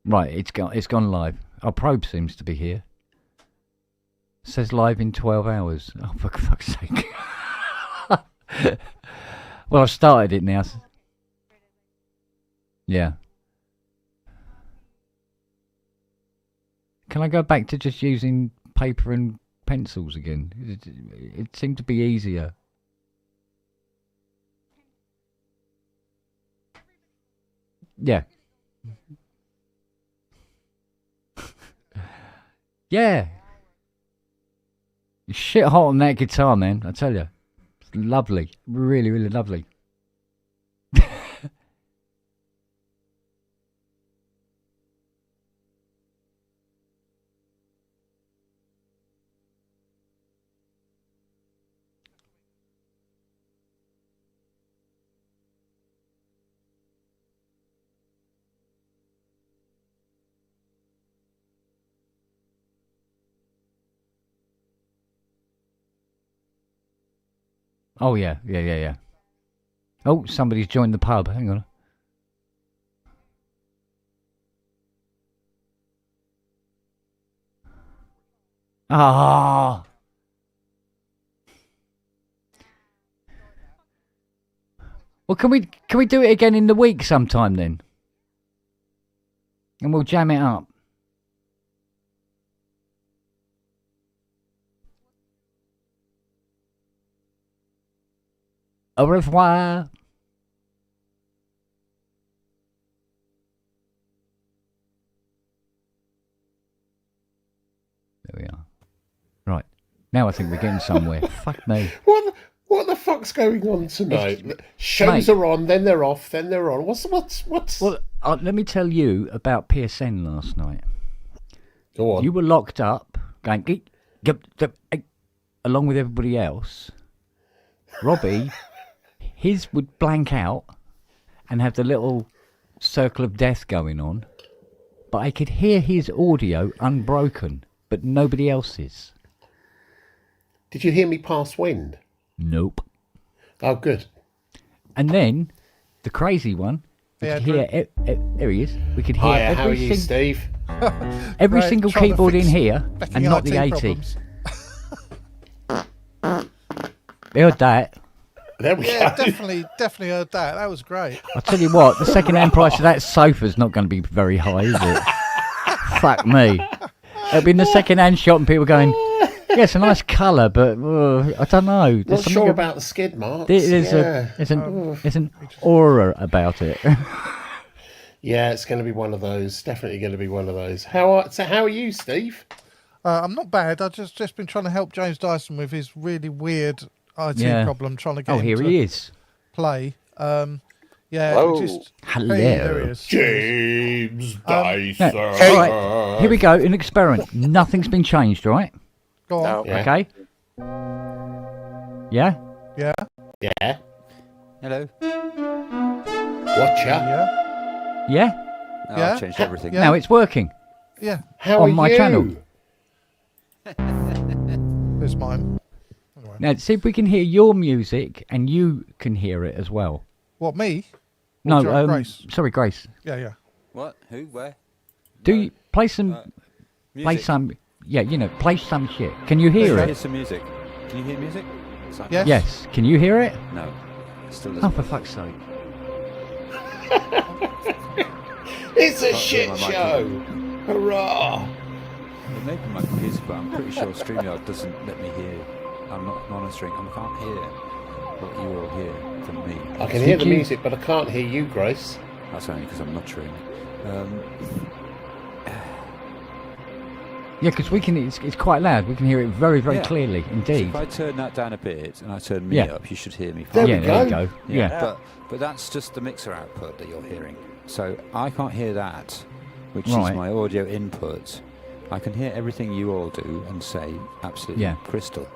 Right, it's gone live. Our probe seems to be here. Says live in 12 hours. Oh, for fuck's sake. Well, I've started it now. Yeah. Can I go back to just using paper and pencils again? It seemed to be easier. Yeah. Yeah. It's shit hot on that guitar, man. I tell you. It's lovely. Really, really lovely. Oh, yeah. Oh, somebody's joined the pub. Hang on. Ah. Well, can we do it again in the week sometime then? And we'll jam it up. Au revoir. There we are. Right. Now I think we're getting somewhere. Fuck me. What the fuck's going on tonight? Shows are on, then they're off, then they're on. What's? Well, let me tell you about PSN last night. Go on. You were locked up, going along with everybody else. Robbie, his would blank out and have the little circle of death going on, but I could hear his audio unbroken, but nobody else's. Did you hear me pass wind? Nope. Oh, good. And then the crazy one, we could hear. There he is. We could hear. Hiya, how are you, Steve? Every single keyboard in here, and not the 80. They heard that. There we go. Definitely heard that. That was great. I'll tell you what, the second-hand price of that sofa's not going to be very high, is it? Fuck me. It'll be in the second-hand shop and people going, yeah, it's a nice colour, but I don't know. Not sure about the skid marks. There's an aura about it. Yeah, it's going to be one of those. Definitely going to be one of those. How are you, Steve? I'm not bad. I've just been trying to help James Dyson with his really weird IT problem, trying to get him here he is. Play. Hello. Hello. Hey, there he is. James Dyson. Right, here we go. An experiment. Nothing's been changed, right? Go on. Yeah. Okay. Yeah? Yeah. Yeah. Hello. Watcha. Yeah. Yeah? Oh, I've changed everything. Now it's working. Yeah. How on are my you? channel. There's mine. Anyway. Now, see if we can hear your music and you can hear it as well. What, me? No, Grace. Sorry, Grace. Yeah. What? Who? Where? Do you play some... Music. Play some... Yeah, play some shit. Can you hear Hear it? some music. Can you hear music? Yes. Yes. Can you hear it? No. Still doesn't. Oh, for fuck's sake. It's a shit show. Hurrah. It may be my computer, but I'm pretty sure StreamYard doesn't let me hear. I'm not monitoring. I can't hear what you all hear from me. I can hear the music, but I can't hear you, Grace. That's only because I'm monitoring. Yeah, because we can. It's quite loud. We can hear it very, very clearly So indeed. if I turn that down a bit and I turn me up, you should hear me There fine. we There you go. go. Yeah. But that's just the mixer output that you're hearing. So I can't hear that, which Right. is my audio input. I can hear everything you all do and say absolutely crystal.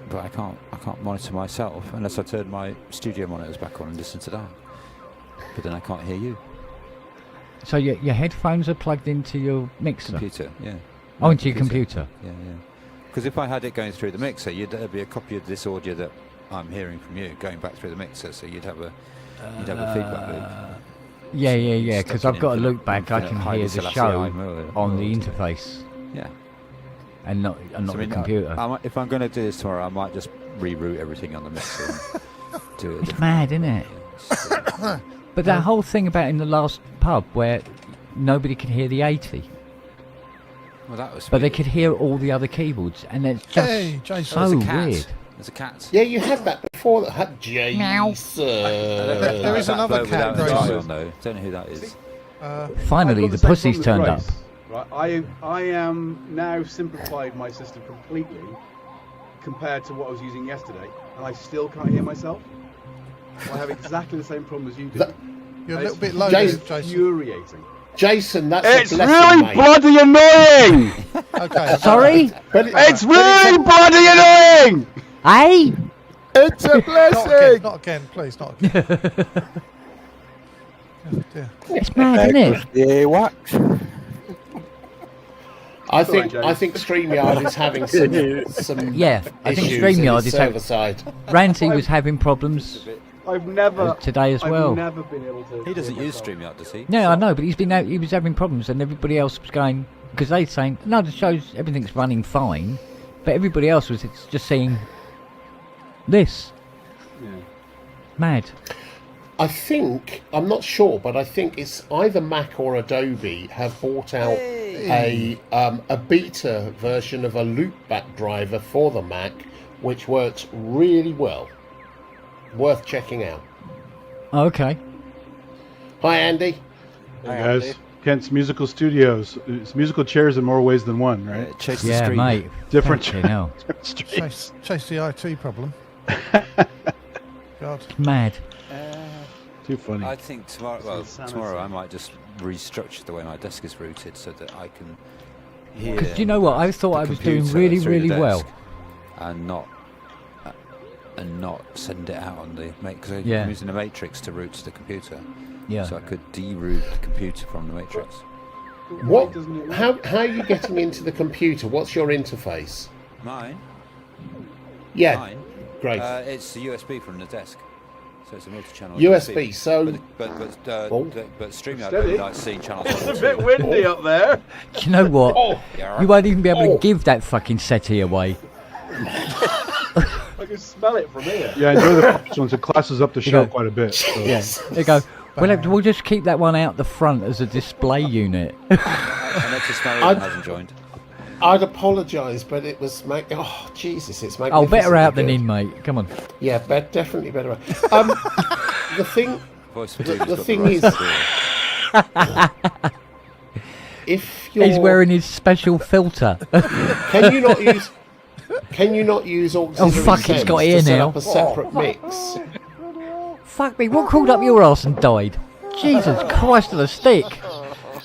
But I can't monitor myself unless I turn my studio monitors back on and listen to that. But then I can't hear you. So your headphones are plugged into your mixer? Computer, yeah. Oh, into your computer? Yeah. Because if I had it going through the mixer, there'd be a copy of this audio that I'm hearing from you going back through the mixer, so you'd have a feedback loop. Yeah. Because I've got a Infinite- look back. I infinite can Haile hear the Selassie show I'm on the world. interface Yeah. and not So, I the mean, computer. if I'm going to do this tomorrow, I might just reroute everything on the mixer and do it. It's mad, isn't it? Yeah, But that whole thing about in the last pub where nobody could hear the 80, well, that was. but they weird. could hear all the other keyboards, and it's just Hey, Jason. so There's a cat. weird. There's a cat. Yeah, you had that before. That had Jason. There is That another bloke cat, without a Grace. tie on, though. Don't know who that is. Finally, I've the got same pussy's turned problem up. with Grace, right, I am now simplified my system completely compared to what I was using yesterday, and I still can't hear myself. I have exactly the same problem as you do. You're a It's little bit low, Jason. Jason. infuriating. Jason, that's It's a blessing, really mate. bloody annoying! Okay. Sorry? But It's really bloody annoying! Hey! it's a Not again, blessing. not again, please, not again. Oh, dear. It's mad, isn't it? Yeah, what? I think James. I think StreamYard is having some Yeah, I think issues StreamYard in the is server side. Ranty was having problems I've never today as well. I've never been able to. He doesn't hear use myself. StreamYard, does he? No, I know, but he was having problems, and everybody else was going because they saying no, the show's everything's running fine, but everybody else was just seeing this. Yeah. Mad. I think I'm not sure, but I think it's either Mac or Adobe have bought out a beta version of a loopback driver for the Mac, which works really well. Worth checking out. Oh, okay. Hi, Andy. Hey guys, Kent's Musical Studios. It's musical chairs in more ways than one, right? Chase the Yeah, screen. mate. Different Fucking hell. Chase the IT problem. God. Mad. Too funny. I think tomorrow. Well, insanity. tomorrow I might just restructure the way my desk is routed so that I can hear. Because you know what? I thought I the was doing computer really, through the really well. desk and not send it out on the because Yeah. I'm using the matrix to route to the computer. Yeah. So I could deroute the computer from the matrix. What? Why doesn't it work? How are you getting into the computer? What's your interface? Mine. Yeah, Mine. great. It's a USB from the desk. So it's a multi-channel USB. So But Oh. StreamYard Steady. only likes seeing channels. It's 1 a and bit 2. windy up there. Do you know what? Yeah, You won't even be able Oh. to give that fucking settee away. I can smell it from here. Yeah, enjoy the first one. So classes up the show go. quite a bit. So. Yeah. There you go. We'll just keep that one out the front as a display unit. And that's just Marion hasn't joined. I'd apologise, but it was oh Jesus, it's Oh, magnificent. better out than in, mate. Come on. Yeah, definitely better out. The thing, Voice for The- Doom's the got thing right is- to do it. if you're, He's wearing his special filter. can you not use? Can you not use auxiliary fuck, it's sends got to ear set now. up a separate mix? Fuck me, what crawled up your arse and died? Jesus Christ of the stick.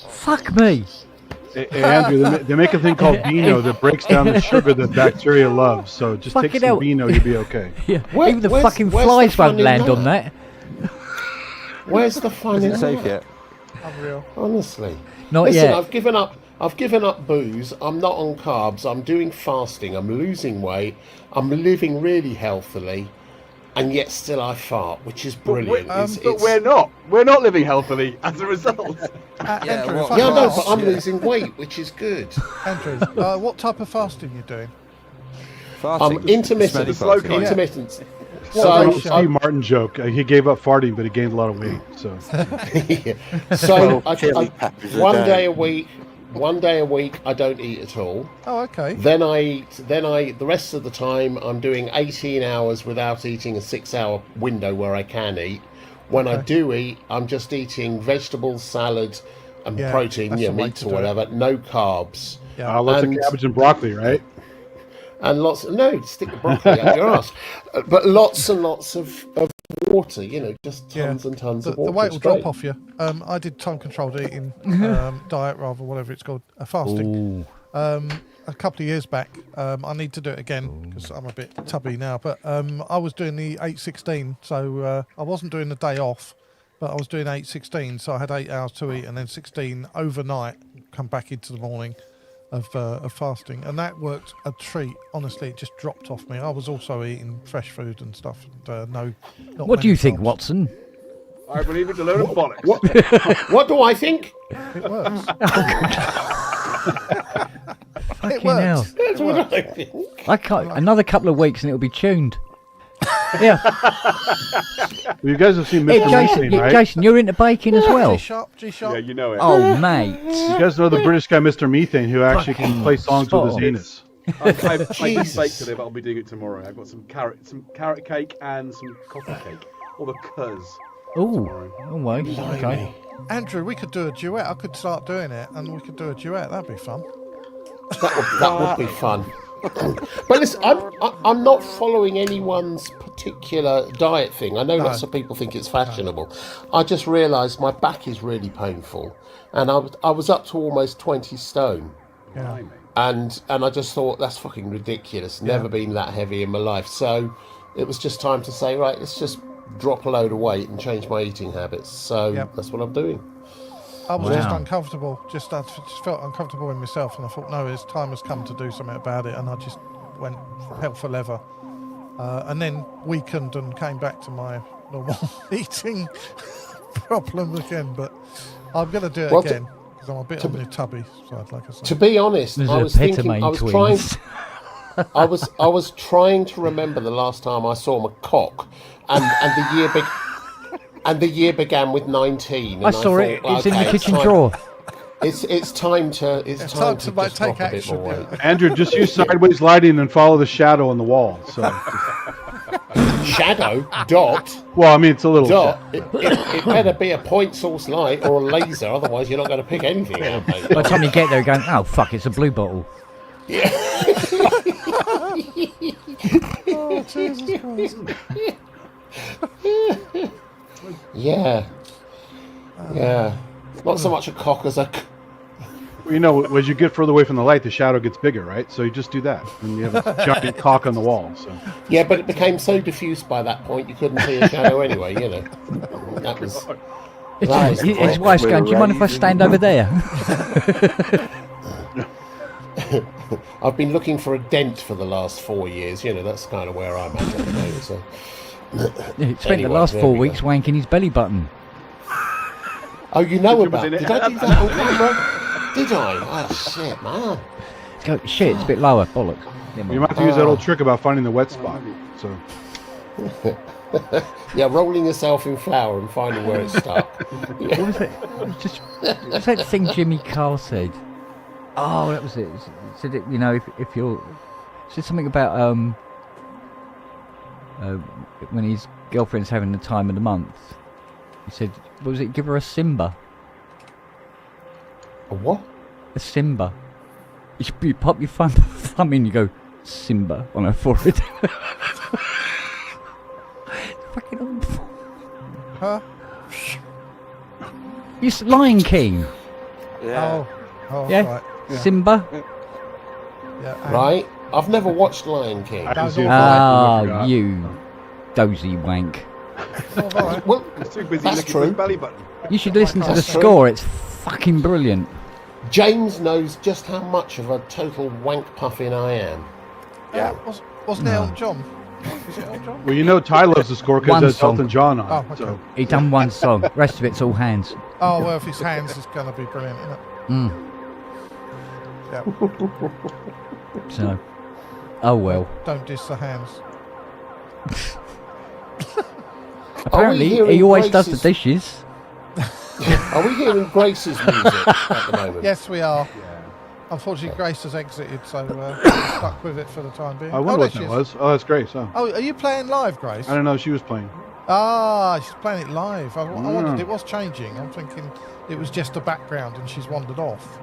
Fuck me. Hey, Andrew, they make a thing called Beano that breaks down the sugar that bacteria loves. So just take Fucking some hell. Beano, you'll be okay. Yeah. Where- Even the where's- fucking where's the flies fun won't in land that? on that. Where's the fun in Is it safe that? yet? Unreal. Honestly, Not listen, yet. I've given up. I've given up booze. I'm not on carbs. I'm doing fasting. I'm losing weight. I'm living really healthily, and yet still I fart, which is brilliant. But we're not. We're not living healthily as a result. Yeah, Andrew, if what- I Yeah, can no, ask- but I'm Yeah. losing weight, which is good. Andrew, what type of fasting you doing? Farting. Intermittent. It's smelly Slow farting. Intermittent. Well, So, Steve Steve Martin joke. He gave up farting, but he gained a lot of weight. So so chili peppers a one day. day a week. One day a week, I don't eat at all. Oh, okay. Then I eat. The rest of the time, I'm doing 18 hours without eating a 6-hour window where I can eat. When I Okay. do eat, I'm just eating vegetables, salad, and Yeah, protein, that's the way meats to or do it. whatever. No carbs. Yeah. lots And- of cabbage and broccoli, right? And stick the broccoli up your ass. But lots and lots of water, just tons and tons The, of water. the weight It's will great. drop off you. I did time-controlled eating, diet rather, whatever it's called, fasting. Ooh. A couple of years back. I need to do it again because I'm a bit tubby now. But I was doing the 8-16, so I wasn't doing the day off, but I was doing 8-16, so I had 8 hours to eat, and then 16 overnight, come back into the morning of fasting, and that worked a treat. Honestly, it just dropped off me. I was also eating fresh food and stuff. And, not What do many you think, carbs. Watson? I believe it's a load of bollocks. What do I think? It works. Fucking It works. hell. That's what I think. I can't. Another couple of weeks and it'll be tuned. Yeah. Well, you guys have seen Hey, Mr. Jason, Methane, right? Jason, you're into baking as well. G-sharp, G-sharp. Yeah, you know it. Oh, mate. You guys know the British guy, Mr. Methane, who actually can play songs with his spot on. anus. I didn't Jesus. bake today, but I'll be doing it tomorrow. I've got some carrot cake and some coffee cake. All the cuz. Oh, oh, well, okay. Andrew, we could do a duet. I could start doing it, and we could do a duet. That'd be fun. That would be fun. But listen, I'm not following anyone's particular diet thing. I know lots of people think it's fashionable. I just realised my back is really painful, and I was up to almost 20 stone. Yeah. And I just thought, that's fucking ridiculous. Never been that heavy in my life. So it was just time to say, right, let's just drop a load of weight and change my eating habits. So that's what I'm doing. I was just Wow. uncomfortable. I just felt uncomfortable in myself, and I thought, no, time has come to do something about it. And I just went hell for leather, and then weakened and came back to my normal eating problem again. But I'm going to do it Well, again because I'm a bit on the tubby side, like I To said. be honest, There's I a was thinking, Petamine I was trying, twins. I was trying to remember the last time I saw my cock, and the year began with 19. And I saw it. thought, It's in the okay, kitchen time- drawer. It's time to time to just take drop a bit action, more yeah. weight. Andrew, just use sideways lighting and follow the shadow on the wall. So, Shadow dot. well, I mean, it's a little. Dot. It better be a point source light or a laser, otherwise you're not going to pick anything out, mate. By the time you get there, you're going, oh, fuck, it's a blue bottle. Oh, Jesus Christ. Yeah. Not so much a cock as a. You know, as you get further away from the light, the shadow gets bigger, right? So you just do that, and you have a giant cock on the wall. So Yeah, but it became so diffused by that point you couldn't see a shadow anyway. You know. That was. That was the His problem. wife's going, do you mind if I stand over there? I've been looking for a dent for the last 4 years. You know, that's kind of where I'm at the moment. So. He spent Anyway, the last there 4 we weeks go. wanking his belly button. Oh, you know Picture was about? in it. Did I do that on camera? Did I? Oh shit, man. Go, shit, it's a bit lower. Bollocks. Never you mind. might have to use that old trick about finding the wet spot. So Yeah, rolling yourself in flour and finding where it's stuck. What was it? It was just, what's that thing Jimmy Carr said? Oh, that was it. It said, it, you know, if you're... It said something about when his girlfriend's having the time of the month. He said, what was it? Give her a Simba. A what? A Simba. You pop your thumb in, you go, Simba, on her forehead. Fucking awful. Huh? It's Lion King. Oh, Yeah? right. Simba. Yeah. Right? I've never watched Lion King. I can see it. Ah, I forgot. you dozy wank. Oh, all right. Well, He's too busy That's looking for his true. belly button. You should listen to the That's true. score, it's fucking brilliant. James knows just how much of a total wank puffin I am. Wasn't it Elton John? Is it Elton John? Well, you know, Ty loves the score because One there's song. Elton John on. Oh, it, okay. So He done one song, rest of it's all hands. Oh, well, if his hands is going to be brilliant, isn't it? Mm. Yeah. So, oh well. Don't diss the hands. Apparently, hearing he always does the Grace's- dishes. Are we hearing Grace's music at the moment? Yes, we are. Yeah. Unfortunately, Grace has exited, so we're stuck with it for the time being. I wonder there what she that is. was. Oh, that's great. So Oh, are you playing live, Grace? I don't know if she was playing. Ah, she's playing it live. I wondered, it was changing. I'm thinking it was just a background and she's wandered off.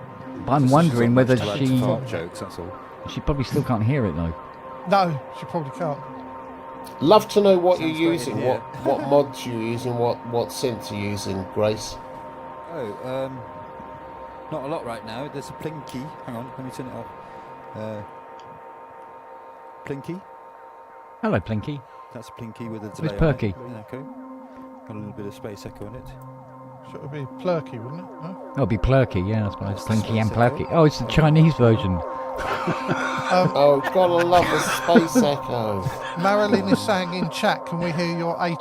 But I'm wondering whether Like she fart jokes, that's all. probably still can't hear it though. No, she probably can't. Love to know what you're Sounds great, using, yeah. what mods you're using, what synths you're using, Grace. Oh, not a lot right now. There's a Plinky. Hang on, let me turn it off. Plinky. Hello, Plinky. That's Plinky with a It's delay. perky. On it. Echo. Got a little bit of space echo on it. Should it be Plurky, wouldn't it? No? That'll be Plurky, yeah, I suppose. That's the Plinky and space echo. Plurky. Oh, it's the Chinese version. Oh, gotta love the space echo. Marilyn is saying in chat, can we hear your 80?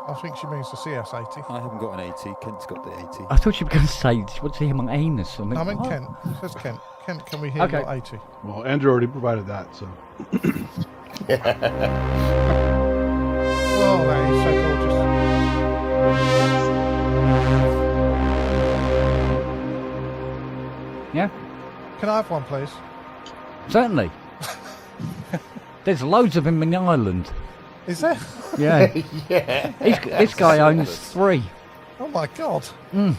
I think she means the CS80. I haven't got an 80. Kent's got the 80. I thought you were going to say she wants to hear my anus. No, I mean what? Kent. It says Kent. Kent, can we hear Okay. your 80? Well, Andrew already provided that, so. Oh, that is so gorgeous. Yeah, Can I have one, please? certainly. There's loads of him in the island. Is there? Yeah. Yeah. This guy owns 3. Oh my God. Mm.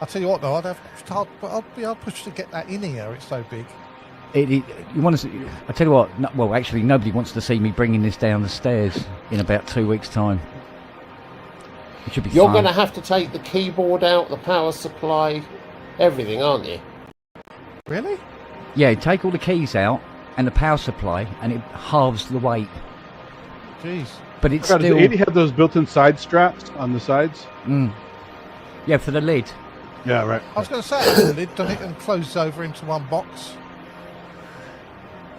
I'll tell you what, though, I'd be pushed to get that in here. It's so big. You want to? I tell you what. No, well, actually, nobody wants to see me bringing this down the stairs in about 2 weeks' time. It should be. You're fun. going to have to take the keyboard out, the power supply, everything, aren't you? Really? Yeah, take all the keys out and the power supply, and it halves the weight. Jeez. But it's Does the still. 80 have those built-in side straps on the sides? Yeah, for the lid. Yeah, right. I was going to say, the lid done it and closes over into one box.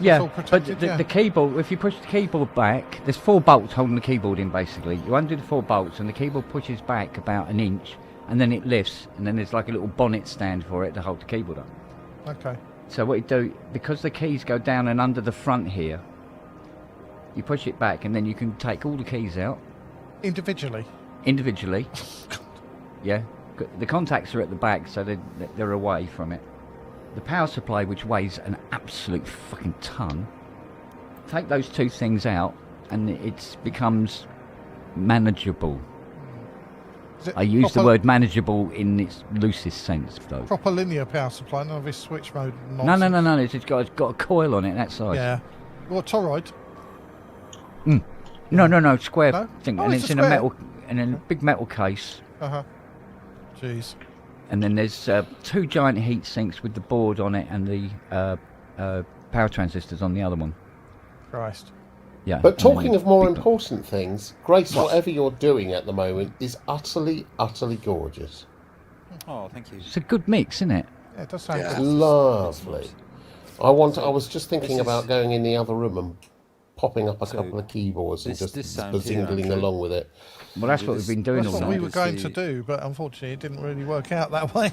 Yeah, all but protected, the, yeah. the keyboard. If you push the keyboard back, there's 4 bolts holding the keyboard in. Basically, you undo the 4 bolts, and the keyboard pushes back about an inch, and then it lifts, and then there's like a little bonnet stand for it to hold the keyboard up. Okay. So what you do, because the keys go down and under the front here, you push it back, and then you can take all the keys out Individually. individually. Yeah, the contacts are at the back, so they're away from it. The power supply, which weighs an absolute fucking ton, take those 2 things out, and it becomes manageable. Is it I use the proper- word manageable in its loosest sense, though. Proper linear power supply, none of this switch mode No, nonsense. it's got a coil on it that size. Yeah. What, toroid? No, square No? thing, Oh, and it's it's a in square. a metal, in a big metal case. Uh-huh. Jeez. And then there's 2 giant heat sinks with the board on it and the power transistors on the other one. Christ. Yeah. But and then talking of more big- important things, Grace, whatever you're doing at the moment is utterly, utterly gorgeous. Oh, thank you. It's a good mix, isn't it? Yeah, it does sound It's good. lovely. I was just thinking This is- about going in the other room and popping up a So, couple of keyboards and this just sound here, bazingling Andrew. along with it. Well, that's what we've been doing That's all what we night. were going to do, but unfortunately it didn't really work out that way.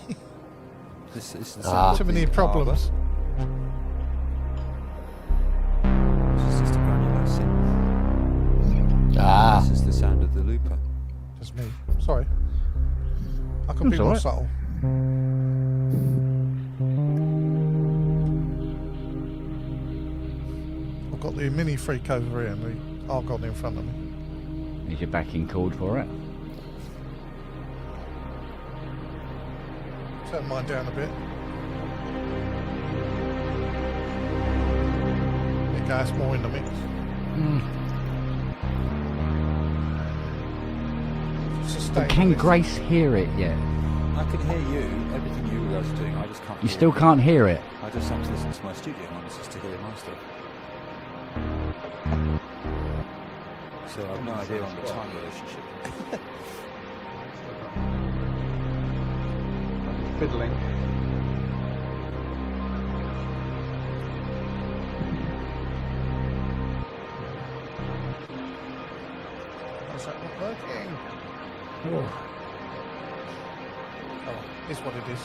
This is the Ah. sound Too of many the problems. arbor. This is just a granular synth. Ah, This is the sound of the looper. Just me. Sorry. I could be That's more alright. subtle. I've got the mini freak over here and the Argon in front of me. Here's your backing cord for it. Turn mine down a bit. There you go, that's more in the mix. Sustain But can this. Grace hear it yet? I can hear you, everything you guys are doing. I just can't. You hear still it. can't hear it. I just have to listen to my studio ones just to hear my stuff. So I've no idea on the time relationship. Fiddling. How's that not working? Oh, it's what it is.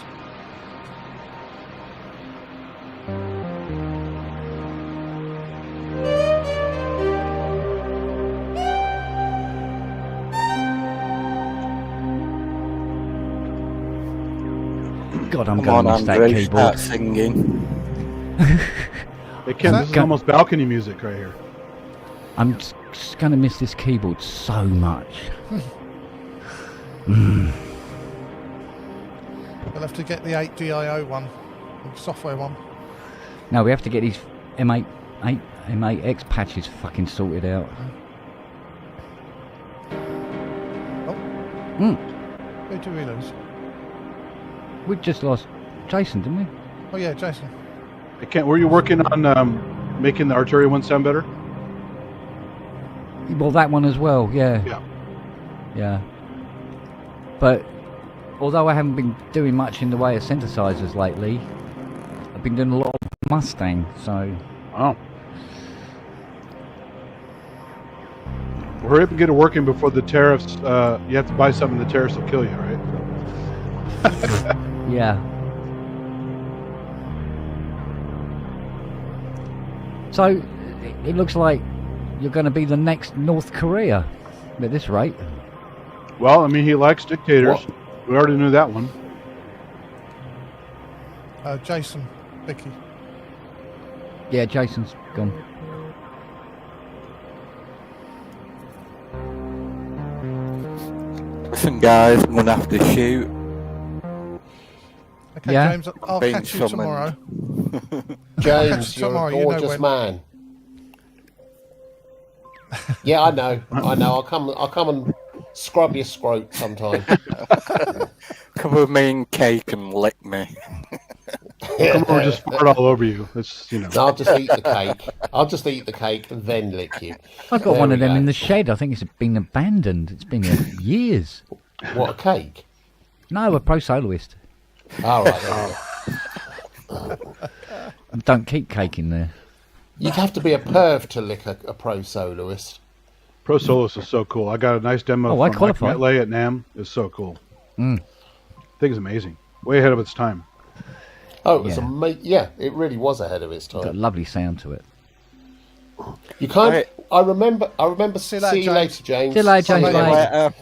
God, I'm Come going on, to miss that Andrew, keyboard. start singing. Hey, Ken, this is Go- almost balcony music right here. I'm just going to miss this keyboard so much. We'll have to get the 8DIO one, the software one. No, we have to get these M8X patches fucking sorted out. Who do we lose? We just lost Jason, didn't we? Oh yeah, Jason. Hey, Ken, were you working on making the Arturia one sound better? Well, that one as well, yeah. Yeah. Yeah. But although I haven't been doing much in the way of synthesizers lately, I've been doing a lot of Mustang, so Oh. hurry up and get it working before the tariffs. You have to buy something. The tariffs will kill you, right? Yeah. So it looks like you're going to be the next North Korea at this rate. Well, I mean, he likes dictators. What? We already knew that one. Jason, Vicky. Yeah, Jason's gone. Listen, guys, I'm gonna have to shoot. Okay, Yeah. James, I'll Being catch you tomorrow. James, you're Tomorrow, a you know gorgeous when. man. Yeah, I know. I'll come and scrub your scrote sometime. Come with me in cake and lick me. Come over, just fart all over you. It's I'll just eat the cake. I'll just eat the cake and then lick you. I've got There one we of them go. in the shed. I think it's been abandoned. It's been there years. What, a cake? No, a pro soloist. All right. There we go. Don't keep cake in there. You'd have to be a perv to lick a pro soloist. Pro Solos is so cool. I got a nice demo Oh, I from qualify. Metlay at NAMM. It's so cool. Mm. Thing's amazing. Way ahead of its time. Oh, it was Yeah. amazing. Yeah, it really was ahead of its Got a time. lovely sound to it. You can't. Right. I remember. See you See you later, later, James. See you later, See you James. Bye. later.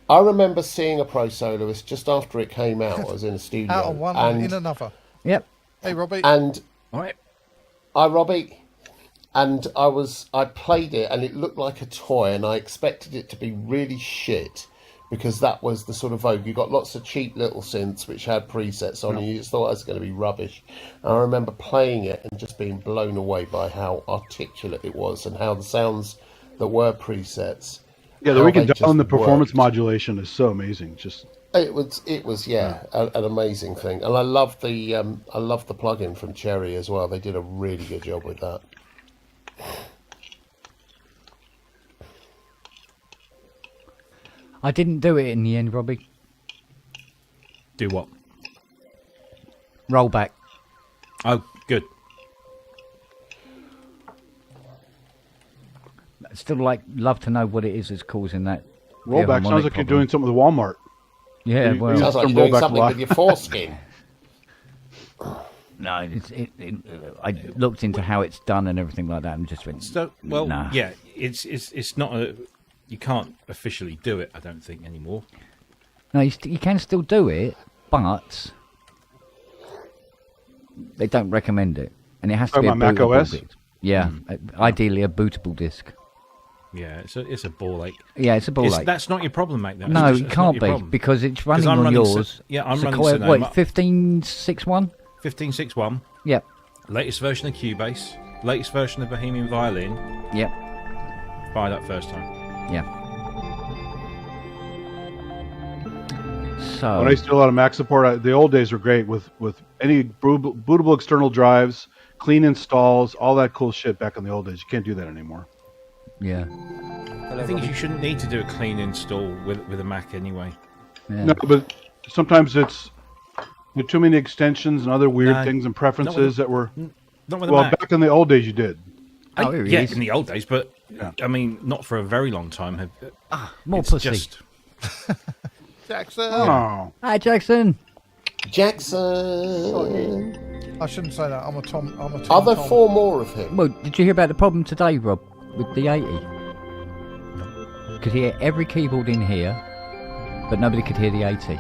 I remember seeing a pro soloist just after it came out. I was in a studio, Out of one and in and another. Yep. Hey, Robbie. and All right. Robbie, and I played it, and it looked like a toy, and I expected it to be really shit because that was the sort of vogue. You got lots of cheap little synths which had presets on, and you just thought it was going to be rubbish. And I remember playing it and just being blown away by how articulate it was and how the sounds that were presets. Yeah, the how we can they dial in the just performance worked. modulation is so amazing. Just It was an amazing thing, and I love the plugin from Cherry as well. They did a really good job with that. I didn't do it in the end, Robbie. Do what? Roll back. Oh, good. I'd still love to know what it is that's causing that. rollback sounds like you're doing something with Walmart. Yeah, you- well, Sounds like Some you're doing rollback something lock. with your foreskin. no. I looked into how it's done and everything like that, and just went. So, well, Nah. yeah, it's not a. You can't officially do it, I don't think, anymore. No, you can still do it, but they don't recommend it, and it has to Talking be a about Mac bootable OS? disc. Yeah, ideally a bootable disc. Yeah, it's a ball ache. Yeah, it's a ball ache. That's not your problem, mate. No, it can't be because it's running I'm on running yours. I'm running Sequoia, Sonoma. what, 15.6.1? 15.6.1, Yep, latest version of Cubase, latest version of Bohemian Violin. yep, Buy that first time. yeah. So When I used to do a lot of Mac support, the old days were great with any bootable external drives, clean installs, all that cool shit back in the old days. You can't do that anymore. yeah, The thing is, you shouldn't need to do a clean install with a Mac anyway. yeah. No, but sometimes it's with too many extensions and other weird No, things and preferences that were. Not with a Well, Mac. back in the old days, you did. Oh, here he Yeah, is. in the old days, but I mean, not for a very long time. More It's pussy. just Jackson. Oh, Hi, Jackson. Jackson. I shouldn't say that. I'm a Tom. Are there Tom. 4 more of him? Well, did you hear about the problem today, Rob, with the 80? Could hear every keyboard in here, but nobody could hear the 80. you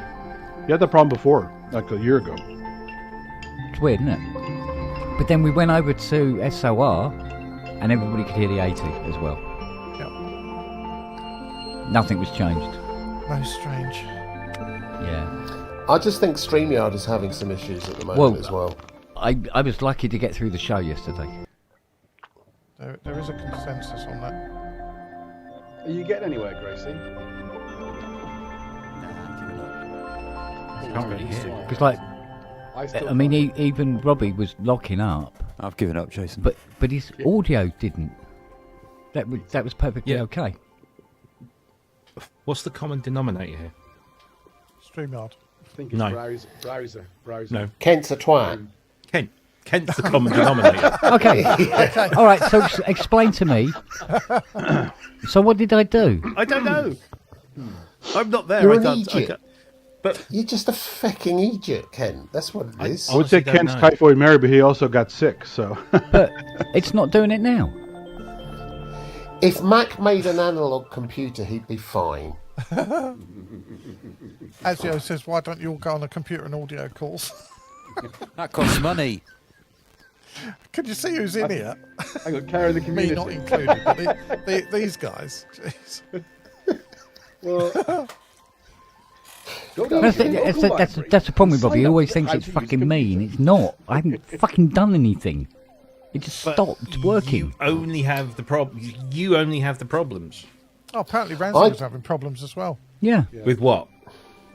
had that problem before, like a year ago. It's weird, isn't it? But then we went over to SOR, and everybody could hear the 80 as well. Nothing was changed. Most strange. Yeah. I just think StreamYard is having some issues at the moment Well, as well. I was lucky to get through the show yesterday. There is a consensus on that. Are you getting anywhere, Gracie? can't really hear. Because, like, still I mean, even Robbie was locking up, I've given up, Jason. but his audio didn't. That was perfectly Yeah. okay. What's the common denominator here? StreamYard. I think it's No. browser. No, Kent's a twat. Ken. Kent's the common denominator. Okay. All right. So explain to me. So what did I do? I don't know. I'm not there. You're I an can't, idiot. But You're just a fucking idiot, Ken. That's what it is. I would say honestly don't Ken's know. typhoid Mary, but he also got sick. So But it's not doing it now. If Mac made an analog computer, he'd be fine. Azio says, why don't you all go on a computer and audio course? That costs money. Can you see who's in here? I got care of the Me community. not included, but these guys. Jeez. Well, That's the problem with Bobby. He always thinks it's fucking mean. It's not. I haven't fucking done anything. It just stopped working. You only have the You only have the problems. Oh, apparently Ramsey was having problems as well. Yeah. With what?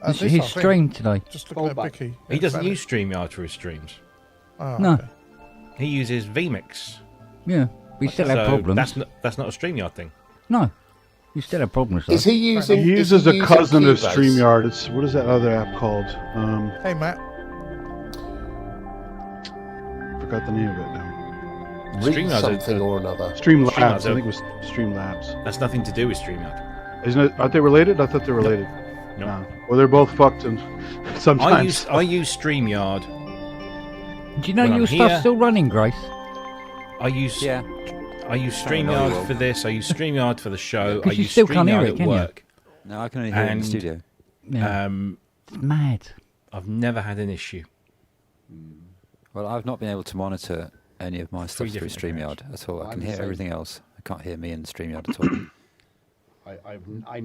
His This, I think. stream today. Just looking at Fallback. Vicky. He doesn't use StreamYard for his streams. Oh, No. okay. He uses vMix. Yeah. We still have So problems. that's not a StreamYard thing. No. You still have problems though. Is he using? he is uses he a using cousin of Cubase? StreamYard. It's what is that other app called? Hey, Matt. Forgot the name of it now. Read StreamYard's something or another. Streamlabs. StreamYard's I think it was Streamlabs. That's nothing to do with StreamYard. Isn't it? Aren't they related? I thought they were related. No. Well, they're both fucked, and sometimes. I use StreamYard. Do you know when your I'm stuff's here- still running, Grace? I use Yeah. I use I know you will. StreamYard for this. I use StreamYard for the show. I 'Cause you use still can't hear StreamYard it, at can you? work. No, I can only hear it in And- the studio. Yeah. It's mad. I've never had an issue. Well, I've not been able to monitor any of my stuff through different StreamYard at all. I I'm can the hear same. everything else. I can't hear me in StreamYard at all.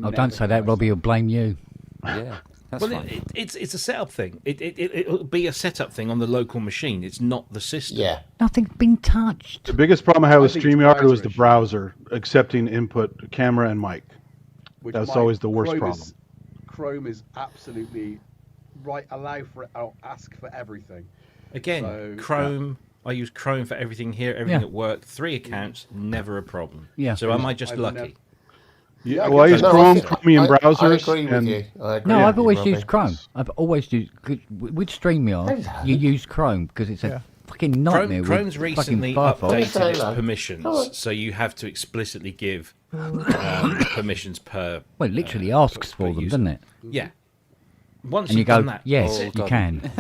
Oh, don't say that, Robbie. He'll blame you. Yeah, that's Well, fine. it's a setup thing. It'll be a setup thing on the local machine. It's not the system. Yeah. Nothing's been touched. The biggest problem I had with I think it's StreamYard browser was the issue. browser accepting input, camera, and mic. Which That's might- always the worst Chrome problem. Chrome is absolutely right. Allow for it. I'll ask for everything. Again, So, Chrome. I use Chrome for everything here, everything Yeah. at work. 3 accounts, never a problem. Yeah. So am I just I've lucky? never- Yeah, I well, I get use that. Chrome, think- Chromium browsers, I agree with and you. I agree No, with I've you, always Robbie. used Chrome. I've always used with StreamYard. Hello. You use Chrome because it's a Yeah. fucking nightmare. Chrome's with recently fucking Firefox. updated its Hello. permissions, Hello. so you have to explicitly give permissions per. Well, it literally asks per for them, user. doesn't it? Yeah. Once And you you've go, done that, yes, oh, you God. can.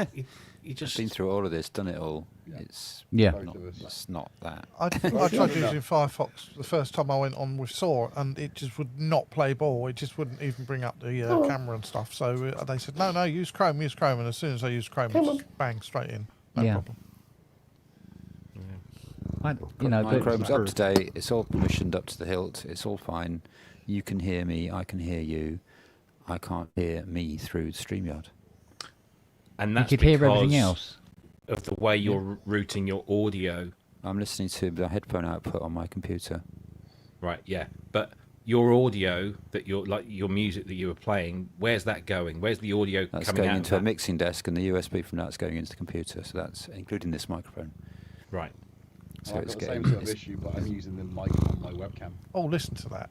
you just Been through all of this, done it all. It's Yeah. not, it's not that. I tried using Firefox the first time I went on with Saw, and it just would not play ball. It just wouldn't even bring up the camera and stuff. So they said, no, use Chrome. And as soon as I used Chrome, it just bang straight in. No Yeah. problem. You know, My but- Chrome's up to date. It's all permissioned up to the hilt. It's all fine. You can hear me. I can hear you. I can't hear me through StreamYard. and you that's could hear everything because else. of the way you're routing your audio. I'm listening to the headphone output on my computer. Right, yeah. But your audio that you're like your music that you were playing, where's that going? Where's the audio That's coming going out? into a of that? mixing desk, and the USB from that's going into the computer. So that's including this microphone. Right. So I've it's got the getting. same sort of it's- issue, but I'm using the mic on my webcam. Oh, listen to that.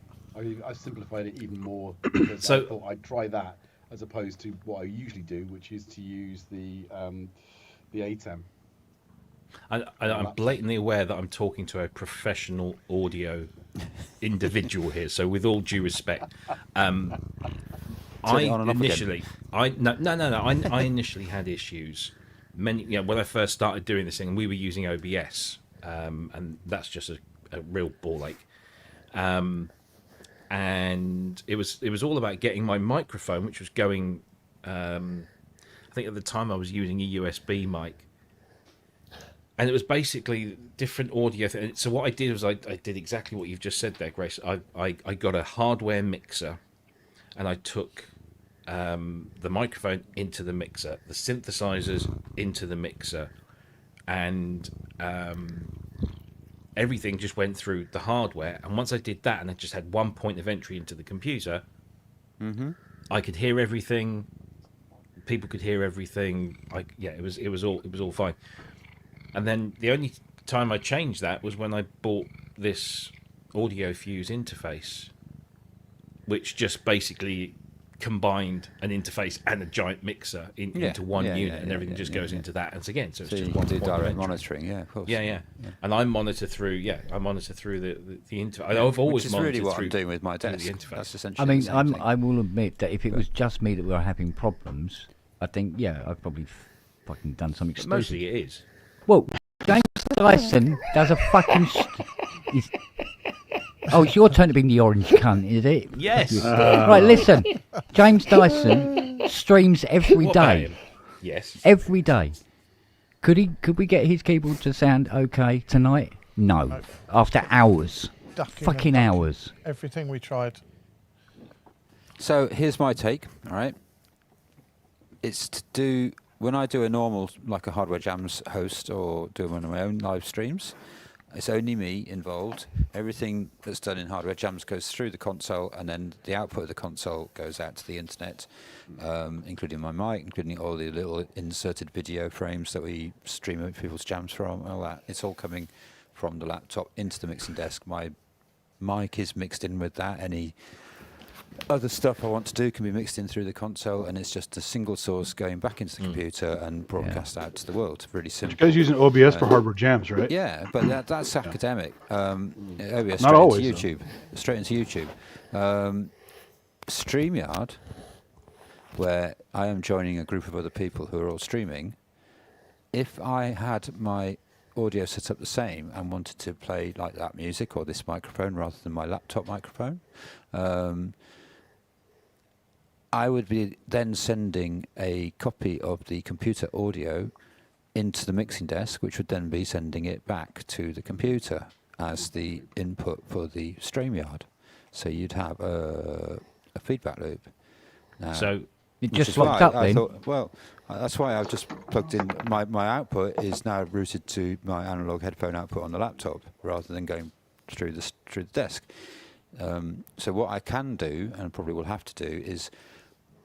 I simplified it even more because So- I thought I'd try that as opposed to what I usually do, which is to use the ATEM. I'm blatantly aware that I'm talking to a professional audio individual here. So, with all due respect, Turn I it on and off again. initially, I initially had issues. When I first started doing this thing, we were using OBS, and that's just a real ball ache. And it was all about getting my microphone, which was going. I think at the time I was using a USB mic. And it was basically different audio. So what I did was I did exactly what you've just said there, Grace. I got a hardware mixer, and I took the microphone into the mixer, the synthesizers into the mixer, and everything just went through the hardware. And once I did that, and I just had one point of entry into the computer, I could hear everything. People could hear everything. It was all fine. And then the only time I changed that was when I bought this audio fuse interface, which just basically combined an interface and a giant mixer into one unit, and everything just goes into that. And again, so it's just you one can do point of direct entry. monitoring, yeah, of course. Yeah. And I monitor through the interface. I've always Which is monitored really what through I'm doing with my through desk. the interface. That's I essentially mean, the same thing. I will admit that if it was just me that were having problems, I think, I've probably fucking done something But stupid. mostly it is. Well, James Dyson does a fucking. Oh, it's your turn to be the orange cunt, is it? Yes. Right, listen. James Dyson streams every What about day. him? Yes. Every day. Could we get his keyboard to sound okay tonight? No. After hours. Ducking Fucking and ducking. hours. Everything we tried. So here's my take, all right? It's to do, when I do a normal, like a Hardware Jams host or do one of my own live streams, it's only me involved. Everything that's done in Hardware Jams goes through the console, and then the output of the console goes out to the internet, including my mic, including all the little inserted video frames that we stream people's jams from, all that. It's all coming from the laptop into the mixing desk. My mic is mixed in with that. Any other stuff I want to do can be mixed in through the console, and it's just a single source going back into the computer and broadcast out to the world. Really simple. You guys using OBS for hardware jams, right? Yeah, but that's academic. OBS Not always, into YouTube. Straight into YouTube. StreamYard, where I am joining a group of other people who are all streaming, if I had my audio set up the same and wanted to play like that music or this microphone rather than my laptop microphone, I would be then sending a copy of the computer audio into the mixing desk, which would then be sending it back to the computer as the input for the StreamYard. So you'd have a feedback loop. Now, So It which just is why fucked up I then. thought, well, that's why I've just plugged in my output is now routed to my analog headphone output on the laptop rather than going through the desk. So what I can do, and probably will have to do, is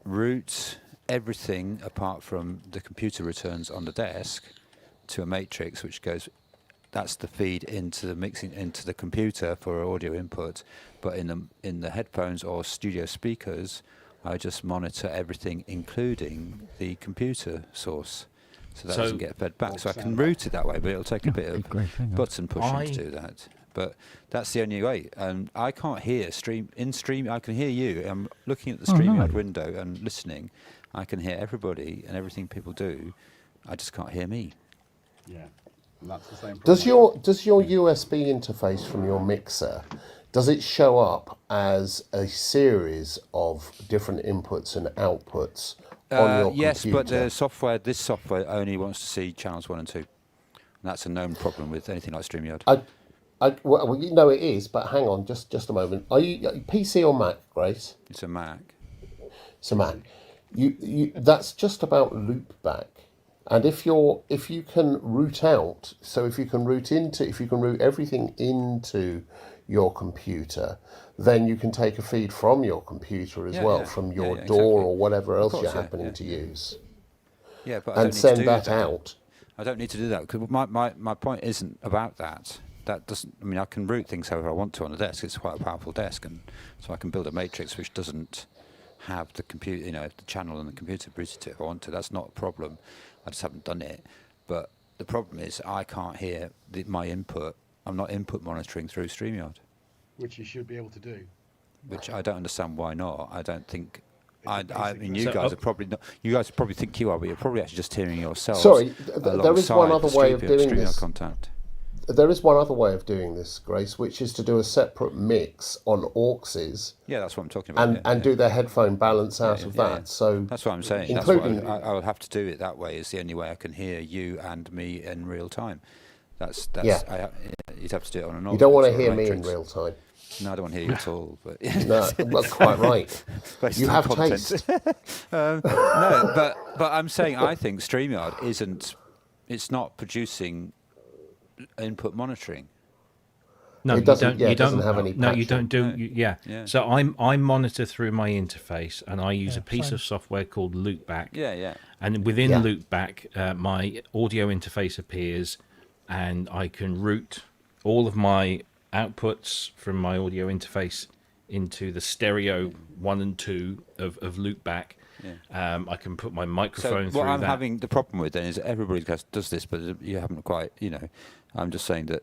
route everything apart from the computer returns on the desk to a matrix, which goes. That's the feed into the mixing into the computer for audio input. But in the headphones or studio speakers, I just monitor everything, including the computer source, so that So- doesn't get fed back. So I can route it that way, but it'll take a bit of great thing, button pushing I- to do that. But that's the only way. And I can't hear stream. I can hear you. I'm looking at the StreamYard window and listening. I can hear everybody and everything people do. I just can't hear me. Yeah, and that's the same problem. Does your USB interface from your mixer, does it show up as a series of different inputs and outputs on your Yes, computer? but this software only wants to see channels 1 and 2. And that's a known problem with anything like StreamYard. Well, you know it is, but hang on, just a moment. Are you PC or Mac, Grace? It's a Mac. It's a Mac. You that's just about loopback. And if you can route out, so if you can route everything into your computer, then you can take a feed from your computer as well, from your yeah, DAW exactly. or whatever else course, you're yeah, happening to use, Yeah, but I don't and need to send do that out. I don't need to do that because my point isn't about that. That doesn't. I mean, I can route things however I want to on the desk. It's quite a powerful desk, and so I can build a matrix which doesn't have the computer, the channel and the computer routed to it if I want to. That's not a problem. I just haven't done it. But the problem is I can't hear my input. I'm not input monitoring through StreamYard, Which you should be able to do. which I don't understand why not. I don't think. It's a I basic mean, you So, guys are probably not. You guys probably think you are, but you're probably actually just hearing yourselves. Sorry, there is one alongside other the way of doing StreamYard this. content. There is one other way of doing this, Grace, which is to do a separate mix on AUXes Yeah, that's what I'm talking about. and do their headphone balance out of yeah, that. yeah. So That's what I'm saying. including- That's what I will have to do it that way. Is the only way I can hear you and me in real time. That's Yeah. you'd have to do it on an. you don't want to or a hear me in matrix. real time. No, I don't want to hear you at all. But No, well, quite right. based You on have content. taste. No, but I'm saying I think StreamYard isn't. It's not producing input monitoring. No, It doesn't- you it don't. doesn't have any No, you patching. don't do. No. Yeah. Yeah. So I monitor through my interface, and I use a piece of software called Loopback. Yeah, yeah. And within Yeah. Loopback, my audio interface appears, and I can route all of my outputs from my audio interface into the stereo 1 and 2 of loopback. Yeah. I can put my So microphone through what I'm that. having the problem with then is that everybody does this, but you haven't quite. I'm just saying that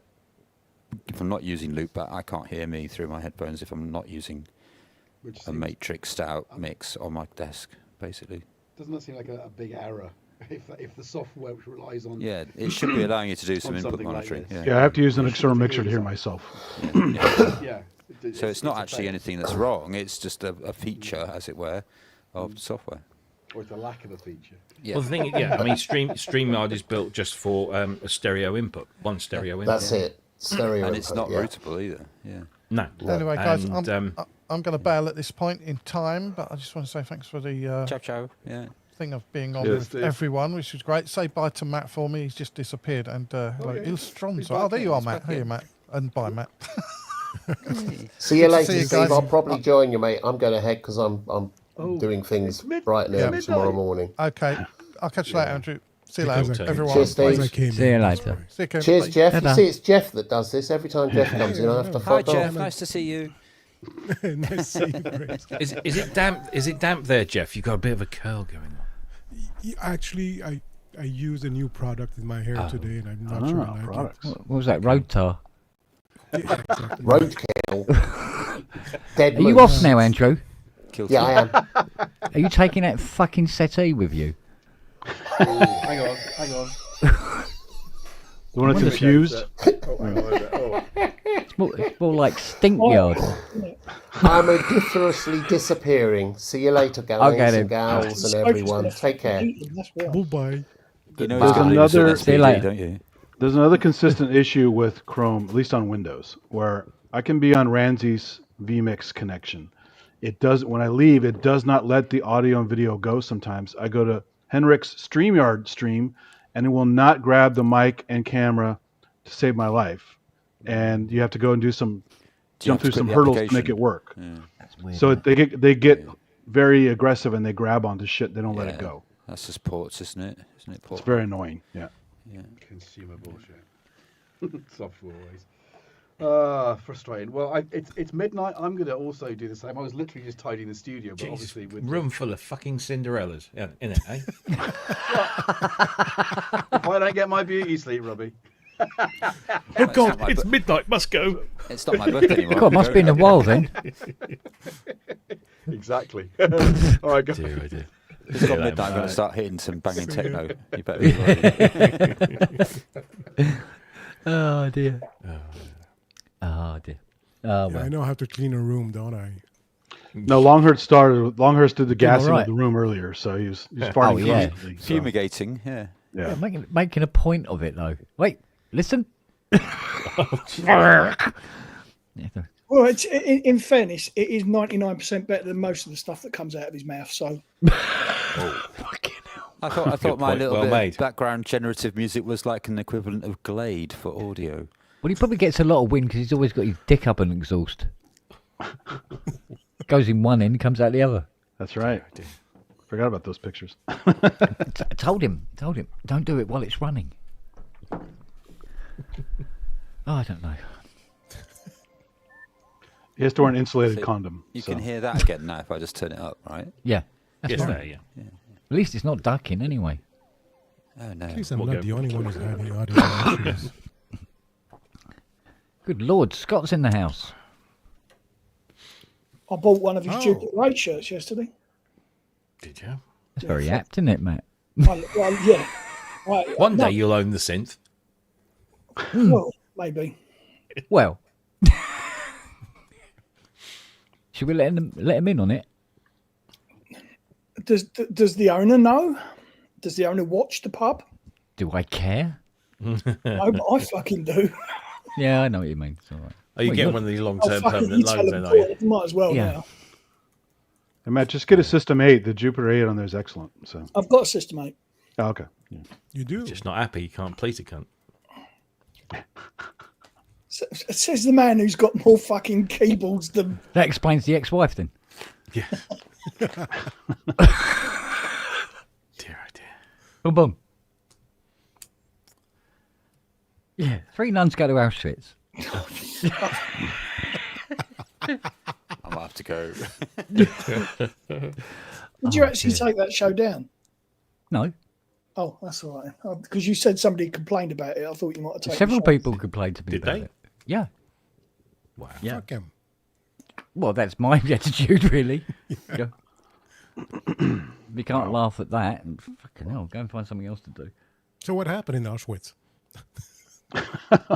if I'm not using loopback, I can't hear me through my headphones if I'm not using Which a seems, matrixed out mix on my desk, basically. doesn't that seem like a big error? If the software which relies on Yeah, it should be allowing you to do some On input something like monitoring. this. Yeah, I have to use an You external shouldn't mixer to hear hear yourself. myself. Yeah. Yeah. So it's not a actually fail. anything that's wrong. It's just a feature, as it were, of the software. Or it's a lack of a feature. Yeah. Well, the thing, I mean, StreamYard is built just for a stereo input, one stereo input. That's it. Stereo and it's input, not yeah. routable either. Yeah. No. Anyway, guys, And, I'm going to bail at this point in time, but I just want to say thanks for the Ciao, ciao. Yeah. thing of being on Cheers, with Steve. everyone, which was great. Say bye to Matt for me. He's just disappeared. And hello, yeah. he was strong. He's So, oh, back there in, you are, he's Matt. back Hey, in. Matt. And bye, Matt. See you Good to later, see you Steve. guys. I'll probably join you, mate. I'm going ahead because I'm Oh, doing things it's mid- bright and it's early tomorrow midnight. morning. Okay. I'll catch you later, Andrew. See you Because later, I- everyone. Cheers, Steve. As I came See you in, that's later. right. See you, Kim. Cheers, Bye. Jeff. You Ta-da. see, it's Jeff that does this. Every time Jeff comes in, I have to Hi, fuck Jeff. off. Nice to see you. Nice to see you, Grace. is it damp? Is it damp there, Jeff? You've got a bit of a curl going on. Actually, I used a new product in my hair today, and I'm not sure I like products. What was that? Road tar. it. Yeah, exactly. Roadkill. Dead Are you moose. off now, Andrew? Yeah, I am. Are you taking that fucking settee with you? Hang on. The one that's infused. Oh, hang on. Oh. It's more like stink yard. I'm odoriferously disappearing. See you later, guys Okay, then. and gals and everyone. Take care. Bye-bye. You know There's it's gonna another- lose See you an SPD, later. don't you? There's another consistent issue with Chrome, at least on Windows, where I can be on Ramsey's vMix connection. It does when I leave, it does not let the audio and video go sometimes. I go to Henrik's StreamYard stream and it will not grab the mic and camera to save my life. And you have to go and Do you jump have through to some quit the hurdles to make application? it work. Yeah. That's weird. So they get very aggressive and they grab onto shit. They don't let it Yeah. go. That's just ports, isn't it? Isn't it It's ports? very annoying. Yeah. Consumer bullshit. Software always. Frustrating. Well, it's midnight. I'm going to also do the same. I was literally just tidying the studio, but Jesus, obviously with room full of fucking Cinderellas, yeah, in it, eh? if I don't get my beauty sleep, Robbie. Oh God, it's midnight. Must go. It's not my birthday anymore. God, it must be in a while then. Exactly. All right, guys. Dear, oh dear. It's got midnight. I'm going to start hitting some banging techno. You better be ready. Oh dear. Oh dear. Oh Yeah, well. I know how to clean a room, don't I? No, Longhurst started. Longhurst did the gassing alright. of the room earlier, so he was farting Oh, yeah. constantly. So, Fumigating, yeah. Yeah, making a point of it though. Wait, listen. Well, in fairness, it is 99% better than most of the stuff that comes out of his mouth. So I thought my point, little well bit made. of background generative music was like an equivalent of Glade for audio. Well, he probably gets a lot of wind because he's always got his dick up an exhaust. Goes in one end, comes out the other. That's right. Forgot about those pictures. Told him, don't do it while it's running. Oh, I don't know. He has to wear an insulated So condom. You so. can hear that again now if I just turn it up, right? Yeah, that's Yes, right. there, yeah. At least it's not ducking anyway. Oh no. At least I'm We'll not go. the only one who's having audio issues. Good Lord, Scott's in the house. I bought one of his Oh. Duke Ray shirts yesterday. Did you? That's very apt, isn't it, Matt? Well, yeah. One No, day you'll own the synth. Well, maybe. Well, should we let him in on it? Does the owner know? Does the owner watch the pub? Do I care? No, but I fucking do. Yeah, I know what you mean. It's all right. Are you Well, getting you're- one of these I'll long-term fucking permanent tell loans them then, are you? you might as well Yeah. now. And Matt, just get a System 8. The Jupiter 8 on there is excellent. So, I've got a system, mate. oh, okay. Yeah. You do. Just not happy. You can't please a cunt. It says the man who's got more fucking keyboards than. That explains the ex-wife then. Yeah. Dear, oh dear. Boom, boom. Yeah, 3 nuns go to Auschwitz. I might have to go. Did you actually take that show down? No. Oh, that's all right. Because you said somebody complained about it. I thought you might have taken Several the show. people complained to me Did about they? it. Yeah. Wow. Yeah. Fuck him. Well, that's my attitude, really. Yeah. We can't laugh at that. And fucking hell, go and find something else to do. So what happened in Auschwitz?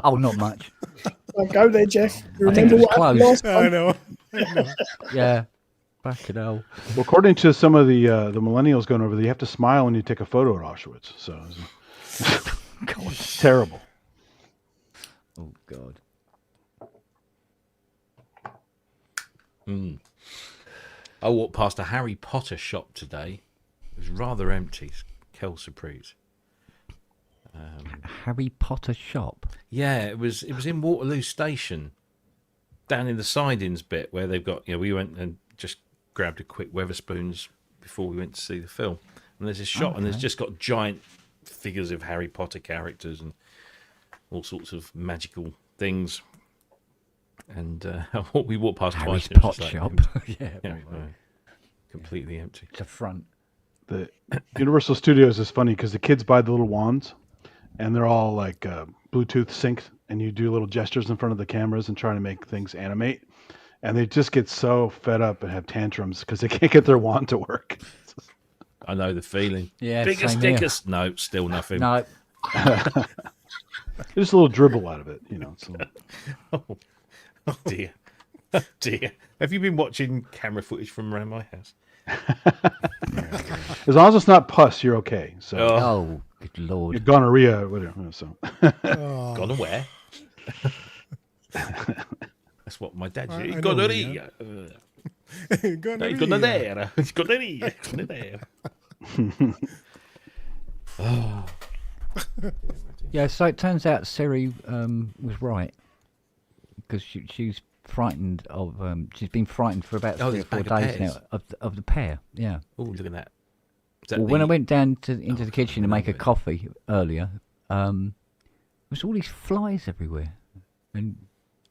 Oh, not much. Don't go there, Jeff. You I think remember it was what happened closed. last time? I know. I know. Yeah. Fucking hell. Well, according to some of the millennials going over there, you have to smile when you take a photo at Auschwitz. So it's terrible. Oh, God. I walked past a Harry Potter shop today. It was rather empty. Kel Surprise. Harry Potter shop. Yeah, it was in Waterloo Station, down in the sidings bit where they've got. We went and just grabbed a quick Weatherspoons before we went to see the film. And there's a shop, and there's just got giant figures of Harry Potter characters and all sorts of magical things. And we walked past Harry's twice. And it was Pot just shop. empty. Yeah. Yeah, completely empty. It's a front. The Universal Studios is funny because the kids buy the little wands, and they're all like Bluetooth synced, and you do little gestures in front of the cameras and trying to make things animate, and they just get so fed up and have tantrums because they can't get their wand to work. I know the feeling. Yeah, Biggest, same here. dickest. No, still nothing. No. Just a little dribble out of it, you know. It's a little... Oh dear. Oh dear. Have you been watching camera footage from around my house? As long as it's not pus, you're okay. So Oh, good lord. gonorrhea, whatever. So Gone where? That's what my dad I said. know, Gonorrhea. Gonorrhea. Gonorrhea. Gonorrhea. Gonorrhea. Yeah, so it turns out Siri was right because she's frightened of. She's been frightened for about 3 or there's 4 a bag of days pears. now of the pear. Yeah. Oh, look at that. Is that Well, when I the- went down into the kitchen to make a remember. coffee earlier, there was all these flies everywhere, and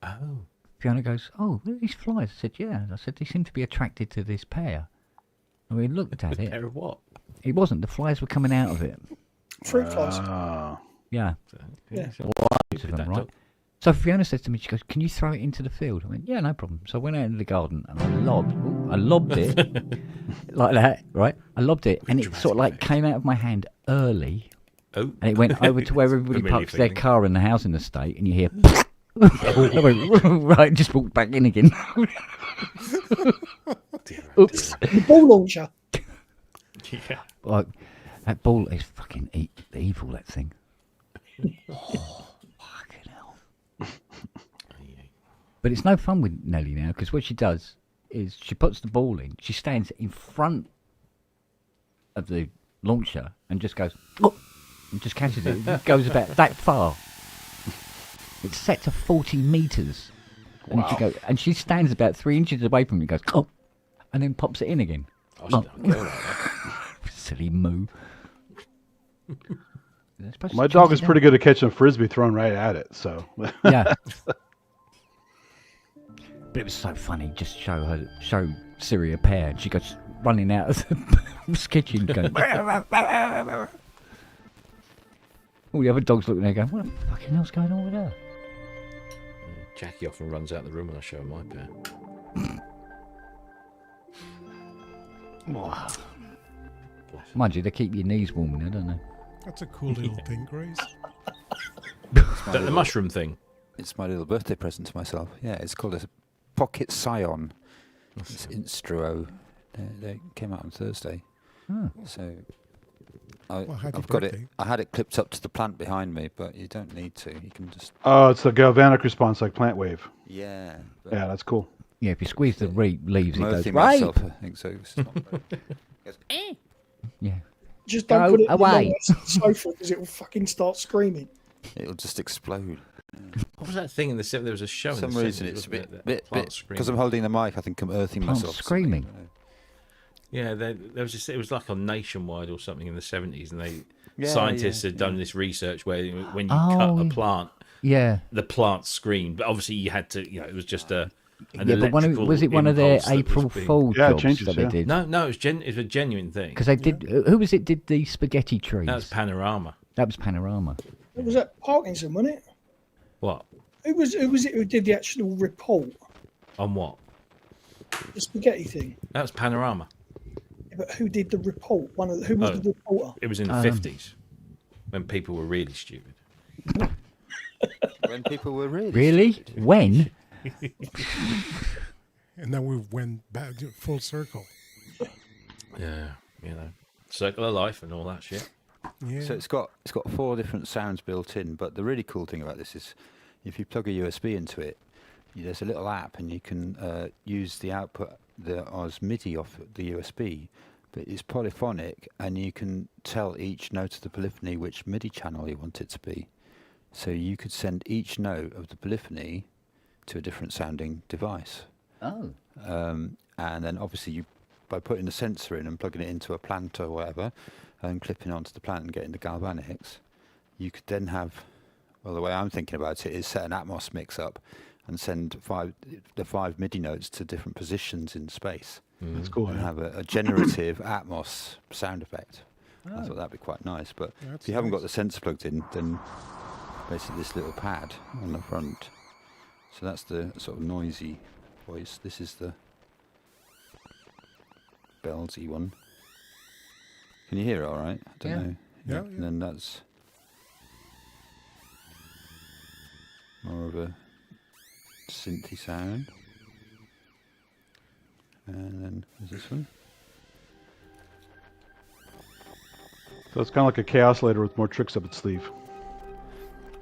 Oh. Fiona goes, "Oh, look at these flies." I said, "Yeah." I said, "They seem to be attracted to this pear." And we looked at it. Pair of what? It wasn't. The flies were coming out of it. Fruit flies. Yeah. Yeah. Loads of them, right? So Fiona says to me, she goes, "Can you throw it into the field?" I went, "Yeah, no problem." So I went out into the garden and I lobbed it like that, right? I lobbed it, and it sort of like came out of my hand early, Oh. and it went over to where everybody Familiar parks their feeling. car in the housing estate, and you hear, I went, right, just walked back in again. Oops. The ball launcher. Yeah. Like, that ball is fucking evil, that thing. Oh, fucking hell. But it's no fun with Nelly now, because what she does is she puts the ball in, she stands in front of the launcher and just goes, "Oh," and just catches it. It goes about that far. It's set to 40 metres. And she stands about 3 inches away from it and goes, "Oh," and then pops it in again. Oh, she don't go like that. Silly moo. my dog is pretty good at catching a frisbee thrown right at it. So Yeah. But it was so funny. Just show Siri a pear, and she goes running out of the kitchen, going. All the other dogs looking there, going, "What the fucking hell's going on with her?" Jackie often runs out the room when I show her my pair. Mind you, they keep your knees warm now, don't they? That's a cool little thing, Grace. Is that the mushroom thing? It's my little birthday present to myself. Yeah, it's called a Pocket Scion. It's Instruo. They came out on Thursday. Oh. So Well, happy I've got it. birthday. I had it clipped up to the plant behind me, but you don't need to. You can just it's the galvanic response, like plant wave. yeah. But Yeah, that's cool. Yeah, if you squeeze the leaves, it I'm goes earthing right. myself, I think so. It's not very- Yeah. Just don't Go put it away. in the sofa because it will fucking start screaming. It'll just explode. What was that thing in the 70s? There was a show For in some the reason, 70s, it's a wasn't it, bit that plant because I'm screaming. holding the mic. I think I'm earthing Plant myself. or something, screaming. I don't know. Yeah, there was it was like on Nationwide or something in the 70s, and Yeah, scientists yeah, had done this research where when you Oh, cut a yeah. plant, Yeah. the plant screamed. But obviously, you had to, it was just a An Yeah, but electrical was it one of their impulse that was April being- Fool Yeah, it jobs changes, that yeah. they did? No, it's a genuine thing. Because they did. Who was it? Did the spaghetti trees? That was Panorama. That was Panorama. It was at Parkinson, wasn't it? What? Who was it who did the actual report? On what? The spaghetti thing. That was Panorama. Yeah, but who did the report? Who was Oh. the reporter? It was in the 50s when people were really stupid. When people were really Really? When? And then we went back full circle. Yeah, Circle of Life and all that shit. Yeah. So it's got 4 different sounds built in, but the really cool thing about this is if you plug a USB into it, there's a little app and you can use the output as MIDI off the USB, but it's polyphonic and you can tell each note of the polyphony which MIDI channel you want it to be. So you could send each note of the polyphony to a different sounding device. Oh. And then obviously by putting a sensor in and plugging it into a plant or whatever and clipping onto the plant and getting the galvanics, you could then have, well, the way I'm thinking about it is set an Atmos mix up and send the 5 MIDI notes to different positions in space. That's cool. And Yeah. have a generative Atmos sound effect. I thought that'd be quite nice, but if you haven't got the sensor plugged in, then basically this little pad on the front. So that's the sort of noisy voice. This is the bellsy one. Can you hear it all right? I don't know. Yeah, And then that's more of a synthy sound. And then there's this one. So it's kind of like a chaos later with more tricks up its sleeve.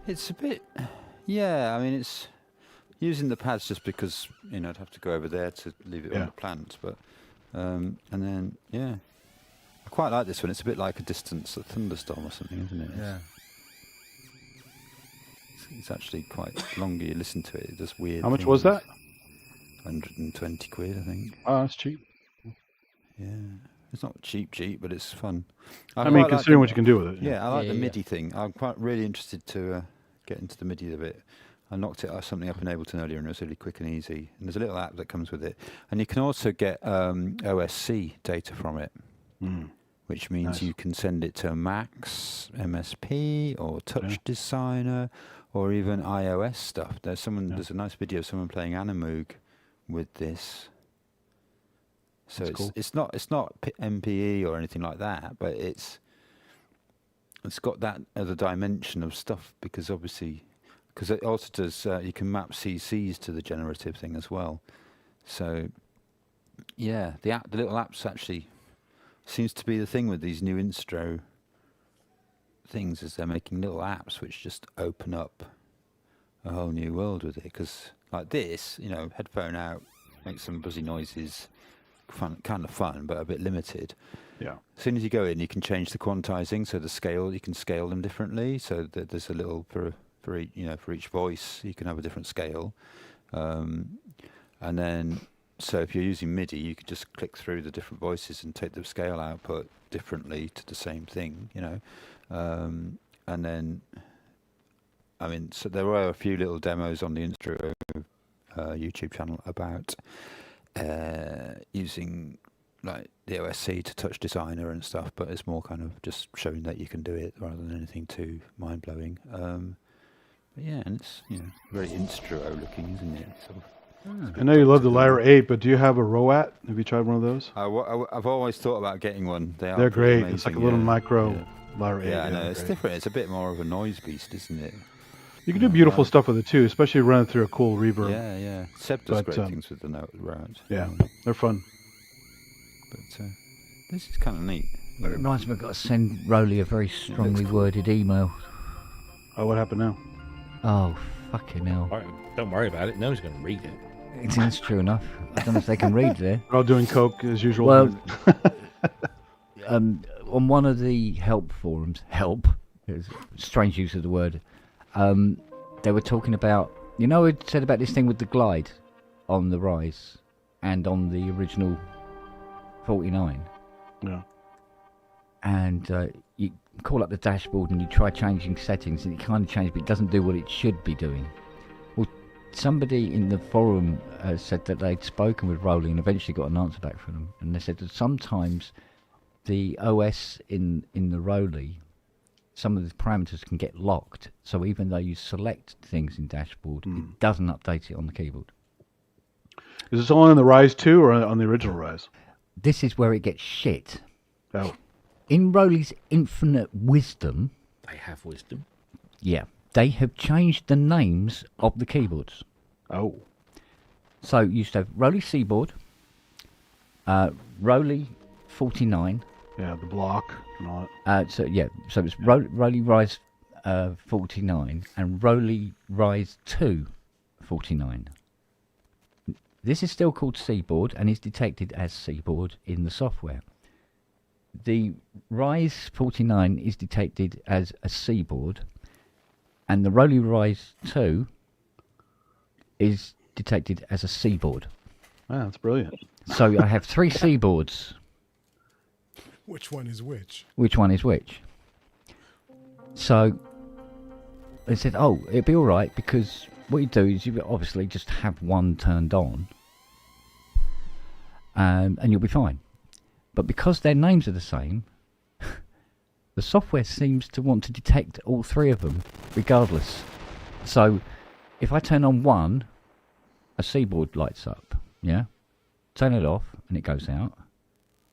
It's a bit, yeah. I mean, it's using the pads just because I'd have to go over there to leave it on Yeah. the plant, but and then I quite like this one. It's a bit like a distance, a thunderstorm or something, isn't it? Yeah. It's actually quite longer. You listen to it, it does weird. How much was things. that? 120 quid, I think. Oh, that's cheap. Yeah, it's not cheap, but it's fun. I mean, considering what you can do with it. Yeah, I like Yeah, the yeah. MIDI thing. I'm quite really interested to get into the MIDI a bit. I knocked something up in Ableton earlier, and it was really quick and easy. And there's a little app that comes with it, and you can also get OSC data from it, which means Nice. you can send it to a Max MSP or Touch Designer or even iOS stuff. There's a nice video of someone playing Animoog with this. So That's it's not MPE or anything like that, but it's got that other dimension of stuff because it also does you can map CCs to the generative thing as well. So yeah, the little apps actually seems to be the thing with these new Instro things is they're making little apps which just open up a whole new world with it. Because like this, headphone out, make some buzzy noises. Kind of fun, but a bit limited. Yeah. As soon as you go in, you can change the quantizing, so the scale you can scale them differently. So that there's a little for each voice you can have a different scale, and then so if you're using MIDI, you could just click through the different voices and take the scale output differently to the same thing, and then I mean, so there were a few little demos on the Instro YouTube channel about. Using like the OSC to Touch Designer and stuff, but it's more kind of just showing that you can do it rather than anything too mind blowing. But yeah, and it's very Instro looking, isn't it? Sort of. I know you love the Lyra 8, but do you have a ROAT? Have you tried one of those? I've always thought about getting one. They're They're pretty great. It's like a amazing, little yeah. micro Lyra 8. Yeah, I know. they're It's great. different. It's a bit more of a noise beast, isn't it? You can do beautiful stuff with it too, especially running through a cool reverb. Yeah. Seb does But, great things with the route. Yeah, they're fun. But this is kind of neat. It reminds me, I've got to send Rowley a very strongly worded email. Oh, what happened now? Oh, fucking hell. All right, don't worry about it. No one's going to read it. It's true enough. I don't know if they can read there. They're all doing coke as usual. Well, on one of the help forums, it's a strange use of the word, they were talking about, it said about this thing with the glide on the Rise and on the original 49. Yeah. And you call up the dashboard and you try changing settings and it kind of changes, but it doesn't do what it should be doing. Well, somebody in the forum said that they'd spoken with Rolly and eventually got an answer back from them, and they said that sometimes the OS in the Rolly, some of the parameters can get locked. So even though you select things in dashboard, it doesn't update it on the keyboard. Is this only on the Rise 2 or on the original Rise? This is where it gets shit. Oh. In Rolly's infinite wisdom, They have wisdom. yeah, they have changed the names of the keyboards. Oh. So you used to have Rolly Seaboard, Rolly 49. Yeah, the block and all that. So it's Rolly Rise 49 and Rolly Rise 2 49. This is still called Seaboard and is detected as Seaboard in the software. The Rise 49 is detected as a Seaboard, and the Rolly Rise 2 is detected as a Seaboard. Ah, that's brilliant. So I have 3 Seaboards. Which one is which? Which one is which? So they said, oh, it'd be all right because what you do is you obviously just have one turned on and you'll be fine. But because their names are the same, the software seems to want to detect all 3 of them regardless. So if I turn on one, a Seaboard lights up, yeah? Turn it off and it goes out.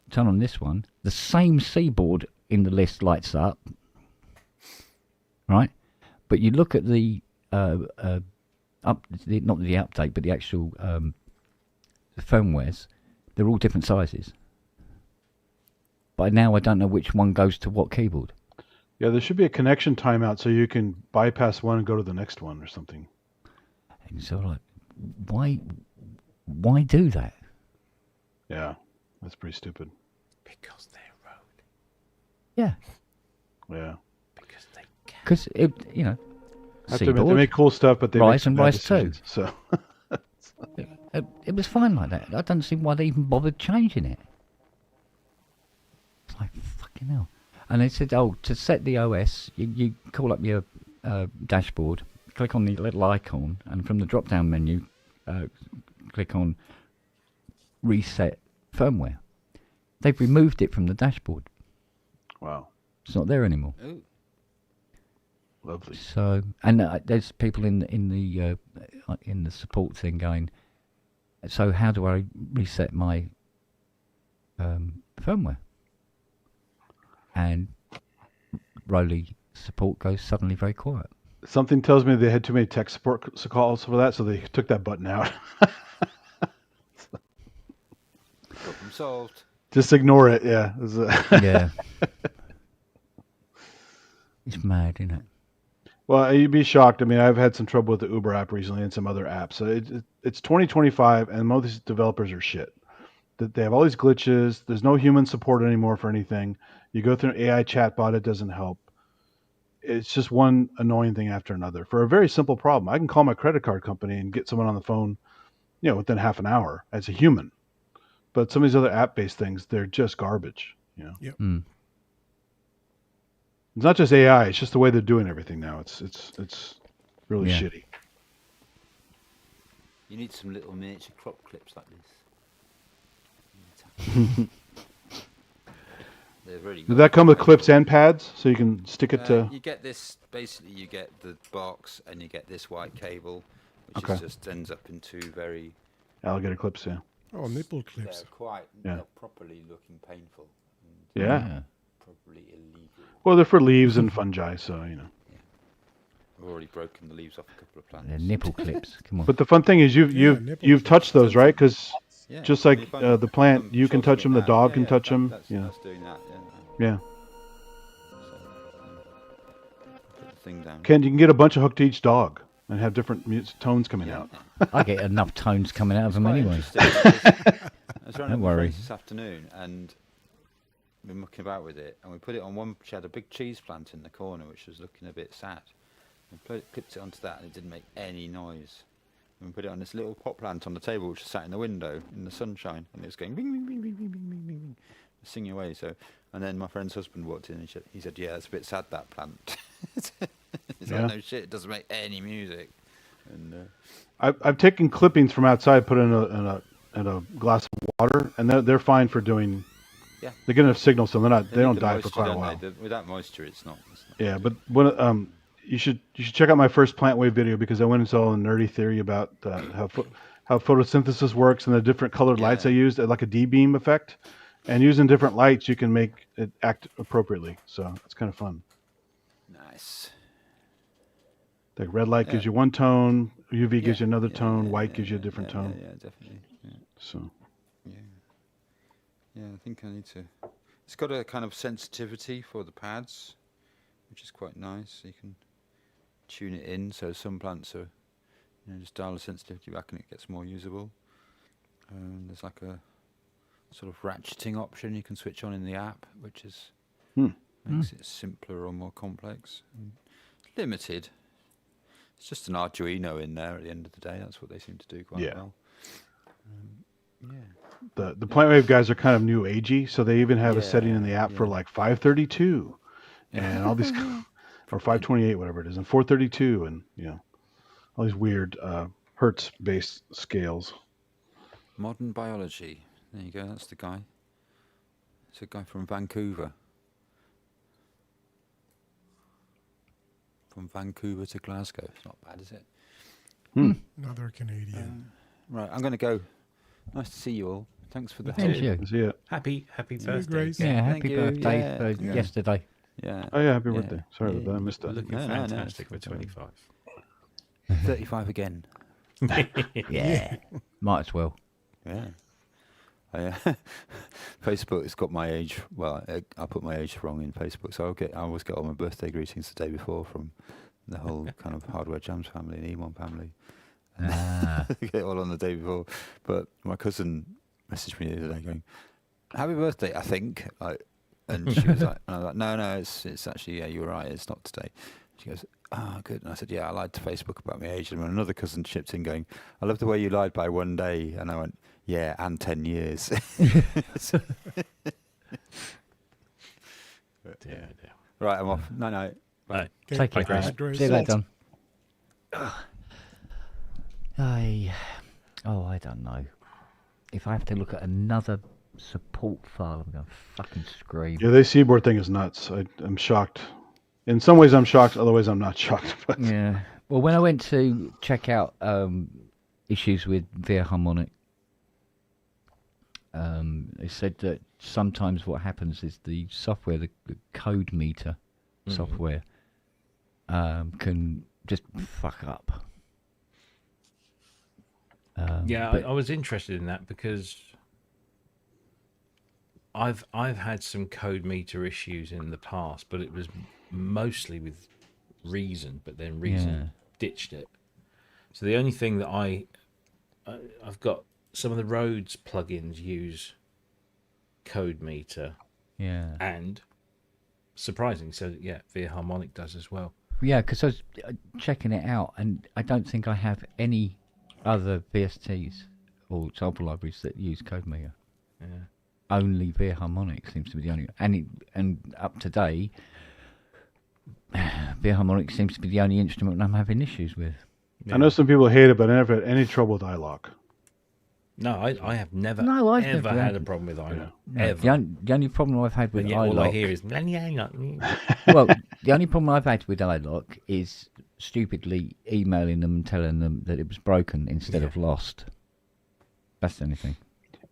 Turn on this one, the same Seaboard in the list lights up, right? But you look at the not the update, but the actual the firmwares, they're all different sizes. But now I don't know which one goes to what keyboard. Yeah, there should be a connection timeout so you can bypass one and go to the next one or something. And so like, why do that? Yeah, that's pretty stupid. Because they're road. Yeah. Yeah. Because they can. Because it, you know, I have to admit, they make cool stuff, but they Rise make and bad Rise 2. decisions, So it was fine like that. I don't see why they even bothered changing it. It's like, fucking hell. And they said, oh, to set the OS, you call up your dashboard, click on the little icon, and from the drop-down menu, click on Reset Firmware. They've removed it from the dashboard. wow, It's not there anymore. Ooh. lovely. So, and there's people in the support thing going, so how do I reset my firmware? And Rolly support goes suddenly very quiet. Something tells me they had too many tech support calls for that, so they took that button out. Problem solved. Just ignore it. Yeah. Yeah. It's mad, isn't it? Well, you'd be shocked. I mean, I've had some trouble with the Uber app recently and some other apps. So it's 2025, and most of these developers are shit. That they have all these glitches. There's no human support anymore for anything. You go through an AI chatbot, it doesn't help. It's just one annoying thing after another for a very simple problem. I can call my credit card company and get someone on the phone, within half an hour as a human. But some of these other app-based things, they're just garbage. Yep. Mm. It's not just AI; it's just the way they're doing everything now. It's really Yeah. shitty. You need some little miniature crop clips like this. They're really Does good. that come with clips and pads, so you can stick it to? You get this, basically you get the box and you get this white cable, which Okay. just ends up in 2 very, Alligator clips, yeah. Oh, nipple clips. they're properly looking painful. And Yeah. probably illegal. Well, they're for leaves and fungi, so I've already broken the leaves off a couple of plants. They're nipple clips. Come on. But the fun thing is, you've nipple touched those, right? Because Yeah, just I like mean, if I'm- the plant, I'm you can touch shoving them. it The down. dog Yeah, can yeah, touch them. That's doing that. Yeah. Put the thing down. You can get a bunch of hooked to each dog and have different tones coming Yeah. out. I get enough tones coming out of them Quite anyway. interesting, because I was running Don't with my worry. friends this afternoon and been mucking about with it, and we put it on one. She had a big cheese plant in the corner, which was looking a bit sad. We clipped it onto that, and it didn't make any noise. And we put it on this little pot plant on the table, which was sat in the window in the sunshine, and it was going bing, bing, bing, bing, bing, bing, bing, bing, bing, singing away. So, and then my friend's husband walked in, and he said, "Yeah, it's a bit sad, that plant." He's Yeah. like, "No shit, it doesn't make any music." And I've taken clippings from outside, put in a glass of water, and they're fine for doing. yeah, They get enough signal, so they need don't the die moisture, for quite a don't while. they? Without moisture, it's not. Yeah, but when you should check out my first plant wave video because I went into all the nerdy theory about how photosynthesis works and the different colored lights I Yeah. used, like a D-beam effect, and using different lights you can make it act appropriately. So it's kind of fun. Nice. Like red light gives you one tone, UV gives you another tone, white gives you a different tone. Yeah, definitely. Yeah. So Yeah, I think I need to. It's got a kind of sensitivity for the pads, which is quite nice. You can tune it in, so some plants are, just dial the sensitivity back and it gets more usable. There's like a sort of ratcheting option you can switch on in the app, which is makes it simpler or more complex. It's limited. It's just an Arduino in there at the end of the day. That's what they seem to do quite well. The plant wave guys are kind of new agey, so they even have a setting in the app for like 532 and all these, or 528, whatever it is, and 432, and all these weird hertz-based scales. Modern biology. There you go. That's the guy. It's a guy from Vancouver. From Vancouver to Glasgow. It's not bad, is it? Another Canadian. Right, I'm going to go. Nice to see you all. Thanks for the Thank help. you. See ya. Happy birthday. Grace. Yeah, Thank happy you. birthday Yeah, for yeah. yesterday. Yeah. Oh yeah, happy birthday. Sorry about that. I missed that. Looking No, fantastic it's for 25. 35 again. Yeah, might as well. Yeah. Facebook has got my age. Well, I put my age wrong in Facebook, so I always get all my birthday greetings the day before from the whole kind of Hardware Jams family and E1 family. I get it all on the day before. But my cousin messaged me the other day going, "Happy birthday, I think." And she was like, and I was like, "No, it's actually, yeah, you were right. It's not today." She goes, "Oh, good." And I said, "Yeah, I lied to Facebook about my age." And another cousin chipped in going, "I love the way you lied by one day." And I went, "Yeah, and 10 years." Dear. Right, I'm off. No. Right. Take it, Grace. Grace. See you later. I don't know. If I have to look at another support file, I'm going to fucking scream. Yeah, this keyboard thing is nuts. I'm shocked. In some ways, I'm shocked. Other ways, I'm not shocked. But Yeah. Well, when I went to check out issues with VIA Harmonic, they said that sometimes what happens is the software, the code meter software, can just fuck up. I was interested in that because I've had some code meter issues in the past, but it was mostly with Reason, but then Reason ditched it. So the only thing that I've got, some of the Rhodes plugins use code meter, and surprisingly, so VIA Harmonic does as well. Yeah, because I was checking it out, and I don't think I have any other VSTs or sample libraries that use CodeMeter. Yeah. Only VIA Harmonic seems to be the only, and up to date, VIA Harmonic seems to be the only instrument I'm having issues with. I know some people hate it, but I never had any trouble with iLock. No, I have never I've ever never had a problem with iLock. No, Ever. the only problem I've had with And yet all I iLock, hear is well, the only problem I've had with iLock is stupidly emailing them and telling them that it was broken instead of lost. That's the only thing.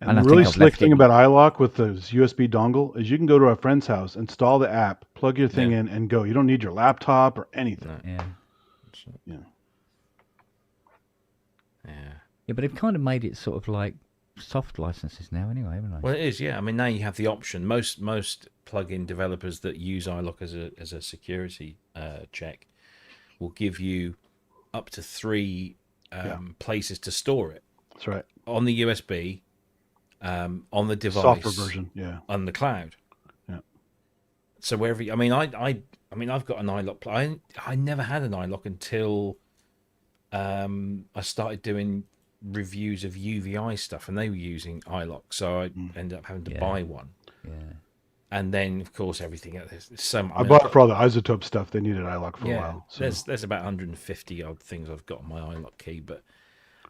And I the think really I've slick left thing it- about iLock with the USB dongle is you can go to a friend's house, install the app, plug your thing in, and go. You don't need your laptop or anything. Yeah. Yeah. Yeah, but they've kind of made it sort of like soft licenses now anyway, haven't they? Well, it is, yeah. I mean, now you have the option. Most plugin developers that use iLock as a security check will give you up to 3 places to store it. That's right. On the USB, on the device, Software version, on the cloud. Yeah. So wherever, I mean, I've got an iLock. I never had an iLock until I started doing reviews of UVI stuff, and they were using iLock, so I ended up having to buy one. Yeah. And then, of course, everything. There's so I bought it for all the isotope stuff. They needed iLock for a yeah, while. So. there's about 150 odd things I've got on my iLock key, but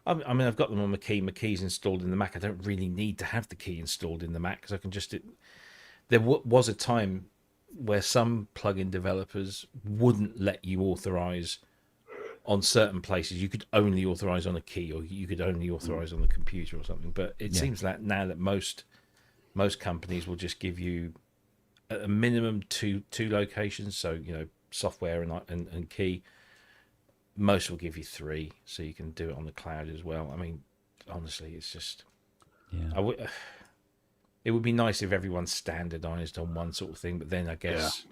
I mean, I've got them on my key. My key's installed in the Mac. I don't really need to have the key installed in the Mac because I can just. There was a time where some plugin developers wouldn't let you authorize on certain places. You could only authorize on a key, or you could only authorize on the computer or something. But it seems like now that most companies will just give you at a minimum two locations. So software and key. Most will give you 3, so you can do it on the cloud as well. I mean, honestly, it's just it would be nice if everyone standardized on one sort of thing, but then I guess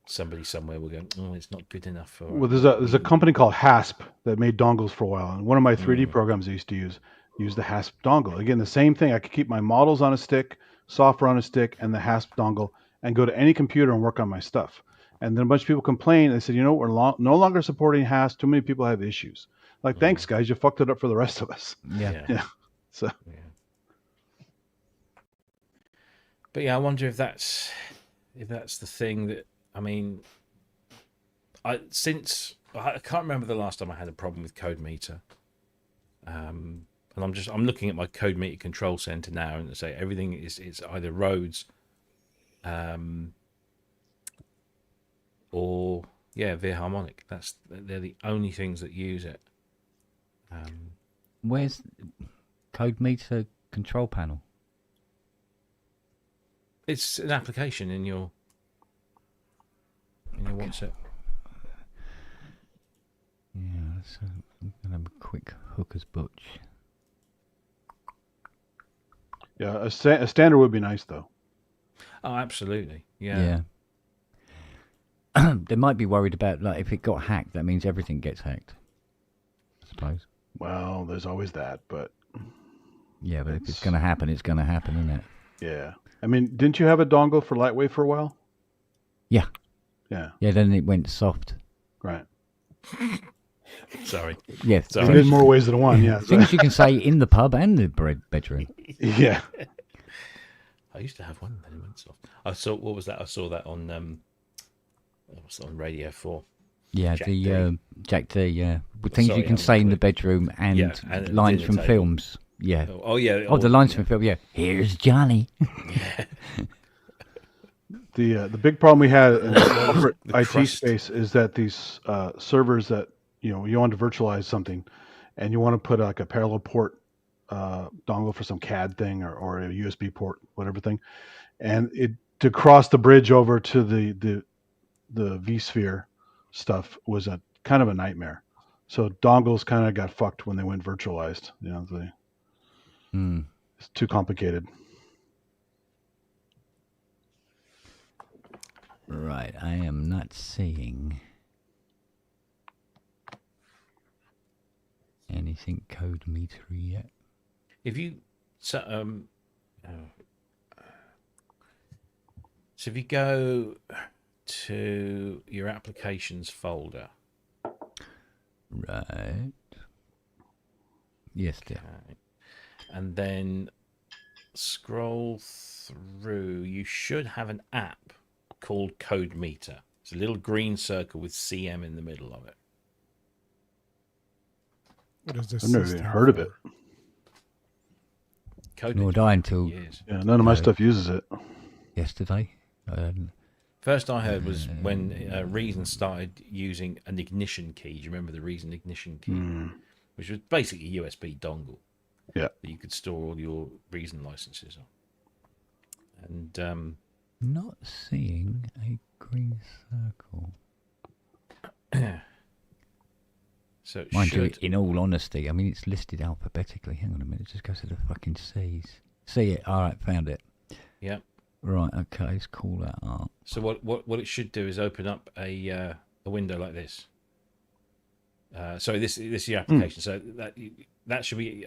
somebody somewhere will go, oh, it's not good enough for. Well, there's a company called Hasp that made dongles for a while, and one of my 3D programs I used to use the Hasp dongle. Again, the same thing. I could keep my models on a stick, software on a stick, and the Hasp dongle, and go to any computer and work on my stuff. And then a bunch of people complained. They said, we're no longer supporting Hasp. Too many people have issues. Like, thanks, guys. You fucked it up for the rest of us. Yeah. So. Yeah. But yeah, I wonder if that's the thing that I mean. I can't remember the last time I had a problem with CodeMeter. And I'm looking at my CodeMeter control center now, and say everything is either Rhodes, or Harmonic. They're the only things that use it. Where's CodeMeter control panel? It's an application in your WhatsApp. Yeah, so I'm gonna have a quick hooker's butch. Yeah, a standard would be nice though. Oh, absolutely. Yeah. They might be worried about if it got hacked, that means everything gets hacked. I suppose. Well, there's always that, but yeah, but if it's going to happen, it's going to happen, isn't it? Yeah. I mean, didn't you have a dongle for Lightwave for a while? Yeah. Yeah. Yeah. Then it went soft. Right. Sorry. Yeah. Sorry. In more ways than one. Yeah. Things you can say in the pub and the bedroom. Yeah. I used to have one that went soft. I saw that on on Radio 4. Yeah, Jack D. Yeah, with things Sorry, you can say in the bedroom and lines from films. Yeah. Oh yeah. Oh, the lines from film. Yeah. Here's Johnny. The big problem we had in the corporate IT space is that these servers that you want to virtualize something, and you want to put like a parallel port dongle for some CAD thing or a USB port, whatever thing, and to cross the bridge over to the vSphere stuff was a kind of a nightmare. So dongles kind of got fucked when they went virtualized. It's too complicated. Right, I am not seeing anything CodeMeter yet. If you so if you go to your applications folder, right? Yes, dear. Okay. And then scroll through. You should have an app called CodeMeter. It's a little green circle with CM in the middle of it. What is this? I've never even heard of it. Nor did I until none of my stuff uses it. Yesterday. First I heard was when Reason started using an ignition key. Do you remember the Reason ignition key? Which was basically a USB dongle. Yeah. That you could store all your Reason licenses on. And not seeing a green circle. So it mind you, should... in all honesty, I mean it's listed alphabetically. Hang on a minute, just go to the fucking C's. See it? All right, found it. Yeah. Right. Okay, let's call that up. So what it should do is open up a window like this. Sorry, this is your application. So that should be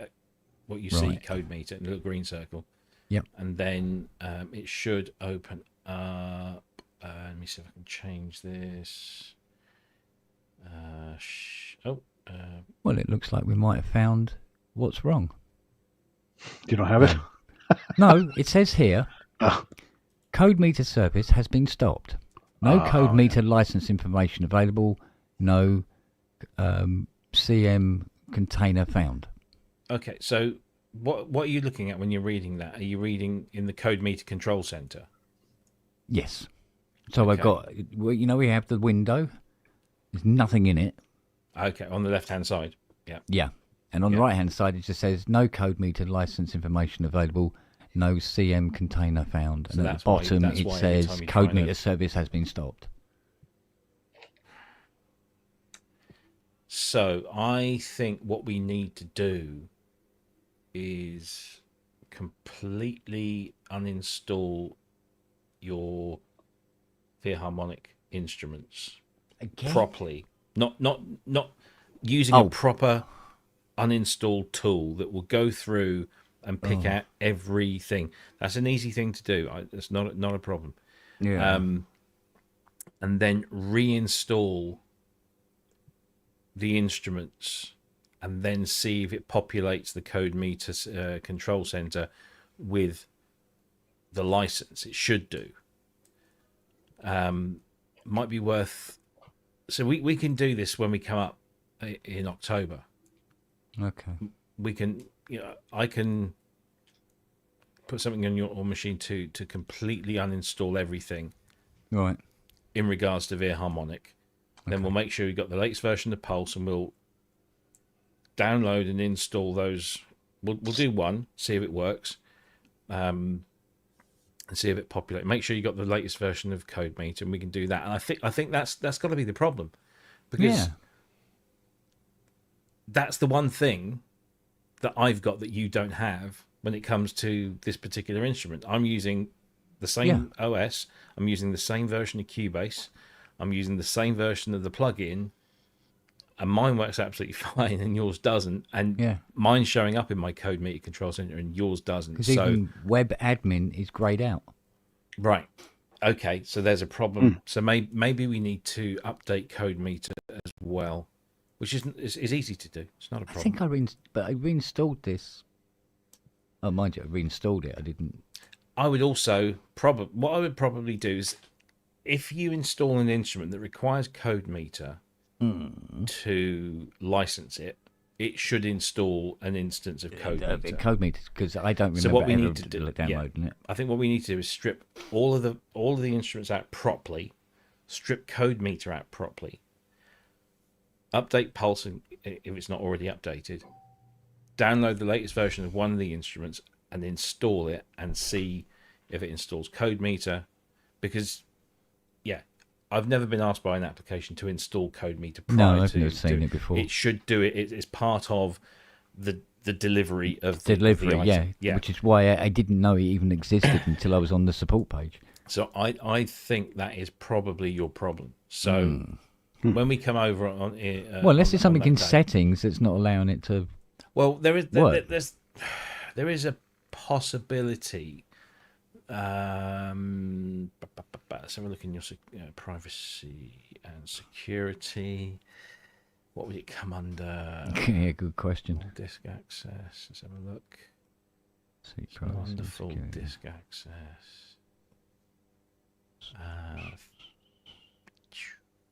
what you see, CodeMeter, in the little green circle. Yep. And then it should open up. Let me see if I can change this. Well, it looks like we might have found what's wrong. You don't have it? No, it says here. Code meter service has been stopped. No code meter license information available. No CM container found. Okay, so what are you looking at when you're reading that? Are you reading in the code meter control center? Yes. So I've got, we have the window. There's nothing in it. Okay, on the left-hand side. Yeah. Yeah. And on the right-hand side, it just says no code meter license information available, no CM container found. So and at the bottom, it says code meter service has been stopped. So I think what we need to do is completely uninstall your Philharmonic instruments properly. Not using a proper uninstalled tool that will go through and pick out everything. That's an easy thing to do. It's not a problem. Yeah. And then reinstall the instruments and then see if it populates the code meter control center with the license. It should do. Might be worth. So we can do this when we come up in October. Okay. We can, I can put something on your machine to completely uninstall everything. Right. In regards to Philharmonic. Then we'll make sure you've got the latest version of Pulse, and we'll download and install those. We'll do one, see if it works, and see if it populates. Make sure you got the latest version of CodeMeter, and we can do that. And I think that's got to be the problem, because that's the one thing that I've got that you don't have when it comes to this particular instrument. I'm using the same OS. I'm using the same version of Cubase. I'm using the same version of the plugin, and mine works absolutely fine, and yours doesn't. And mine's showing up in my code meter control center, and yours doesn't. Because even web admin is grayed out. Right. Okay. So there's a problem. So maybe we need to update code meter as well, which is easy to do. It's not a problem. I think I reinstalled this. Oh, mind you, I reinstalled it. I didn't. I would also what I would probably do is, if you install an instrument that requires code meter to license it, it should install an instance of code meter. Code meter, because I don't remember so what we need to do, downloading it. I think what we need to do is strip all of the instruments out properly, strip code meter out properly, update Pulse if it's not already updated, download the latest version of one of the instruments and install it and see if it installs code meter, because I've never been asked by an application to install code meter prior to. No, I've never seen it before. It should do it. It's part of the delivery of the delivery. Yeah, which is why I didn't know it even existed until I was on the support page. So I think that is probably your problem. So when we come over on, well, unless there's something in settings that's not allowing it to. Well, there is there is a possibility. Let's have a look in your privacy and security. What would it come under? Yeah, good question. Disk access. Let's have a look. See, privacy and Wonderful security. disk access.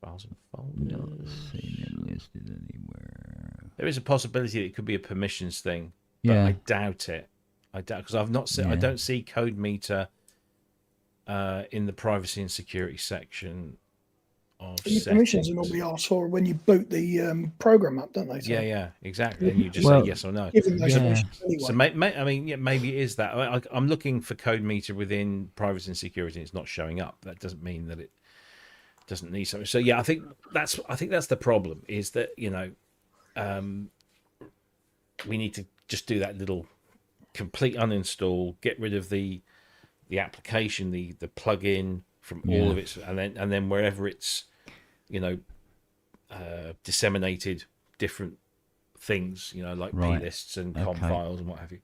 Files and folders. Not seen it listed anywhere. There is a possibility that it could be a permissions thing, but Yeah. I doubt it. I doubt, because I've not seen. I don't see code meter in the privacy and security section of Your settings. permissions are normally asked for when you boot the program up, don't they? So Yeah, exactly. And you just say yes or no. give them those permissions anyway. So maybe it is that. I'm looking for code meter within privacy and security, and it's not showing up. That doesn't mean that it doesn't need something. So I think that's the problem. Is that we need to just do that little complete uninstall, get rid of the application, the plugin from all of its, and then wherever it's disseminated different things, like playlists and com files and what have you.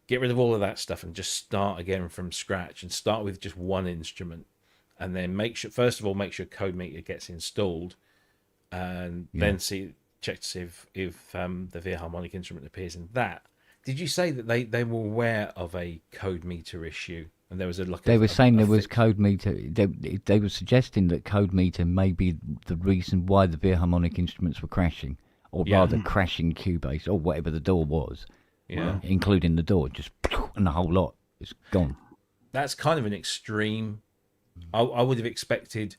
Get rid of all of that stuff and just start again from scratch, and start with just one instrument, and then make sure code meter gets installed, and then check to see if the Philharmonic instrument appears in that. Did you say that they were aware of a code meter issue And there was they were saying there was code meter. They were suggesting that code meter may be the reason why the veer harmonic instruments were crashing, or rather crashing Cubase or whatever the door was. Yeah, including the door, just and the whole lot is gone. That's kind of an extreme. I would have expected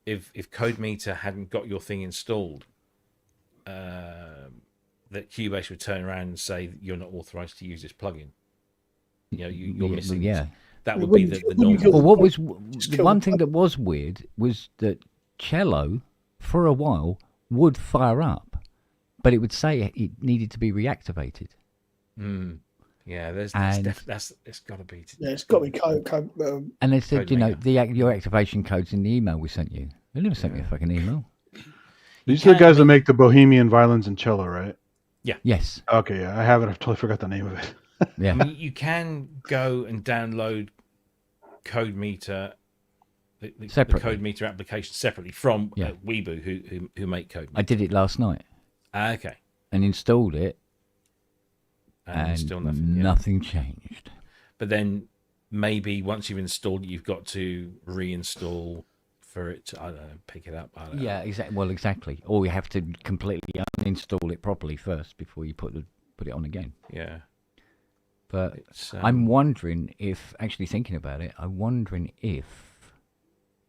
if CodeMeter hadn't got your thing installed, that Cubase would turn around and say that you're not authorized to use this plugin. You know, you're missing. Yeah, that would be the normal. Well, what was the one thing that was weird was that cello, for a while, would fire up, but it would say it needed to be reactivated. Yeah, it's got to be. Yeah, it's got to be code. And they said, your activation code's in the email we sent you. They never sent me a fucking email. These are the guys that make the Bohemian violins and cello, right? Yeah. Yes. Okay, yeah, I have it. I totally forgot the name of it. Yeah. I mean, you can go and download CodeMeter, the CodeMeter application separately from Weeboo, who make CodeMeter. I did it last night. Okay. And installed it. And still nothing changed. But then maybe once you've installed it, you've got to reinstall for it to, I don't know, pick it up. I don't know. Yeah, exactly. Well, exactly. Or you have to completely uninstall it properly first before you put it on again. Yeah. But I'm wondering if, actually thinking about it, I'm wondering if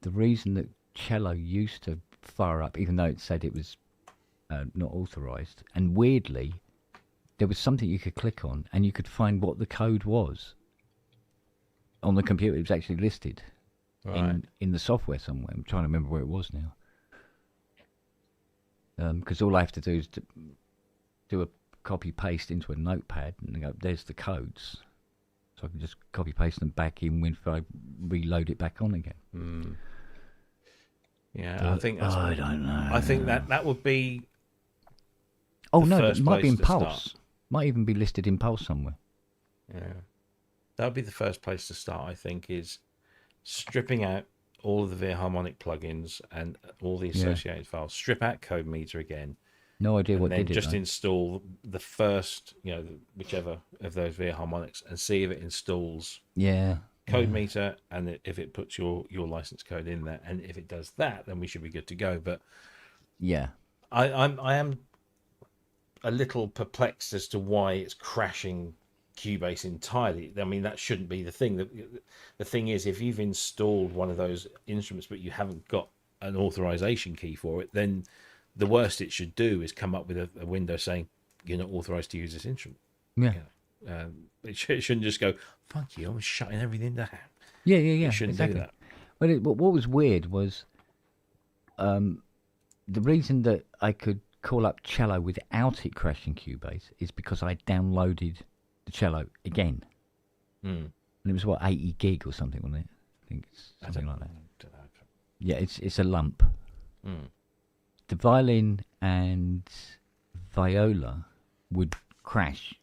the reason that cello used to fire up, even though it said it was not authorized, and weirdly, there was something you could click on and you could find what the code was on the computer. It was actually listed in the software somewhere. I'm trying to remember where it was now. Because all I have to do is do a copy paste into a notepad and go, there's the codes. So I can just copy paste them back in when I reload it back on again. Yeah, I think that's. I don't know. I think that would be. Oh no, it might be in Pulse. Might even be listed in Pulse somewhere. Yeah, that would be the first place to start. I think is stripping out all of the veer harmonic plugins and all the associated files. Strip out CodeMeter again. No idea what did it. Then just install the first, whichever of those veer harmonics, and see if it installs. CodeMeter, and if it puts your license code in there, and if it does that, then we should be good to go. But I am a little perplexed as to why it's crashing Cubase entirely. I mean, that shouldn't be the thing. The thing is, if you've installed one of those instruments but you haven't got an authorization key for it, then the worst it should do is come up with a window saying you're not authorized to use this instrument. It shouldn't just go, fuck you, I'm shutting everything down. It shouldn't do that. Well, what was weird was the reason that I could call up cello without it crashing Cubase is because I downloaded the cello again. And it was 80 gig or something, wasn't it? I think it's something like that. Yeah, it's a lump. The violin and viola would crash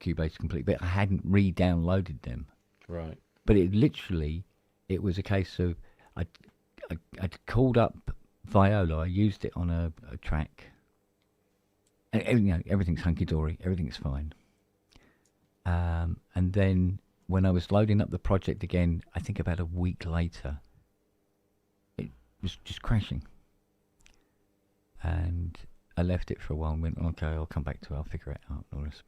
Cubase completely, but I hadn't re-downloaded them. Right. But it was a case of I'd called up viola, I used it on a track. And, everything's hunky-dory, everything's fine. And then when I was loading up the project again, I think about a week later, it was just crashing. And I left it for a while and went, okay, I'll come back to it, I'll figure it out. And all this.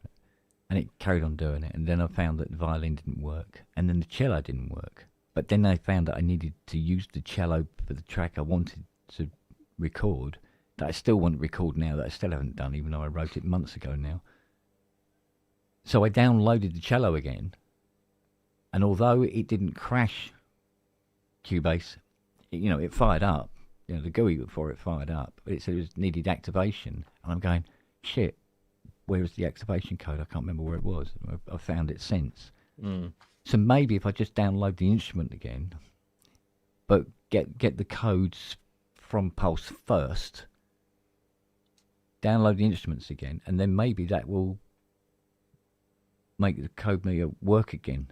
And it carried on doing it. And then I found that the violin didn't work. And then the cello didn't work. But then I found that I needed to use the cello for the track I wanted to record, that I still want to record now, that I still haven't done, even though I wrote it months ago now. So I downloaded the cello again. And although it didn't crash Cubase, it fired up. The GUI for it fired up, but it said it needed activation. And I'm going, shit, where is the activation code? I can't remember where it was. I've found it since. So maybe if I just download the instrument again, but get the codes from Pulse first, download the instruments again, and then maybe that will make the code meter work again.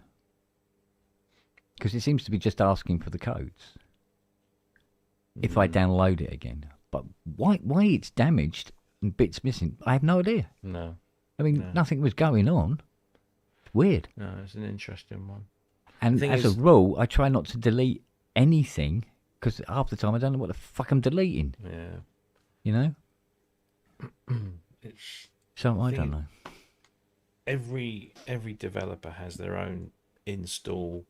Because it seems to be just asking for the codes. If I download it again. But why it's damaged and bits missing, I have no idea. No. I mean, nothing was going on. It's weird. No, it's an interesting one. And thing as is- a rule, I try not to delete anything because half the time I don't know what the fuck I'm deleting. Yeah. You know. It's So I thing don't is- know. every developer has their own install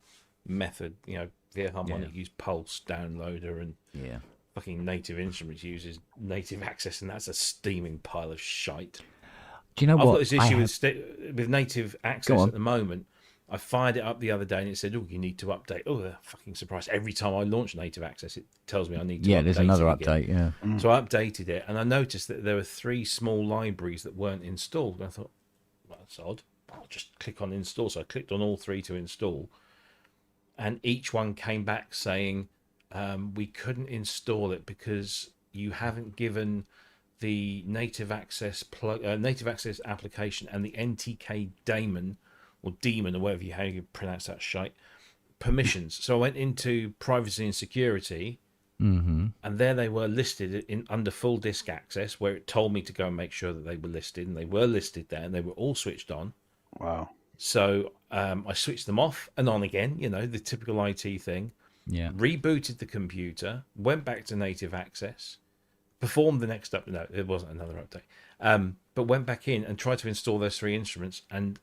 method. You know, the Harmonic use Pulse downloader, and Yeah. fucking Native Instruments uses Native Access, and that's a steaming pile of shite. Do you know I've what? got this I issue have- with Native Access at the moment. I fired it up the other day and it said, "Oh, you need to update." Oh, they're fucking surprised. Every time I launch Native Access, it tells me I need to. Yeah, update there's another it again. update. Yeah. So I updated it, and I noticed that there were 3 small libraries that weren't installed. And I thought, well, that's odd. I'll just click on install. So I clicked on all 3 to install, and each one came back saying we couldn't install it because you haven't given the Native Access Native Access application and the NTK daemon or daemon or whatever how you pronounce that shite permissions. So I went into privacy and security. Mm-hmm. And there they were listed in under full disk access, where it told me to go and make sure that they were listed, and they were listed there, and they were all switched on. Wow. So I switched them off and on again, you know, the typical IT thing. Yeah. Rebooted the computer, went back to Native Access, performed the next update. No, it wasn't another update. But went back in and tried to install those 3 instruments, and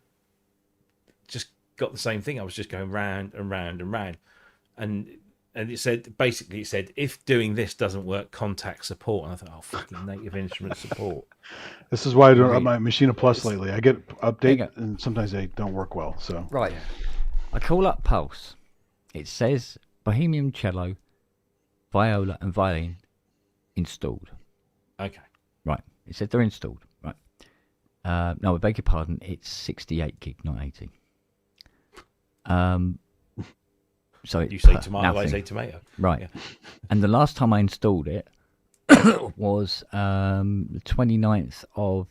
just got the same thing. I was just going round and round and round, and it said if doing this doesn't work, contact support. And I thought, oh, fucking Native Instrument support. This is why I don't have Really? my Machina Plus lately. I get There you update go. and sometimes they don't work well. So Right. I call up Pulse. It says Bohemian cello, viola, and violin installed. Okay. Right. It said they're installed. Right. No, I beg your pardon. It's 68 gig, not 80. So it You say tomato, I nothing. say tomato. Right. Yeah. And the last time I installed it was the 29th of...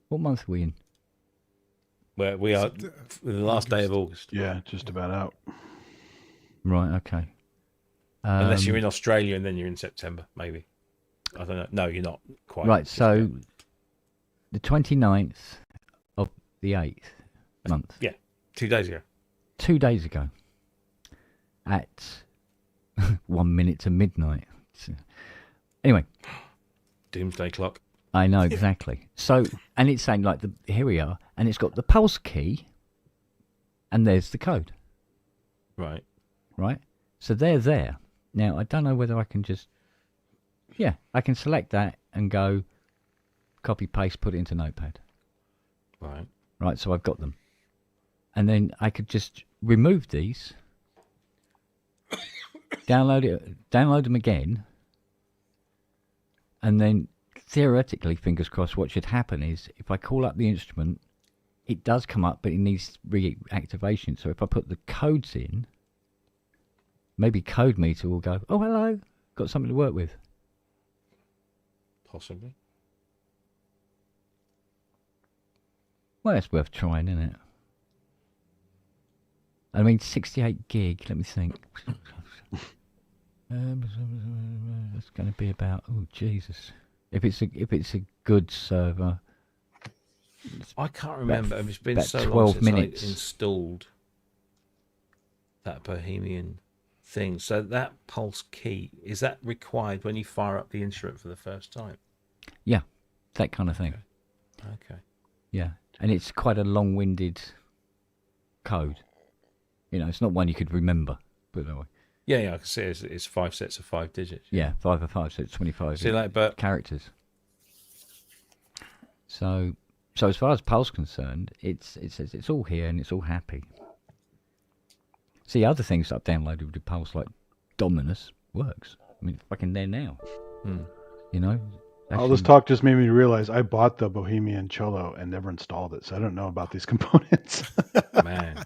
What month are we in? Where we are the last day of August. yeah, just about out. Right, okay. Unless you're in Australia and then you're in September, maybe. I don't know. No, you're not quite. Right, so the 29th of the 8th month. Yeah, 2 days ago. 2 days ago. At 1 minute to midnight. Anyway. Doomsday clock. I know, exactly. So, and it's saying like, here we are, and it's got the pulse key, and there's the code. Right. Right? So they're there. Now, I don't know whether I can just, I can select that and go copy, paste, put it into Notepad. Right. Right, so I've got them. And then I could just remove these, download them again, and then theoretically, fingers crossed, what should happen is if I call up the instrument, it does come up, but it needs reactivation. So if I put the codes in, maybe Code Meter will go, oh, hello, got something to work with. Possibly. Well, it's worth trying, isn't it? I mean, 68 gig, let me think. It's going to be about, oh, Jesus. If it's a good server, I can't remember. It's been about so long 12 since minutes. I installed that Bohemian thing. So that pulse key, is that required when you fire up the instrument for the first time? yeah, that kind of thing. Okay. Yeah, and it's quite a long-winded code. You know, it's not one you could remember, put it that way. Yeah, I can see it's 5 sets of 5 digits. Yeah, 505, so it's 25 See, like, but characters. So as far as Pulse concerned, it says it's all here and it's all happy. See, other things I've downloaded with Pulse, like Dominus, works. I mean, it's fucking there now. You know? All this talk just made me realize I bought the Bohemian cello and never installed it, so I don't know about these components. man,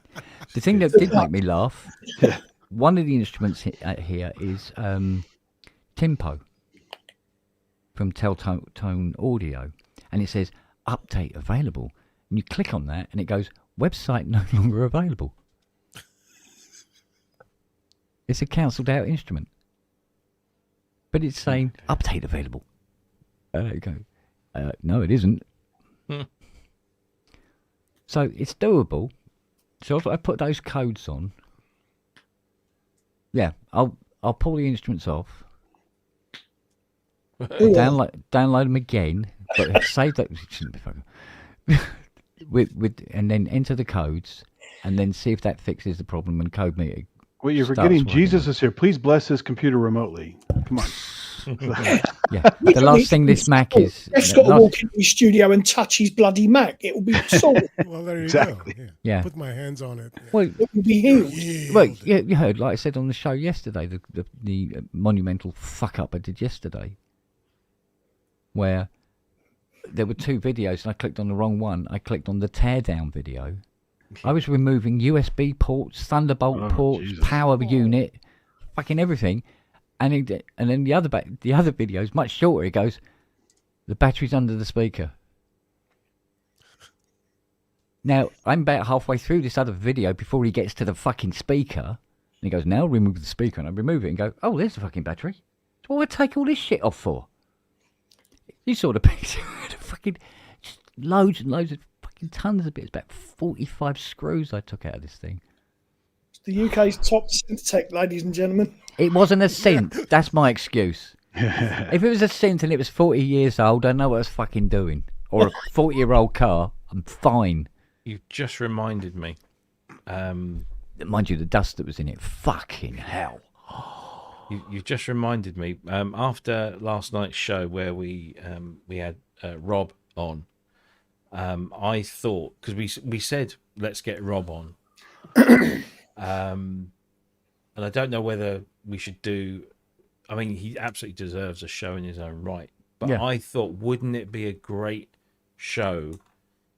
The thing that did make me laugh, one of the instruments here is Timpo from Telltone Audio, and it says update available. And you click on that, and it goes website no longer available. It's a cancelled out instrument, but it's saying update available. You go, no, it isn't. So it's doable. So if I put those codes on, yeah, I'll pull the instruments off, download them again, but save that. Shouldn't be fucking. And then enter the codes, and then see if that fixes the problem. And code meter. Wait, you're starts forgetting working. Jesus is here. Please bless his computer remotely. Come on. Yeah, the last thing this Mac is. Jeff's got to walk into his studio and touch his bloody Mac. It will be sorted. Well, there you Exactly. go. Yeah. Put my hands on it. Well, It will be healed. well, yeah, you heard, like I said on the show yesterday, the monumental fuck up I did yesterday, where there were 2 videos and I clicked on the wrong one. I clicked on the teardown video. I was removing USB ports, Thunderbolt ports, Jesus. power unit, fucking everything. And then the other video is much shorter. It goes, the battery's under the speaker. Now, I'm about halfway through this other video before he gets to the fucking speaker. And he goes, now remove the speaker. And I remove it and go, oh, there's the fucking battery. So what would I take all this shit off for? You saw the picture. Fucking just loads and loads of fucking tons of bits. About 45 screws I took out of this thing. It's the UK's top synth tech, ladies and gentlemen. It wasn't a synth. That's my excuse. If it was a synth and it was 40 years old, I know what I was fucking doing. Or a 40-year-old car, I'm fine. You've just reminded me. Mind you, the dust that was in it, fucking hell. You've just reminded me. After last night's show where we had Rob on, I thought, because we said let's get Rob on, and I don't know whether we should do. I mean, he absolutely deserves a show in his own right. But Yeah. I thought, wouldn't it be a great show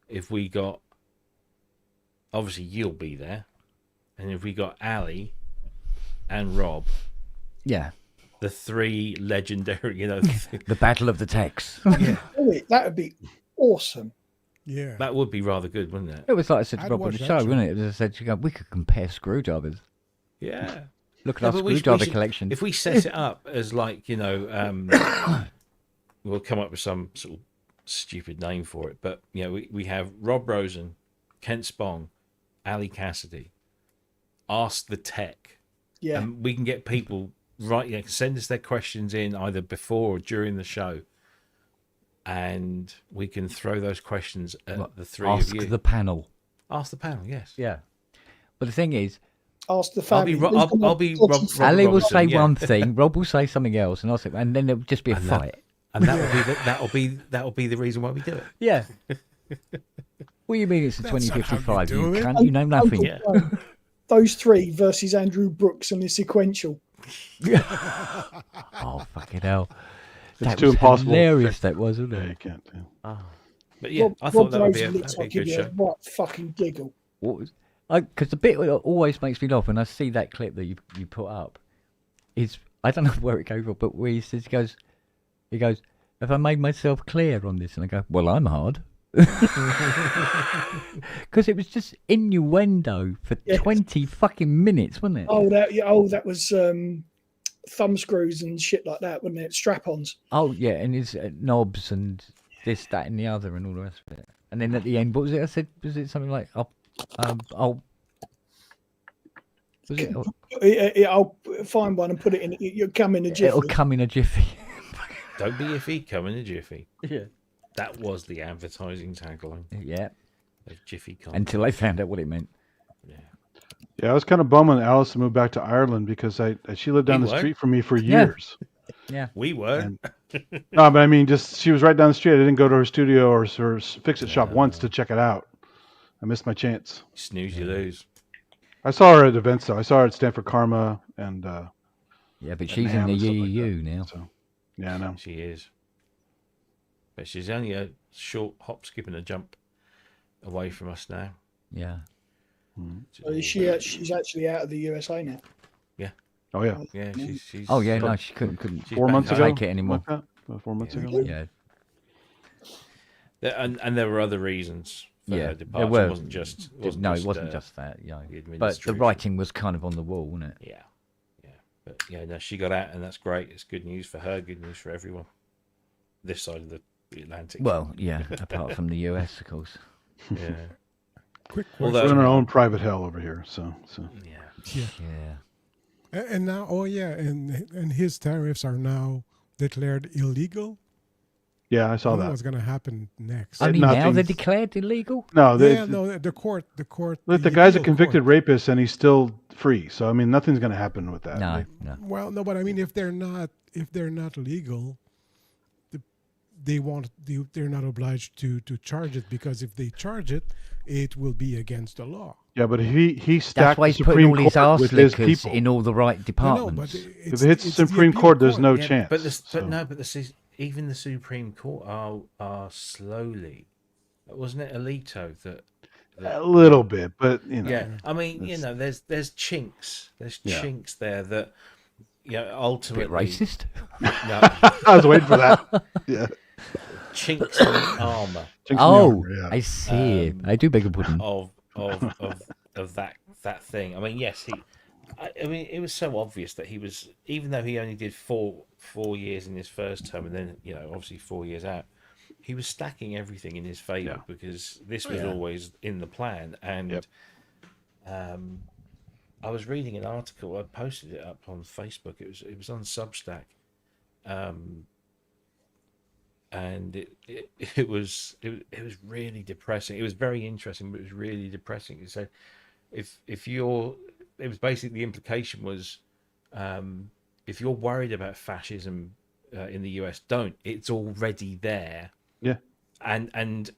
if we got? Obviously, you'll be there, and if we got Ali and Rob. Yeah. The 3 legendary, The Battle of the Techs. Yeah. That would be awesome. Yeah. That would be rather good, wouldn't it? It was like I said to I'd Rob on watch the that show, show. wasn't it? As I said, we could compare screwdrivers. Yeah. Look at No, our but we screwdriver should- collection. If we set it up as like, we'll come up with some sort of stupid name for it. But, we have Rob Rosen, Kent Spong, Ali Cassidy, Ask the Tech. Yeah. And we can get people, send us their questions in either before or during the show. And we can throw those questions at the 3 Ask of you. the panel. Ask the panel, yes. Yeah. But the thing is, Ask the I'll be family. I'll be Rob Ali will Robinson, say yeah. one thing, Rob will say something else, and then there'll just be a And that- fight. And that'll be the reason why we do it. Yeah. What do you mean it's a That's not how you 2055? do You it. cunt, you know nothing. Yeah. Those 3 versus Andrew Brooks and the sequential. Oh, fucking hell. It's That too was impossible. hilarious, that was, wasn't Yeah, you it? can't. Yeah. But yeah, Rob, I thought Rob that would be Rosen a looks good like he'd be show. a right fucking giggle. Because the bit that always makes me laugh when I see that clip that you put up is, I don't know where it goes from, but where he says, he goes, have I made myself clear on this? And I go, well, I'm hard. Because it was just innuendo for Yes. 20 fucking minutes, wasn't it? That was thumb screws and shit like that, wasn't it? Strap-ons. Oh, yeah, and his knobs and this, that, and the other, and all the rest of it. And then at the end, what was it? I said, was it something like, was it? I'll find one and put it in. You'll come in a jiffy. It'll come in a jiffy. Don't be iffy, come in a jiffy. Yeah. That was the advertising tagline Yeah. of Jiffy Con. Until I found out what it meant. Yeah, I was kind of bummed when Allison moved back to Ireland because she lived down We the were. street from me for Yeah. years. Yeah. We were. And- No, but I mean, just she was right down the street. I didn't go to her studio or her fix-it shop once to check it out. I missed my chance. Snooze, you lose. I saw her at events though. I saw her at Stanford Karma and Yeah, but at she's in NAMM the and stuff like UU that. now. So yeah, I know. She is. But she's only a short hop, skip, and a jump away from us now. Yeah. So she's actually out of the USA now. Oh yeah. Yeah, she's. Oh, yeah, no, she couldn't She's 4 back months home. ago. take it anymore. Like that? 4 months ago. Yeah. And there were other reasons for Yeah, her there departure. were. It wasn't just. No, it wasn't just that. Yeah. the But the administration. writing was kind of on the wall, wasn't it? Yeah. But yeah, no, she got out, and that's great. It's good news for her. Good news for everyone. This side of the Atlantic. Well, yeah, apart from the US, of course. Yeah. quick Although- question. We're in our own private hell over here. So. Yeah. Yeah. Yeah. And now, and his tariffs are now declared illegal. Yeah, I I saw don't know that. what's going to happen next. Only now they're nothing's- declared illegal? No, Yeah, no, the court. Look, the guy's a appeal convicted court. rapist, and he's still free. So I mean, nothing's going to happen with that. No, no. Well, no, but I mean, if they're not legal, they're not obliged to charge it, because if they charge it, it will be against the law. Yeah, but he That's stacked why the he's putting Supreme all his Court arse with his lickers people. in all the right No, departments. but If it hits the it's Supreme appeal Court, there's no chance. But so. even the Supreme Court are slowly. Wasn't it Alito that A little bit, but you know. Yeah, I mean, it's- there's chinks. There's Yeah. chinks there that, Bit ultimately. racist. No, I was waiting for that. Yeah. chinks in the armor Chinks in the Oh, armor, yeah. I see. I do beg your pardon. of that thing. I mean, yes, I mean, it was so obvious that he was, even though he only did four years in his first term, and then obviously 4 years out, he was stacking everything in his favor, Yeah. because this was always in the plan. And I was reading an article. I posted it up on Facebook. It was on Substack, and it was really depressing. It was very interesting, but it was really depressing. So it was basically, the implication was, if you're worried about fascism in the US, don't. It's already there. Yeah. And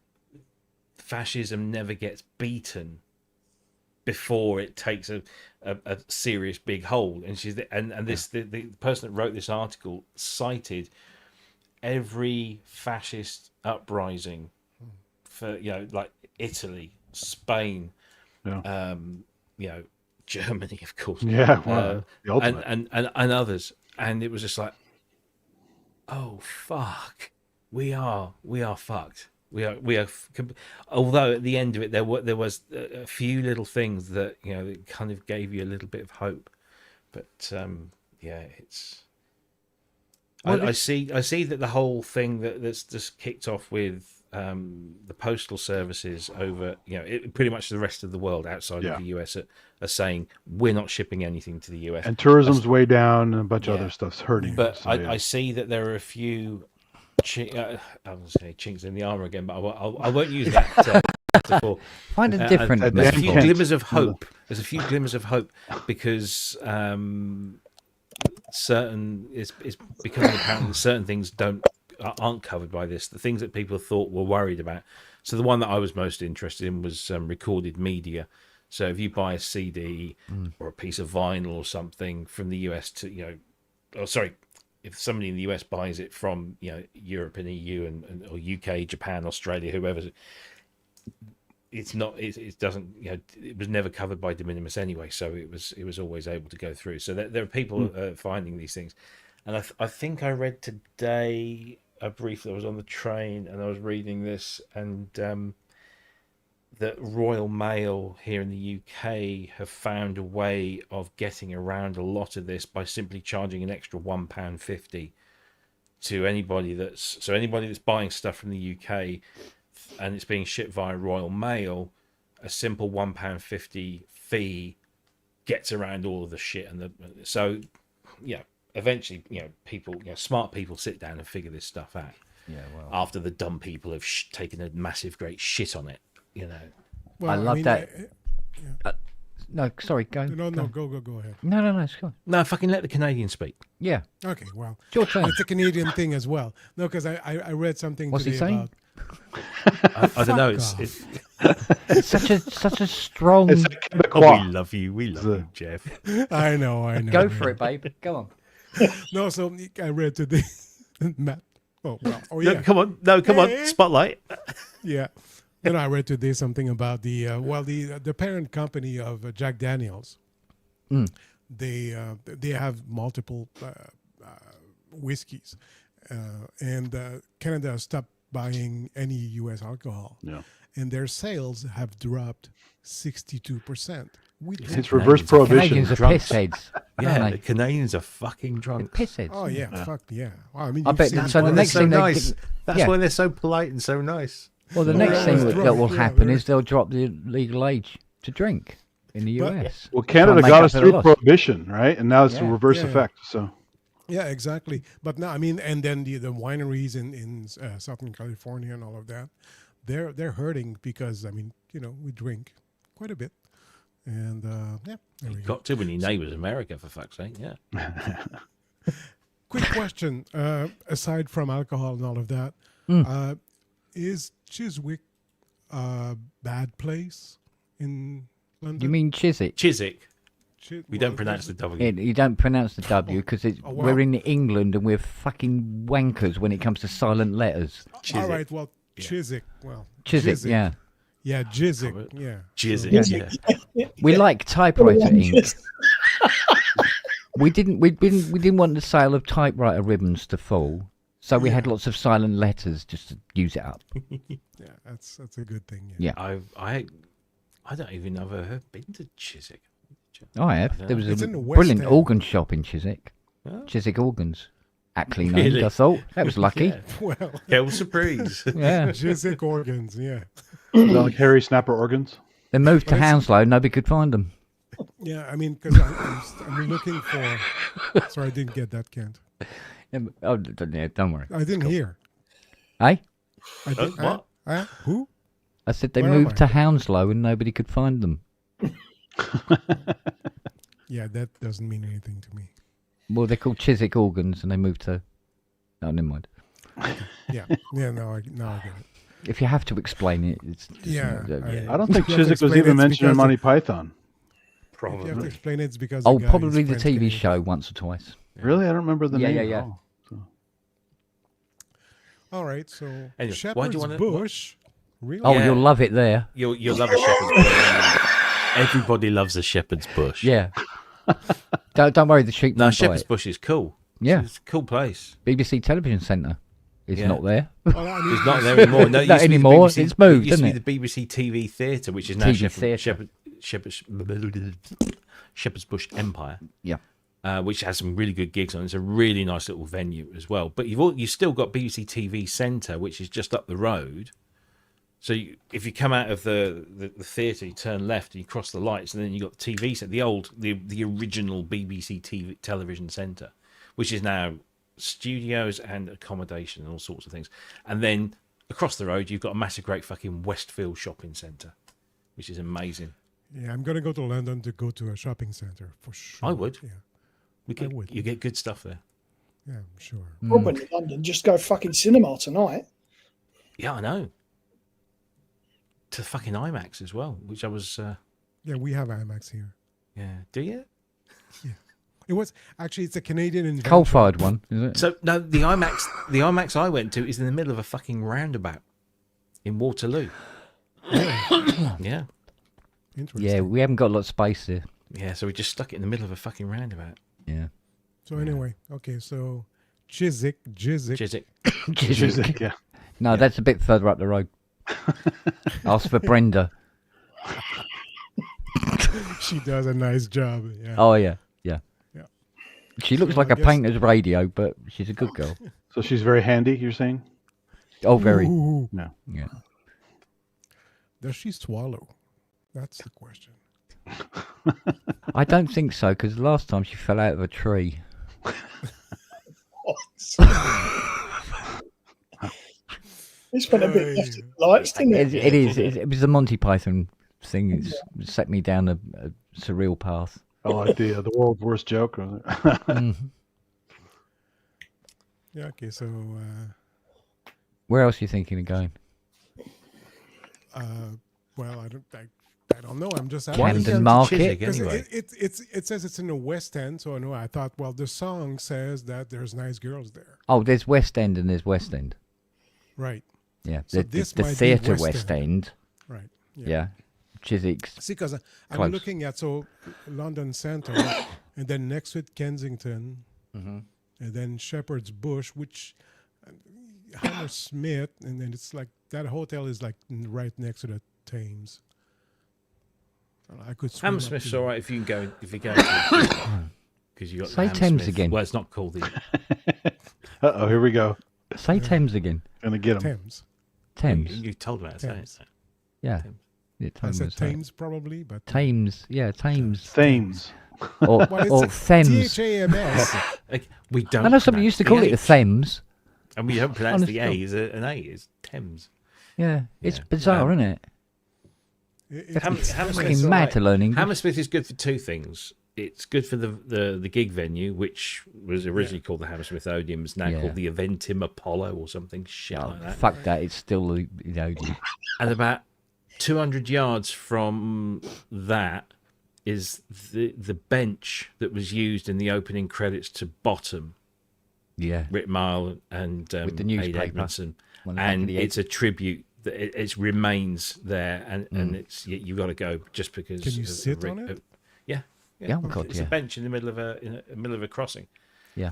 fascism never gets beaten before it takes a serious big hold. And the person that wrote this article cited every fascist uprising for like Italy, Spain, Germany, of course. Yeah, well, the ultimate. and others. And it was just like, oh fuck, we are fucked. We are. Although at the end of it, there was a few little things that that kind of gave you a little bit of hope. But it's. I see that the whole thing that's just kicked off with the postal services over, pretty much the rest of the world outside of the US are saying we're not shipping anything to the US. And tourism's way down, and a bunch of other stuff's hurting. But so, I see that there are a few, I was going to say chinks in the armor again, but I won't use that metaphor. Find a different. There's a few Kent. glimmers of hope. There's a few glimmers of hope because it's becoming apparent that certain things aren't covered by this. The things that people thought were worried about. So the one that I was most interested in was recorded media. So if you buy a CD or a piece of vinyl or something from the US to if somebody in the US buys it from Europe and EU and or UK, Japan, Australia, whoever, it doesn't it was never covered by de minimis anyway, so it was always able to go through. So there are people finding these things, and I think I read today a brief that was on the train, and I was reading this, and that Royal Mail here in the UK have found a way of getting around a lot of this by simply charging an extra £1.50 to anybody that's buying stuff from the UK and it's being shipped via Royal Mail. A simple £1.50 fee gets around all of the shit, and eventually people, smart people sit down and figure this stuff out. Yeah, well, after the dumb people have taken a massive great shit on it. Well, I love that. No, sorry, go. No, go ahead. No, it's good. No, fucking let the Canadian speak. Yeah, Okay, well, it's your turn. it's a Canadian thing as well. No, because I read something What's he today saying? about. I don't know. Fuck It's Such a strong. It's a Quebecois. we love you, Jeff. I know. Go for it, babe. Go on. No, so I read today, Matt. Oh, well, No, come on, Hey. spotlight. yeah. Then I read today something about the parent company of Jack Daniels. They have multiple whiskeys, and Canada stopped buying any U.S. alcohol. Yeah. And their sales have dropped 62%. It's reverse prohibition. Canadians are drunks. pissheads. Yeah, aren't the Canadians are fucking drunk. they? Pissheads. Oh yeah, fuck yeah. Well, I mean, I you've bet seen so. The them. next so thing nice. they That's yeah. why they're so polite and so nice. Well, the Oh, next yeah, thing it's that drunk, will yeah, happen they're- is they'll drop the legal age to drink in the But- US. Well, Canada make got up us for the through loss. prohibition, right? And now it's a Yeah. reverse Yeah, yeah. effect. So Yeah, exactly. But now, I mean, and then the wineries in Southern California and all of that, they're hurting because, I mean, we drink quite a bit, and yeah, there we You go. got to when your neighbour's America, for fuck's sake. Yeah. Quick question: aside from alcohol and all of that, is Chiswick a bad place in London? You mean Chiswick? Chiswick. Chi- We well, don't pronounce the W. You don't pronounce the W because Oh, wow. we're in England and we're fucking wankers when it comes to silent letters. All right, well, Chiswick. Well, Chiswick, yeah. Yeah, Chiswick. Yeah. Chiswick, So- yeah. We like typewriter ink. We didn't want the sale of typewriter ribbons to fall, so we had lots of silent letters just to use it up. Yeah, that's a good thing. Yeah, I don't even know if I've ever been to Chiswick. I have. There was It's a in the West brilliant End. organ shop in Chiswick. Oh. Chiswick Organs. Aptly named, Really? I thought. That was lucky. Yeah. Well, Hell surprise. Yeah. Chiswick organs. Yeah. like Harry Snapper organs. They moved to Hounslow, nobody could find them. Yeah, I mean, because I'm looking for. Sorry, I didn't get that, Kent. Oh, yeah, don't worry. I didn't hear. Hey? I did, what? Who? I said they Where am moved I? to Hounslow and nobody could find them. Yeah, that doesn't mean anything to me. Well, they're called Chiswick Organs and they moved to... Oh, never mind. Yeah, yeah. Now I get it. If you have to explain it, it's... Yeah, I don't think You have to Chiswick was explain even it's mentioned in because Monty Python. If you have to Probably. explain it's because. Oh, the guy probably is the French TV Canadian. show once or twice. Really? I don't remember the Yeah, name. yeah, at yeah. all. So- All right, so Anyway, why do Shepherd's you wanna- Bush. Really? Oh, Yeah. you'll love it there. You'll love a shepherd's bush. Everybody loves a shepherd's bush. Yeah. don't worry, the sheep No, won't shepherd's bite. bush is cool. Yeah. It's a cool place. BBC Television Centre is Yeah. not there. Well, I mean, It's not there anymore. No, it Not used to be the anymore, BBC it's moved, It used to be isn't the BBC TV Theatre, which is now TV Theatre. Shepherd's Bush Empire. Yeah. Which has some really good gigs on. It's a really nice little venue as well. But you've still got BBC TV Centre, which is just up the road. So if you come out of the theatre, you turn left and you cross the lights, and then you got the TV centre, the original BBC TV television centre, which is now studios and accommodation and all sorts of things. And then across the road, you've got a massive, great fucking Westfield shopping centre, which is amazing. yeah, I'm gonna go to London to go to a shopping center for sure. I would. Yeah, You get good stuff there. yeah, I'm sure. Robin in London, just go fucking cinema tonight. Yeah, I know. To the fucking IMAX as well, which I was. Yeah, we have IMAX here. Yeah, do you? It was actually it's a Canadian invention. Coal-fired one, is it? So no, the IMAX I went to is in the middle of a fucking roundabout in Waterloo. Yeah, Interesting. Yeah, we haven't got a lot of space here. yeah. So we just stuck it in the middle of a fucking roundabout. Yeah. So anyway, okay, so Chiswick. Chiswick. Chiswick, yeah. No, that's a bit further up the road. Ask for Brenda. She does a nice job. Yeah. Oh, yeah. Yeah. Yeah. She looks like I a guess- painter's radio, but she's a good girl. So she's very handy, you're saying? Oh, very. Ooh, No. Yeah. does she swallow? That's the question. I don't think so, because last time she fell out of a tree. It's been a bit left in the lights, didn't it? It is. It was the Monty Python thing. It set me down a surreal path. Oh, like the world's worst joke. Yeah. Okay. So, Where else are you thinking of going? well, I don't know. I'm just asking. Why are you Camden going to Market? Chiswick Because anyway? it says it's in the West End, so I know. I thought, well, the song says that there's nice girls there, Oh, there's West End and there's West End. right? Yeah. So The this might be theatre West West End. End. Right. Yeah. Chiswick's. See, because I'm Close. looking at London Centre, and then next to it Kensington, and then Shepherd's Bush, which Hammersmith, and then it's like that hotel is like right next to the Thames. I could swim up Hammersmith's to- all right if you go because you got the Say Thames Hammersmith. again. Well, it's not called the. Uh-oh, here we go. Say Thames again. Gonna get him. Thames. Thames. You told me that. Thames. Yeah. Thames. Yeah, I Thames said was that. Thames probably, but Thames. Yeah, Thames. Thames. Or, well, or it's Thames. THAMS. Like, we don't. I know somebody used to call it the H, Thames. and we don't pronounce the A Honest as an A. It's Thames. Yeah, it's Yeah. bizarre, isn't it? Hammersmith's Fucking all mad right. to learn English. Hammersmith is good for two things. It's good for the gig venue, which was originally called the Hammersmith Odeum, is now Yeah. called the Eventim Apollo or something shit Oh, like that. fuck that! It's still the Odeum. And about 200 yards from that is the bench that was used in the opening credits to Bottom, Yeah, Rick Mile and With the Aid newspaper Edmondson. on the back of And the it's a tribute. It remains there, and it's you've got to go just because. Can you of sit Rick, on it? Yeah. Yeah, oh God, it's yeah. a bench in the middle of a crossing. Yeah.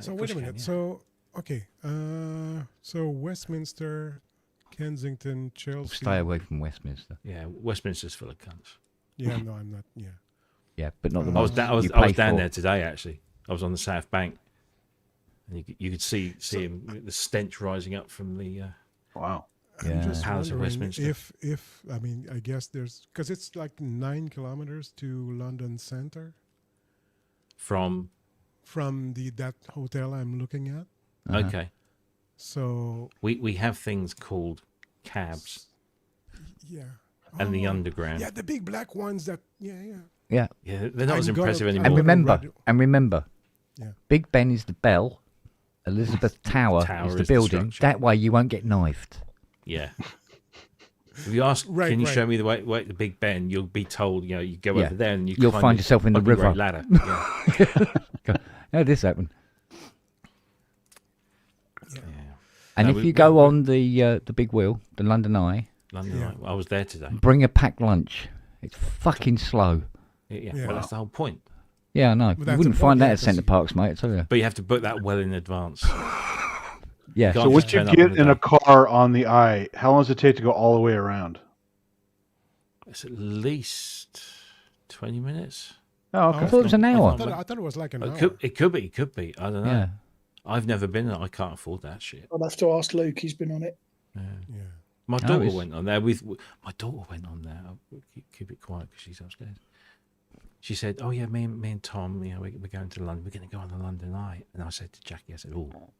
So of wait course a you minute. can, yeah. So okay. So Westminster, Kensington, Chelsea. Stay away from Westminster. Yeah, Westminster's full of cunts. Yeah, no, I'm not. Yeah. Yeah, but not the I ones was I was you I was pay down for. there today actually. I was on the South Bank, and you could see him, the stench rising up from the. Wow. Yeah. I'm just Palace of wondering Westminster. if I mean I guess there's because it's like 9 kilometers to London Centre From from that hotel I'm looking at. Uh-huh. okay, So we have things called cabs yeah. and the Oh, underground. Yeah, the big black ones that yeah. Yeah, Yeah, they're not as I'm gonna- impressive I'm and anymore. gonna- remember, Yeah. Big Ben is the bell. Elizabeth Tower, Tower is is the the building. structure. That way you won't get knifed. Yeah. If you ask, Right, can you right. show me the way to Big Ben? You'll be told, you go Yeah. over there and You'll climb find this yourself in the ugly river. great ladder. Yeah. How did this happen? Yeah. And No, if we- you go on the big wheel, the London Eye, London, Yeah. I was there today. bring a packed lunch. It's fucking slow. Yeah, Yeah. well, that's the whole point. Yeah, I know. Well, You that's wouldn't the find point, that yeah, at 'cause Centre Parks, mate, I tell you. But you have to book that well in advance. Yeah. Can't So just once you turn up on get the in a day. car on the eye, how long does it take to go all the way around? It's at least 20 minutes. Oh, Oh, okay. I thought it was an I hour. thought it was like an hour. It could be. I don't know. Yeah. I've never been there. I can't afford that shit. I'd have to ask Luke. He's been on it. Yeah. My No, daughter it's- went on there with. My daughter went on there. I'll keep it quiet because she's upstairs. She said, "Oh yeah, me and Tom, we're going to London. We're going to go on the London Eye." And I said to Jackie, I said, "Oh,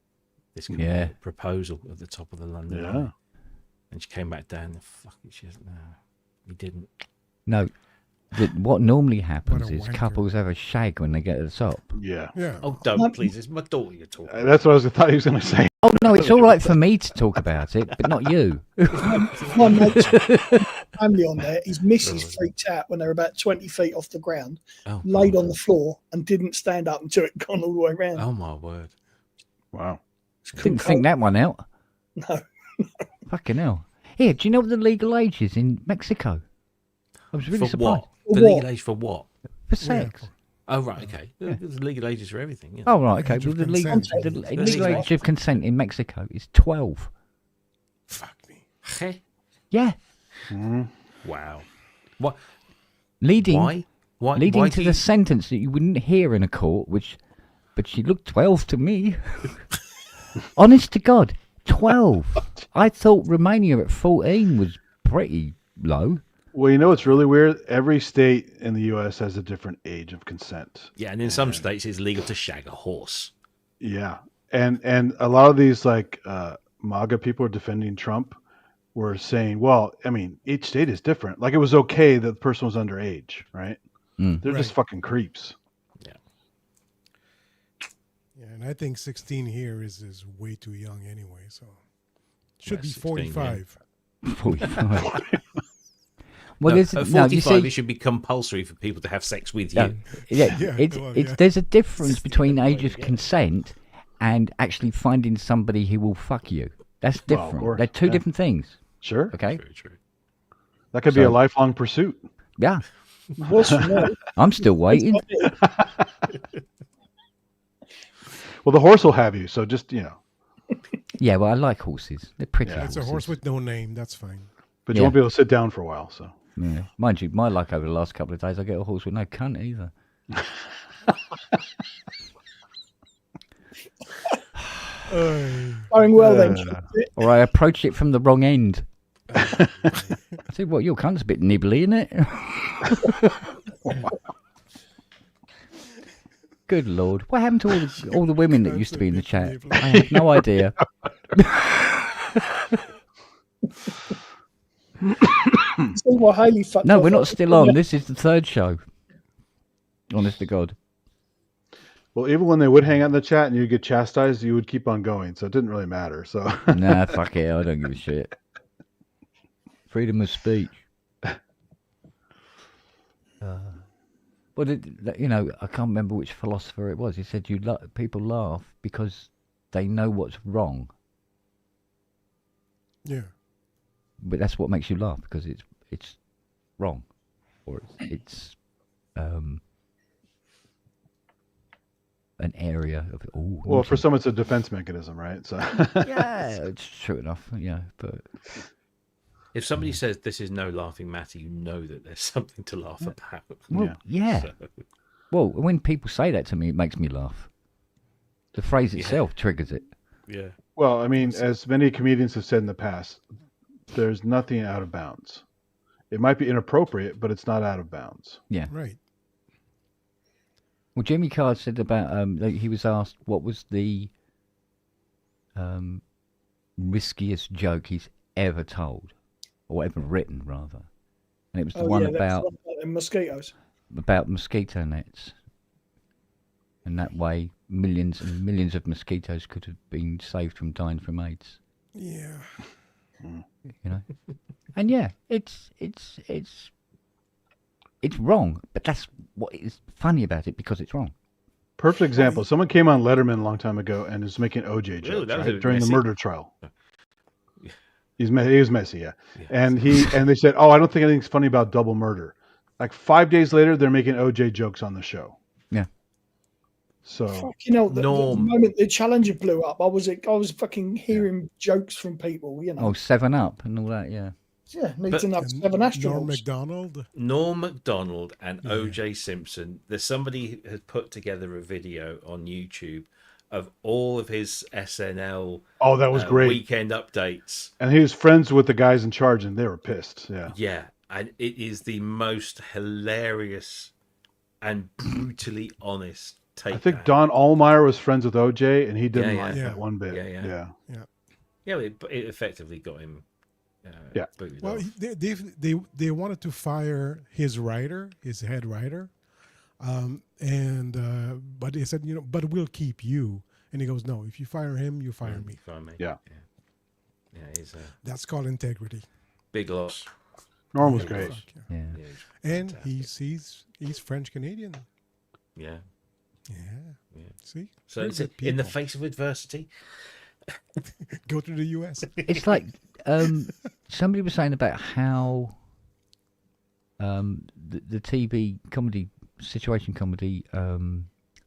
this could Yeah. be a proposal at the top of the London Yeah. Eye." And she came back down. And fuck it, she said, "No, we didn't." No. What normally happens a is wanker. couples have a shag when they get to the top. Yeah. Yeah. Oh, don't please! It's my daughter you're talking. That's what I thought he was going to say. Oh, no, it's all right for me to talk about it, but not you. My mate's family on there. His missus freaked out when they were about 20 feet off the ground, Oh, laid on the floor, and didn't stand up until it gone all the way around. Oh my word! Wow. Didn't think that one out. No. Fucking hell. Here, do you know what the legal age is in Mexico? I was really For surprised. what? For The what? legal age for what? For sex. Oh right, okay. There's legal ages for everything. Yeah. Oh, right, okay. Age Well, of the legal, consent. the The legal legal age of consent in Mexico is 12. Fuck me. Heh. Yeah. Wow. What? Leading Why? Why? leading why to do the you- sentence that you wouldn't hear in a court, but she looked 12 to me. Honest to God, 12. I thought Romania at 14 was pretty low. Well, you know what's really weird? Every state in the U.S. has a different age of consent. Yeah, and in some states it's legal to shag a horse. Yeah, and a lot of these MAGA people are defending Trump were saying, well, I mean, each state is different. Like it was okay that the person was underage, right? They're just Right. fucking creeps. Yeah. Yeah, and I think 16 here is way too young anyway. So should Yeah, be 16, yeah. 45. 45. Well, No, there's at no, you 45 see, it should be compulsory for people to have sex with you. no, yeah, Yeah, it's well, it's yeah. there's a difference between age of consent and actually finding somebody who will fuck you. That's Well, of different. course, They're two yeah. different things. Sure. Okay. Very true. That could be a So- lifelong pursuit. Yeah. Was for me. I'm still waiting. Well, the horse will have you, so just, Yeah, well, I like horses. They're pretty. Yeah. It's a horse horses. with no name. That's fine. but you Yeah. won't be able to sit down for a while, so. Yeah. Mind you, my luck over the last couple of days, I get a horse with no cunt either. Going well then. Uh, or I approached it from the wrong end. I said, "What? Your cunt's a bit nibbly, isn't it?" Good Lord, what happened to all the women that used to be in the chat? I have no idea. See what Haley fucked No, off we're not on. still on. This is the third show. Honest to God. Well, even when they would hang out in the chat and you get chastised, you would keep on going. So it didn't really matter. So Nah, fuck it. I don't give a shit. Freedom of speech. But you know, I can't remember which philosopher it was. He said, people laugh because they know what's wrong. Yeah. But that's what makes you laugh, because it's wrong, or it's an area of well, for some it's a defense mechanism, right? So yeah, it's true enough. Yeah, but if somebody says this is no laughing matter, you know that there's something to laugh about. Well, yeah. So, Well, when people say that to me, it makes me laugh. The phrase itself triggers it. yeah. well, I mean, as many comedians have said in the past, there's nothing out of bounds. It might be inappropriate, but it's not out of bounds. Yeah. Right. Well, Jimmy Carr said about he was asked what was the riskiest joke he's ever told, or ever written, rather, and it was the one about mosquitoes. About mosquito nets, and that way millions and millions of mosquitoes could have been saved from dying from AIDS. Yeah. You know, and yeah, it's wrong, but that's what is funny about it, because it's wrong. Perfect example. Someone came on Letterman a long time ago and was making OJ jokes that was right, during messy. the murder trial. He was messy, yeah. And they said, "Oh, I don't think anything's funny about double murder." Like 5 days later, they're making OJ jokes on the show. Yeah. So Fucking hell, the moment the Challenger blew up, I was fucking hearing jokes from people, you know. Oh, 7 Up and all that, yeah. Yeah, need to know 7 astronauts. Norm Macdonald. Norm Macdonald and O.J. Simpson. There's somebody who has put together a video on YouTube of all of his SNL. Oh, that was great. Weekend updates. And he was friends with the guys in charge, and they were pissed. Yeah. Yeah, and it is the most hilarious and brutally honest take. I think Don Allmeyer was friends with OJ, and he didn't like Yeah. that one bit. Yeah. It effectively got him. Booted Well, off. they wanted to fire his writer, his head writer, but they said, but we'll keep you. And he goes, no, if you fire him, you fire me. Fire me. Yeah. He's a That's called integrity. big loss. Norm was great. Yeah. And he's French Canadian. Yeah. Yeah. See? So Very it's good in the people. face of adversity. Go to the US. It's like somebody was saying about how the TV comedy, situation comedy,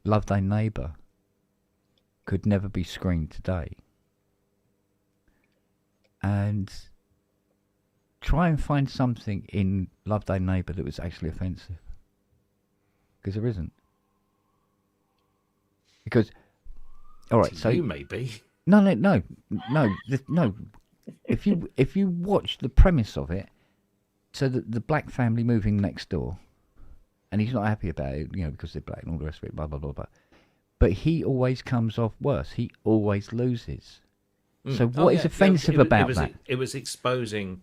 Love Thy Neighbour could never be screened today. And try and find something in Love Thy Neighbour that was actually offensive. Because there isn't. Because, all right, so you may be. No. If you watch the premise of it, so that the black family moving next door, and he's not happy about it, because they're black and all the rest of it, blah blah blah blah. But he always comes off worse. He always loses. So what is offensive about that? It was exposing.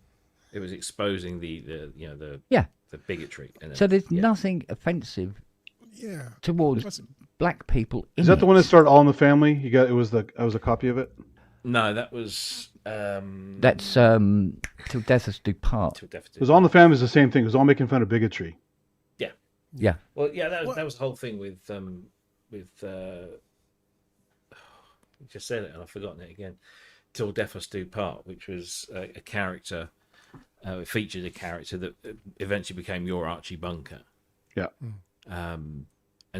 It was exposing the bigotry. So there's nothing offensive towards black people. Is that the one that started All in the Family? It was a copy of it. No, that was. That's Till Death Us Do Part. Because All in the Family is the same thing. It was all making fun of bigotry. Yeah. Yeah. Well, yeah, that was the whole thing with you just said it and I've forgotten it again. Till Death Us Do Part, which was a character. It featured a character that eventually became your Archie Bunker. Yeah. And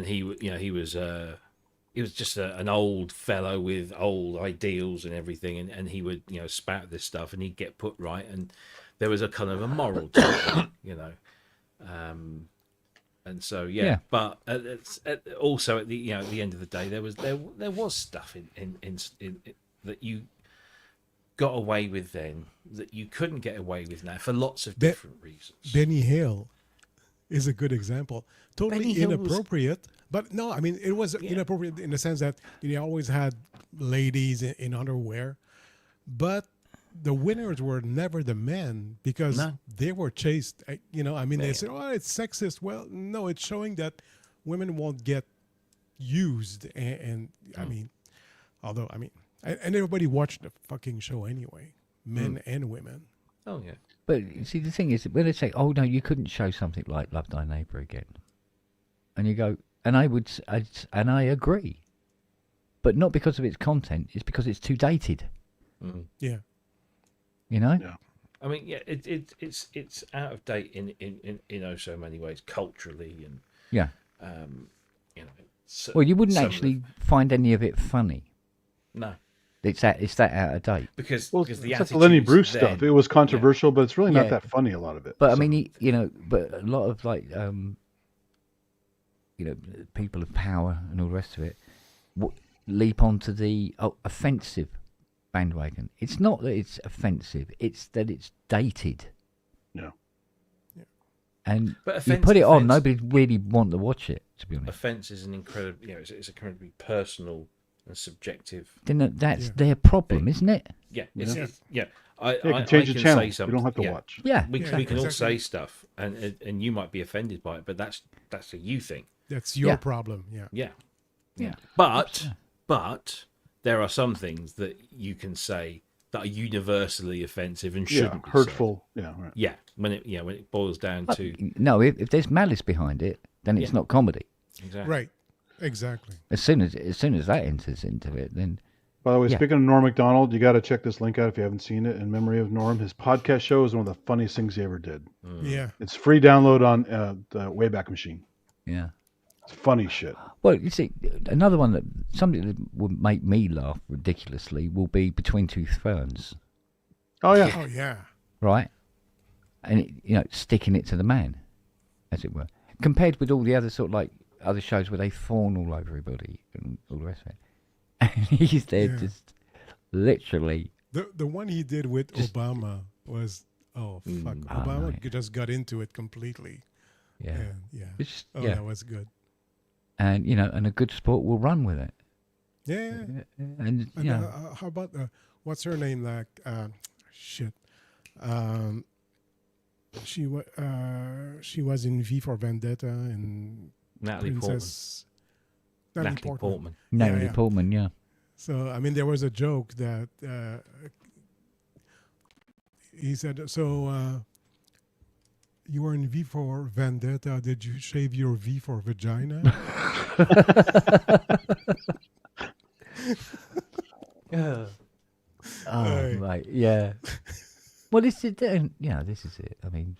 he was just an old fellow with old ideals and everything, and he would spout this stuff, and he'd get put right, and there was a kind of a moral to it, and so but also at the end of the day, there was stuff in that got away with then that you couldn't get away with now for lots of Be- different reasons. Benny Hill is a good example. Totally Benny Hill was- inappropriate, but no, I mean it was inappropriate in the sense that he always had ladies in underwear, but the winners were never the men because No. they were chased. I mean, they said, "Oh, it's sexist." Well, no, it's showing that women won't get used, and I mean, although I mean, and everybody watched the fucking show anyway, men and women. Oh yeah. But see, the thing is, when they say, "Oh no, you couldn't show something like Love Thy Neighbour again," and you go, and I agree, but not because of its content; it's because it's too dated. Yeah. You know? Yeah. I mean, yeah, it's out of date in so many ways, culturally and Yeah. you know. So, Well, you wouldn't some of actually find any of it funny. no, It's that out of date. because Well, because the it's like the Lenny attitudes Bruce then- stuff. It was controversial, but it's really not Yeah. that funny. A lot of it. But I So- mean, but a lot of like, people of power and all the rest of it leap onto the offensive bandwagon. It's not that it's offensive; it's that it's dated. Yeah. And But you put it on, offence- nobody really want to watch it. To be honest, offense is an incredible, it's a incredibly personal and subjective. then that's their problem, isn't it? Yeah, Yeah. it's yeah. Yeah, you can change the channel. Say You something. don't have to yeah. watch. Yeah, We Yeah, can all exactly. say stuff, and you might be offended by it, but that's a you thing. That's your Yeah. problem. Yeah. Yeah, Yeah. But there are some things that you can say that are universally offensive and Yeah, shouldn't be said. hurtful. Yeah, right. Yeah, when it boils down to No, if there's malice behind it, then it's Yeah. not comedy. exactly. Right. Exactly. As soon as that enters into it, then By the way, Yeah. speaking of Norm Macdonald, you got to check this link out if you haven't seen it. In memory of Norm, his podcast show is one of the funniest things he ever did. Yeah. It's free download on the Wayback Machine. yeah. It's funny shit. Well, you see, another one that something that would make me laugh ridiculously will be Between Two Ferns, Oh yeah, Oh yeah. right? And sticking it to the man, as it were, compared with all the other sort of like other shows where they fawn all over everybody and all the rest of it. And he's there Yeah. just literally. The one he did with Obama was fuck. Obama right. just got into it completely. Yeah. And yeah. It's just, Oh, yeah. that was good. And and a good sport will run with it. Yeah. And And, how about what's her name? Like shit. She was in V for Vendetta and Natalie Princess Portman. Natalie Portman. Natalie yeah. Portman, yeah. So I mean, there was a joke that he said. So you were in V for Vendetta. Did you shave your V for vagina? Oh, Right. right, yeah. Well, this is it. This is it. I mean,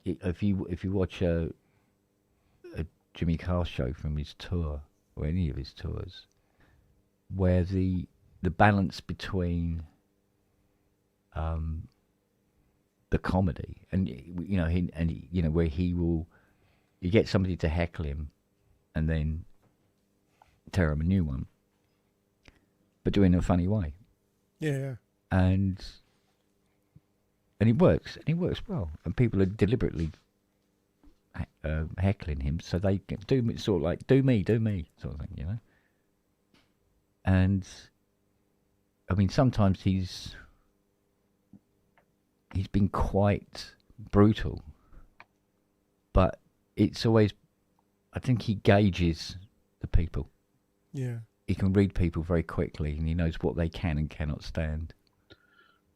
if you watch a Jimmy Carr show from his tour or any of his tours, where the balance between the comedy and where you get somebody to heckle him and then tear him a new one, but do it in a funny way, Yeah. and it works, well, and people are deliberately heckling him so they can do sort of like do me sort of thing, and I mean sometimes he's been quite brutal, but it's always, I think he gauges the people. Yeah. He can read people very quickly, and he knows what they can and cannot stand.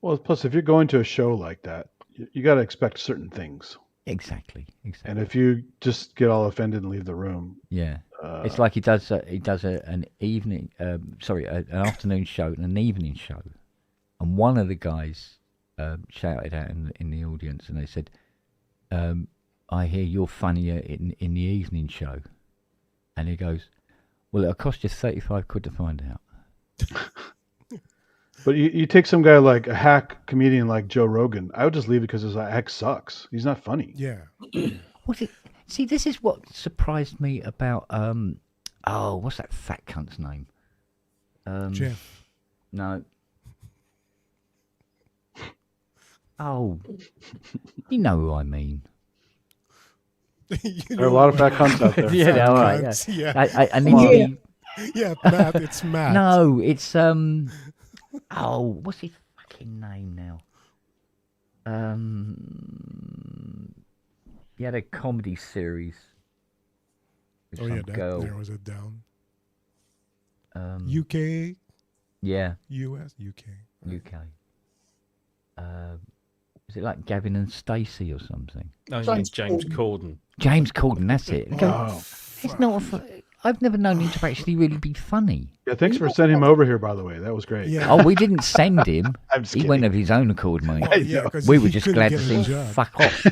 Well, plus if you're going to a show like that, you got to expect certain things. Exactly. And if you just get all offended and leave the room, Yeah, it's like he does an evening, an afternoon show and an evening show, and one of the guys shouted out in the audience, and they said, "I hear you're funnier in the evening show," and he goes, "Well, it'll cost you 35 quid to find out." but you take some guy like a hack comedian like Joe Rogan, I would just leave it because his hack sucks. He's not funny. Yeah. See, this is what surprised me about what's that fat cunt's name? Jeff. No. Oh, you know who I mean. You There are a know lot of what? fat cunts out there. Yeah, Fat all right. cunts, Yeah. yeah. I need to Yeah. be. Yeah, Matt. It's Matt. No, it's Oh, what's his fucking name now? He had a comedy series with Oh some yeah, that girl. narrows it down. Um, UK, yeah, US, UK. UK. Is it like Gavin and Stacey or something? No, James James Corden. James Corden, that's it. Oh. It's not. I've never known him to actually really be funny. Yeah, thanks for sending him over here, by the way. That was great. Yeah. Oh, we didn't send him. I'm just He kidding. went of his own accord, mate. Oh, yeah, 'cause We he were just couldn't glad to get see a him job. fuck off.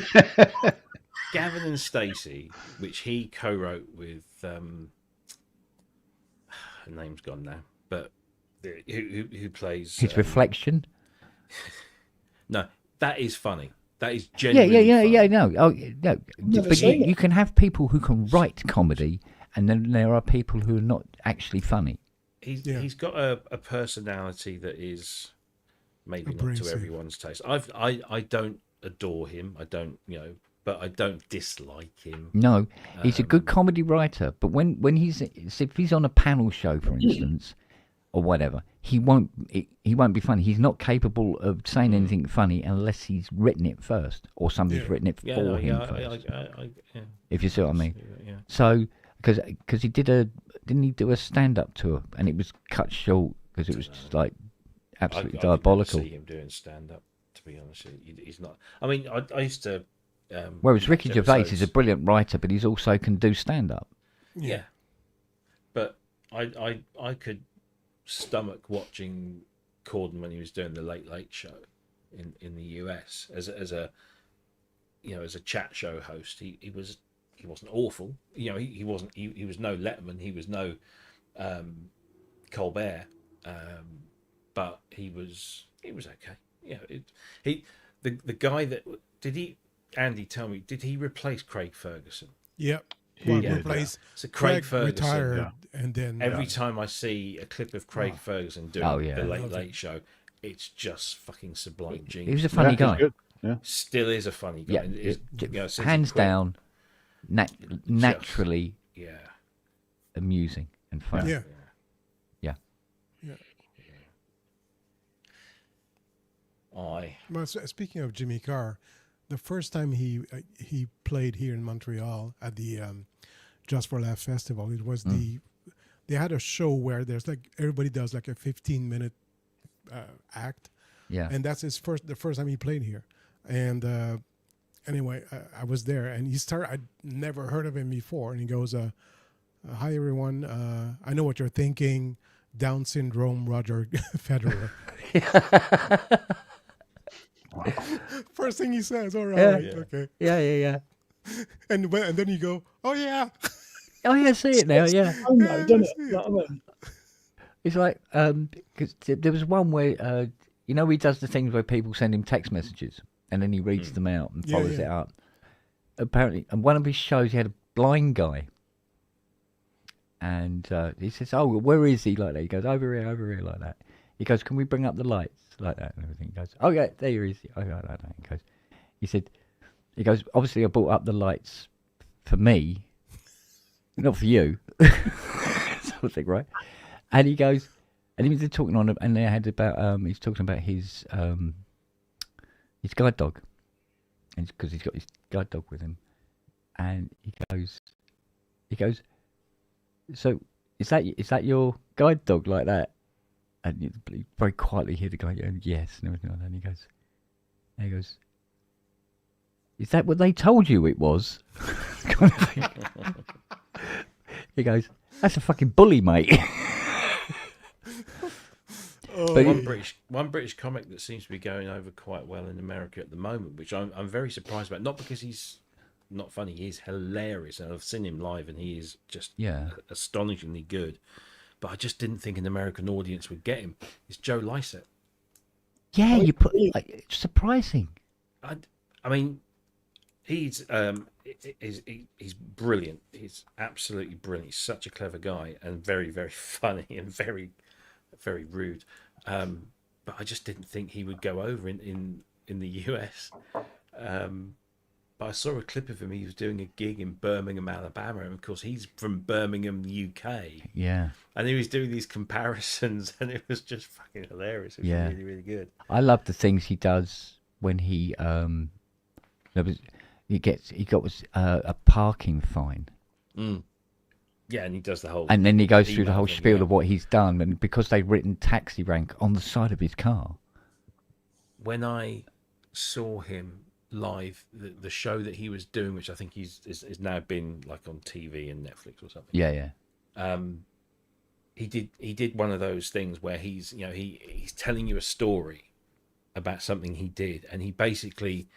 Gavin and Stacey, which he co-wrote with, her name's gone now, but who plays His reflection. No, that is funny. That is Yeah, genuinely funny. no. Oh, no. Never But seen it. you can have people who can write comedy, and then there are people who are not actually funny. He's got a personality that is maybe not to Abrasive. everyone's taste. I don't adore him. I don't, but I don't dislike him. No, he's a good comedy writer, but when if he's on a panel show, for instance, or whatever, he won't be funny. He's not capable of saying anything funny unless he's written it first, or somebody's written it for him first. If you see what I mean. Yeah. So, because he didn't he do a stand-up tour, and it was cut short because it was just like absolutely diabolical. I could never see him doing stand-up, to be honest. He's not. I mean, I used to. Whereas Ricky watch Gervais is episodes. a brilliant writer, but he's also can do stand-up. Yeah, but I could stomach watching Corden when he was doing the Late Late Show in the US as a chat show host. He wasn't awful. He wasn't. He was no Letterman. He was no Colbert. But he was okay. The guy that did he. Andy, tell me, did he replace Craig Ferguson? Yep. He Well, did, replaced So Craig Ferguson retired, and then Every time I see a clip of Craig Ferguson doing the Late Love Late it. Show, it's just fucking sublime genius. He was a funny he's guy. good. Yeah. Still is a funny guy. Yeah, And since he hands quit, down, naturally Yeah. amusing and funny. yeah. Aye. Well, speaking of Jimmy Carr, the first time he played here in Montreal at the Just for Laugh Festival, it was they had a show where there's like everybody does like a 15-minute act, Yeah. and that's the first time he played here. And anyway, I was there, and he started. I'd never heard of him before, and he goes, "Hi everyone, I know what you're thinking, Down syndrome, Roger Federer." First thing he says, all right, okay. Yeah. And then you go, oh yeah. Oh yeah, I see it now. Yeah. Oh no, doesn't it? see it. You know what I mean? It's like because there was one where he does the things where people send him text messages and then he reads them out and Yeah, follows yeah. it up. Apparently, and one of his shows he had a blind guy, and he says, "Oh, where is he?" Like that. He goes, over here, like that. He goes, "Can we bring up the lights?" Like that and everything. He goes, "Oh yeah, there he is." Oh yeah, like that. He goes, "Obviously, I brought up the lights for me, not for you." Sort of thing, right? And he goes, and he was talking on, and they had about he's talking about his guide dog, and because he's got his guide dog with him, and he goes, "So is that your guide dog like that?" And you very quietly hear the guy going, "Yes," and everything like that. And he goes, "Is that what they told you it was?" Kind of thing. He goes, "That's a fucking bully, mate." But One British comic that seems to be going over quite well in America at the moment, which I'm very surprised about. Not because he's not funny, he's hilarious, and I've seen him live, and he is just astonishingly good. But I just didn't think an American audience would get him. It's Joe Lycett. Yeah, it's surprising. I mean, he's brilliant. He's absolutely brilliant. He's such a clever guy and very, very funny and very very rude. But I just didn't think he would go over in the US. But I saw a clip of him. He was doing a gig in Birmingham, Alabama, and of course he's from Birmingham, UK. Yeah. And he was doing these comparisons, and it was just fucking hilarious. It was Yeah. really, really good. I love the things he does when he got a parking fine. Yeah, and he does the whole. And then he goes through the email whole thing, spiel yeah. of what he's done, and because they've written taxi rank on the side of his car. When I saw him live, the show that he was doing, which I think is now been like on TV and Netflix or something. Yeah. He did one of those things where he's telling you a story about something he did, and he basically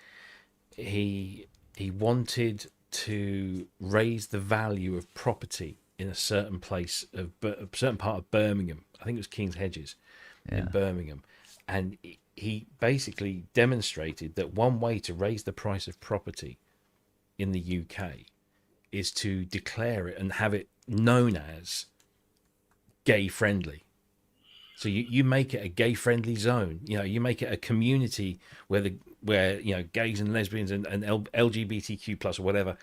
he wanted to raise the value of property in a certain place of a certain part of Birmingham. I think it was King's Hedges in Birmingham, and he basically demonstrated that one way to raise the price of property in the UK is to declare it and have it known as gay friendly. So you make it a gay friendly zone. You make it a community where gays and lesbians and LGBTQ plus or whatever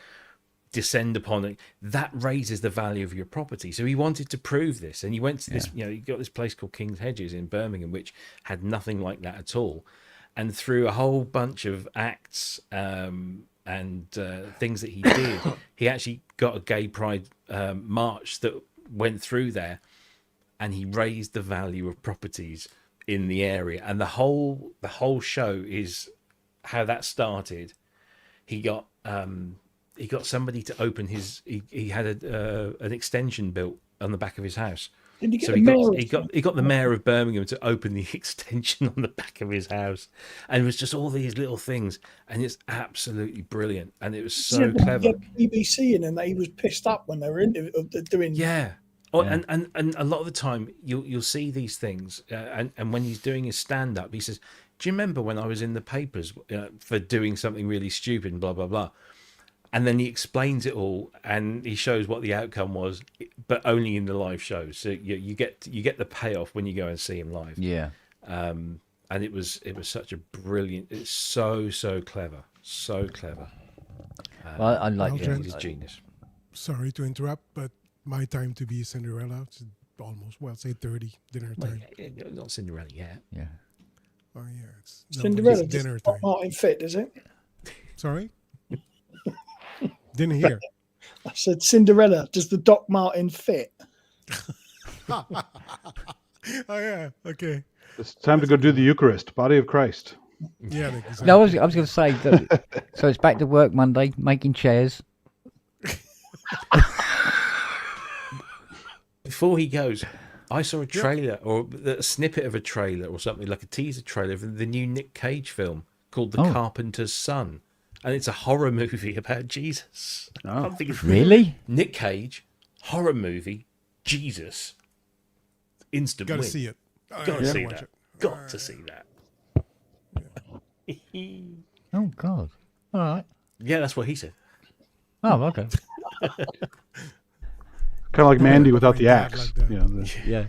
descend upon it. That raises the value of your property. So he wanted to prove this, and he went to this. He got this place called King's Hedges in Birmingham, which had nothing like that at all. And through a whole bunch of acts and things that he did, he actually got a gay pride march that went through there, and he raised the value of properties in the area. And the whole show is how that started. He got somebody to open his. He had an extension built on the back of his house. Did you get So the he got the mayor of Birmingham to open the extension on the back of his house, and it was just all these little things, and it's absolutely brilliant, and it was so clever. BBC in, and he was pissed up when they were doing. Yeah. Oh, and a lot of the time you'll see these things, and when he's doing his stand up, he says, "Do you remember when I was in the papers for doing something really stupid and blah blah blah?" And then he explains it all, and he shows what the outcome was, but only in the live show. So you get the payoff when you go and see him live. Yeah. And it was such a brilliant. It's so clever, so clever. Well, I like Aldrin. He's a genius. Sorry to interrupt, but my time to be Cinderella, it's almost, say 30, dinner time. Well, not Cinderella yet. Yeah. Oh, yeah. It's Cinderella it's dinner does time. Martin fit, does it? Sorry? Didn't hear. I said Cinderella. Does the Doc Martin fit? Oh, yeah. Okay. It's time to go do the Eucharist, body of Christ. Yeah. Exactly. No, I was going to say that. So it's back to work Monday, making chairs. Before he goes, I saw a trailer or a snippet of a trailer or something, like a teaser trailer for the new Nick Cage film called The Carpenter's Son. And it's a horror movie about Jesus. Oh. I'm thinking, Really? Nick Cage, horror movie, Jesus. Instant Gotta win. see it. Got to see watch that. it. Got to see that. Oh, God. All right. Yeah, that's what he said. Oh, okay. Kind of like Mandy without the My dad axe. like that. You know, the- Yeah.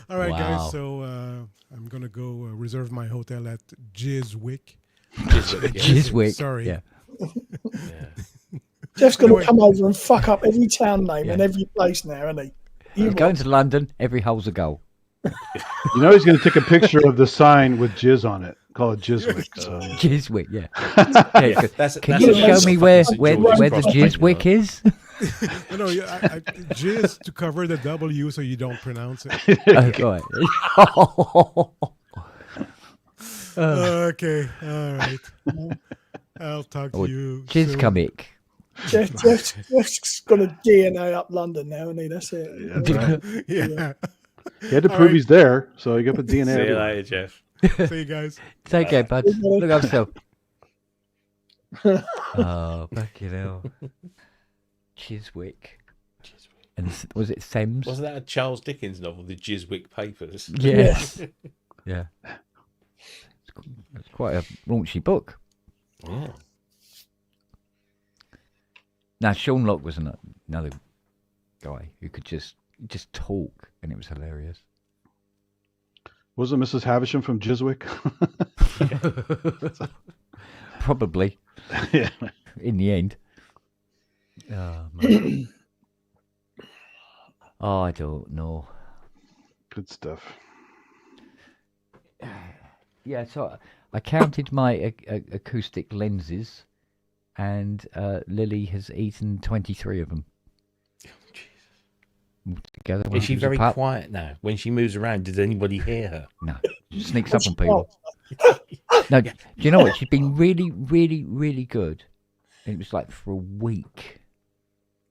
All right, Wow. guys. So I'm going to go reserve my hotel at Jizwick. Chiswick. Sorry. Yeah. Jeff's going to Anyway. come over and fuck up every town name and every place now, isn't he? He's going to London, every hole's a goal. You know he's going to take a picture of the sign with jizz on it. Call it Jizwick. So. Chiswick, yeah. Can That's you a show nice me fucking where St. George's the prospect, Chiswick you know. is? No, Jizz to cover the W so you don't pronounce it. Right. Okay. All right. I'll talk to you. Chiz soon. comic. Jeff's got a DNA up London now, isn't he? That's it. Yeah. He had to All prove right. he's there, so he got the DNA. See you everywhere. later, Jeff. See you guys. Take care, bud. Look after yourself. Oh, fucking hell. Chiswick. And was it Thames? Wasn't that a Charles Dickens novel, The Chiswick Papers? Yes. Yeah. It's quite a raunchy book. Yeah. Now, Sean Locke was another guy who could just talk, and it was hilarious. Wasn't Mrs. Havisham from Chiswick? Probably. Yeah. In the end. Oh, man. Oh, I don't know. Good stuff. Yeah, so I counted my acoustic lenses, and Lily has eaten 23 of them. Together, when Is she was a very pup. quiet now? When she moves around, does anybody hear her? No, she sneaks up on people. No, do you know what? She's been really, really, really good. It was like for a week.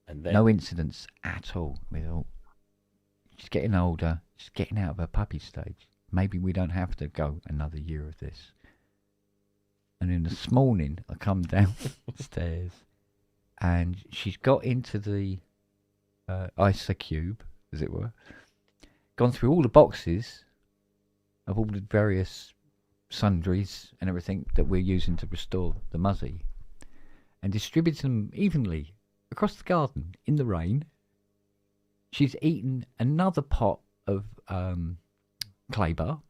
And then No incidents at all. We thought, she's getting older. She's getting out of her puppy stage. Maybe we don't have to go another year of this. And then this morning, I come downstairs, and she's got into the ISA cube, as it were, gone through all the boxes of all the various sundries and everything that we're using to restore the Muzzy, and distributed them evenly across the garden in the rain. She's eaten another pot of clay bar.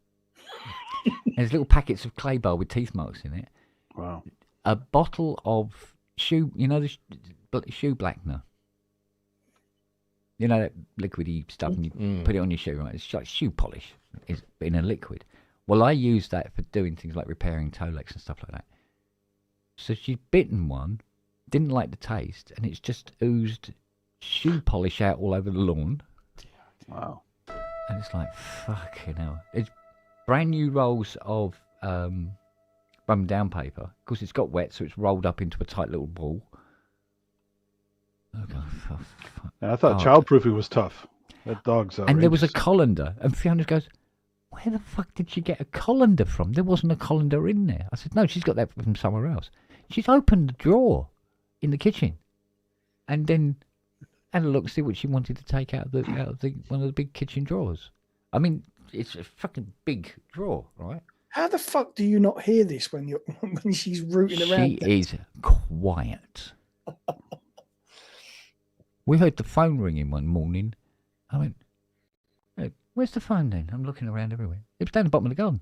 There's little packets of clay bar with teeth marks in it. Wow. A bottle of shoe, you know, the shoe blackener. You know that liquidy stuff, and you put it on your shoe, right? It's like shoe polish, is in a liquid. Well, I use that for doing things like repairing toe legs and stuff like that. So she's bitten one, didn't like the taste, and it's just oozed shoe polish out all over the lawn. Wow. And it's like, fucking hell. It's brand new rolls of run down paper. Of course, it's got wet, so it's rolled up into a tight little ball. Okay, I thought childproofing was tough. That dog's outrageous. And there was a colander, and Fiona goes, "Where the fuck did she get a colander from? There wasn't a colander in there." I said, "No, she's got that from somewhere else." She's opened the drawer in the kitchen, and then had a look, see what she wanted to take out of the one of the big kitchen drawers. I mean, it's a fucking big drawer, right? How the fuck do you not hear this when she's rooting around? She is quiet. We heard the phone ringing one morning. I went, "Hey, where's the phone then?" I'm looking around everywhere. It was down the bottom of the garden.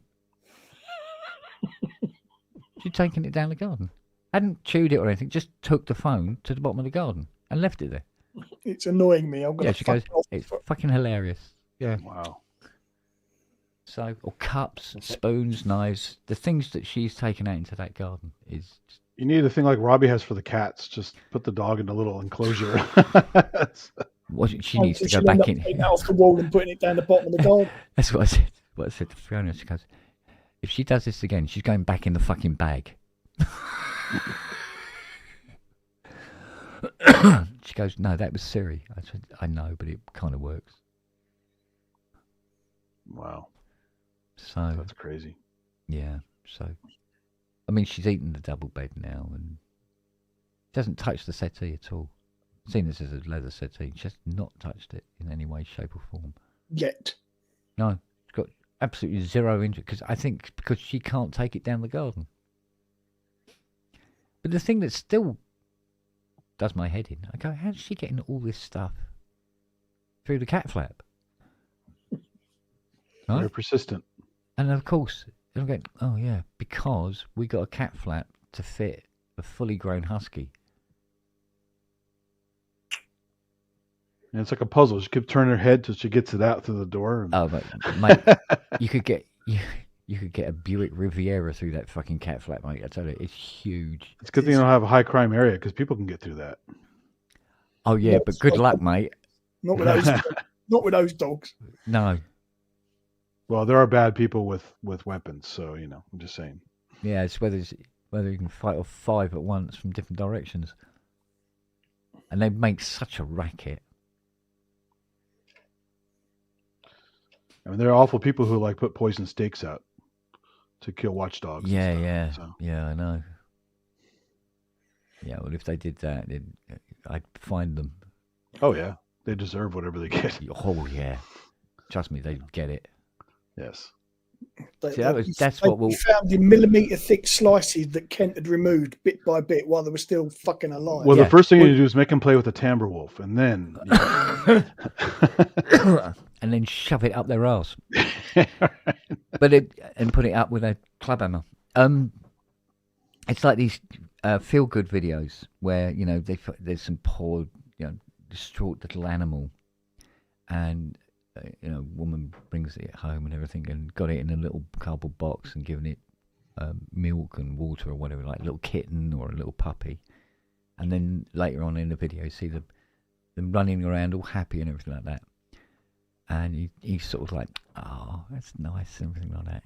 She'd taken it down the garden. Hadn't chewed it or anything, just took the phone to the bottom of the garden and left it there. It's annoying me. I'm gonna. Yeah, she goes, "It's fucking hilarious." Yeah. Wow. So, or cups, spoons, knives, the things that she's taken out into that garden is. You need a thing like Robbie has for the cats. Just put the dog in a little enclosure. She needs to go back in. Taking it off the wall and putting it down the bottom of the garden. That's what I said. What I said to Fiona. She goes, "If she does this again, she's going back in the fucking bag." She goes, "No, that was Siri." I said, "I know, but it kind of works." Wow. So that's crazy. Yeah. So, I mean, she's eaten the double bed now, and she hasn't touched the settee at all. Seen this as a leather settee, she has not touched it in any way, shape, or form. Yet. No, she's got absolutely zero interest. Because she can't take it down the garden. But the thing that still does my head in, I go, how's she getting all this stuff through the cat flap? Right? Very persistent. And of course, I'm going, oh yeah, because we got a cat flap to fit a fully grown husky. And it's like a puzzle. She keeps turning her head till she gets it out through the door. And... Oh, but mate, you could get a Buick Riviera through that fucking cat flap, mate. I tell you, it's huge. It's a good thing you don't have a high crime area because people can get through that. Oh yeah, but good luck, mate. Not with those. Not with those dogs. No. Well, there are bad people with weapons, so I'm just saying. Yeah, it's whether you can fight off 5 at once from different directions, and they make such a racket. I mean, there are awful people who put poison stakes out to kill watchdogs. Yeah, so. Yeah, I know. Yeah, well, if they did that, I'd find them. Oh yeah, they deserve whatever they get. Oh yeah, trust me, they'd get it. Yes. That's what we'll found in millimetre thick slices that Kent had removed bit by bit while they were still fucking alive. Well, the first thing you do is make them play with a timber wolf, and then. And and then shove it up their arse. And put it up with a club hammer. It's like these feel good videos where there's some poor distraught little animal, and woman brings it home and everything, and got it in a little cardboard box and given it milk and water or whatever, like a little kitten or a little puppy, and then later on in the video you see them running around all happy and everything like that, and he's sort of like, oh, that's nice and everything like that.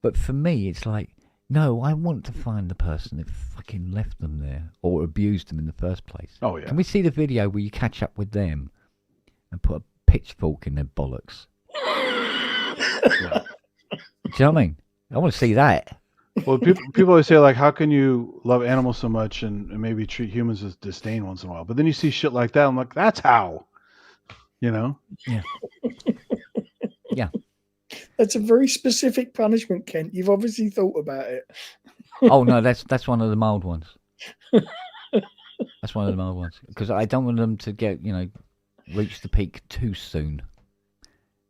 But for me, it's like, no, I want to find the person that fucking left them there or abused them in the first place. Oh, yeah. Can we see the video where you catch up with them and put a pitchfork in their bollocks? Yeah. Do you know what I mean? I want to see that. Well, people always say, like, how can you love animals so much and maybe treat humans with disdain once in a while? But then you see shit like that, I'm like, that's how. Yeah. Yeah. That's a very specific punishment, Kent. You've obviously thought about it. Oh no, that's one of the mild ones. That's one of the mild ones because I don't want them to get reach the peak too soon.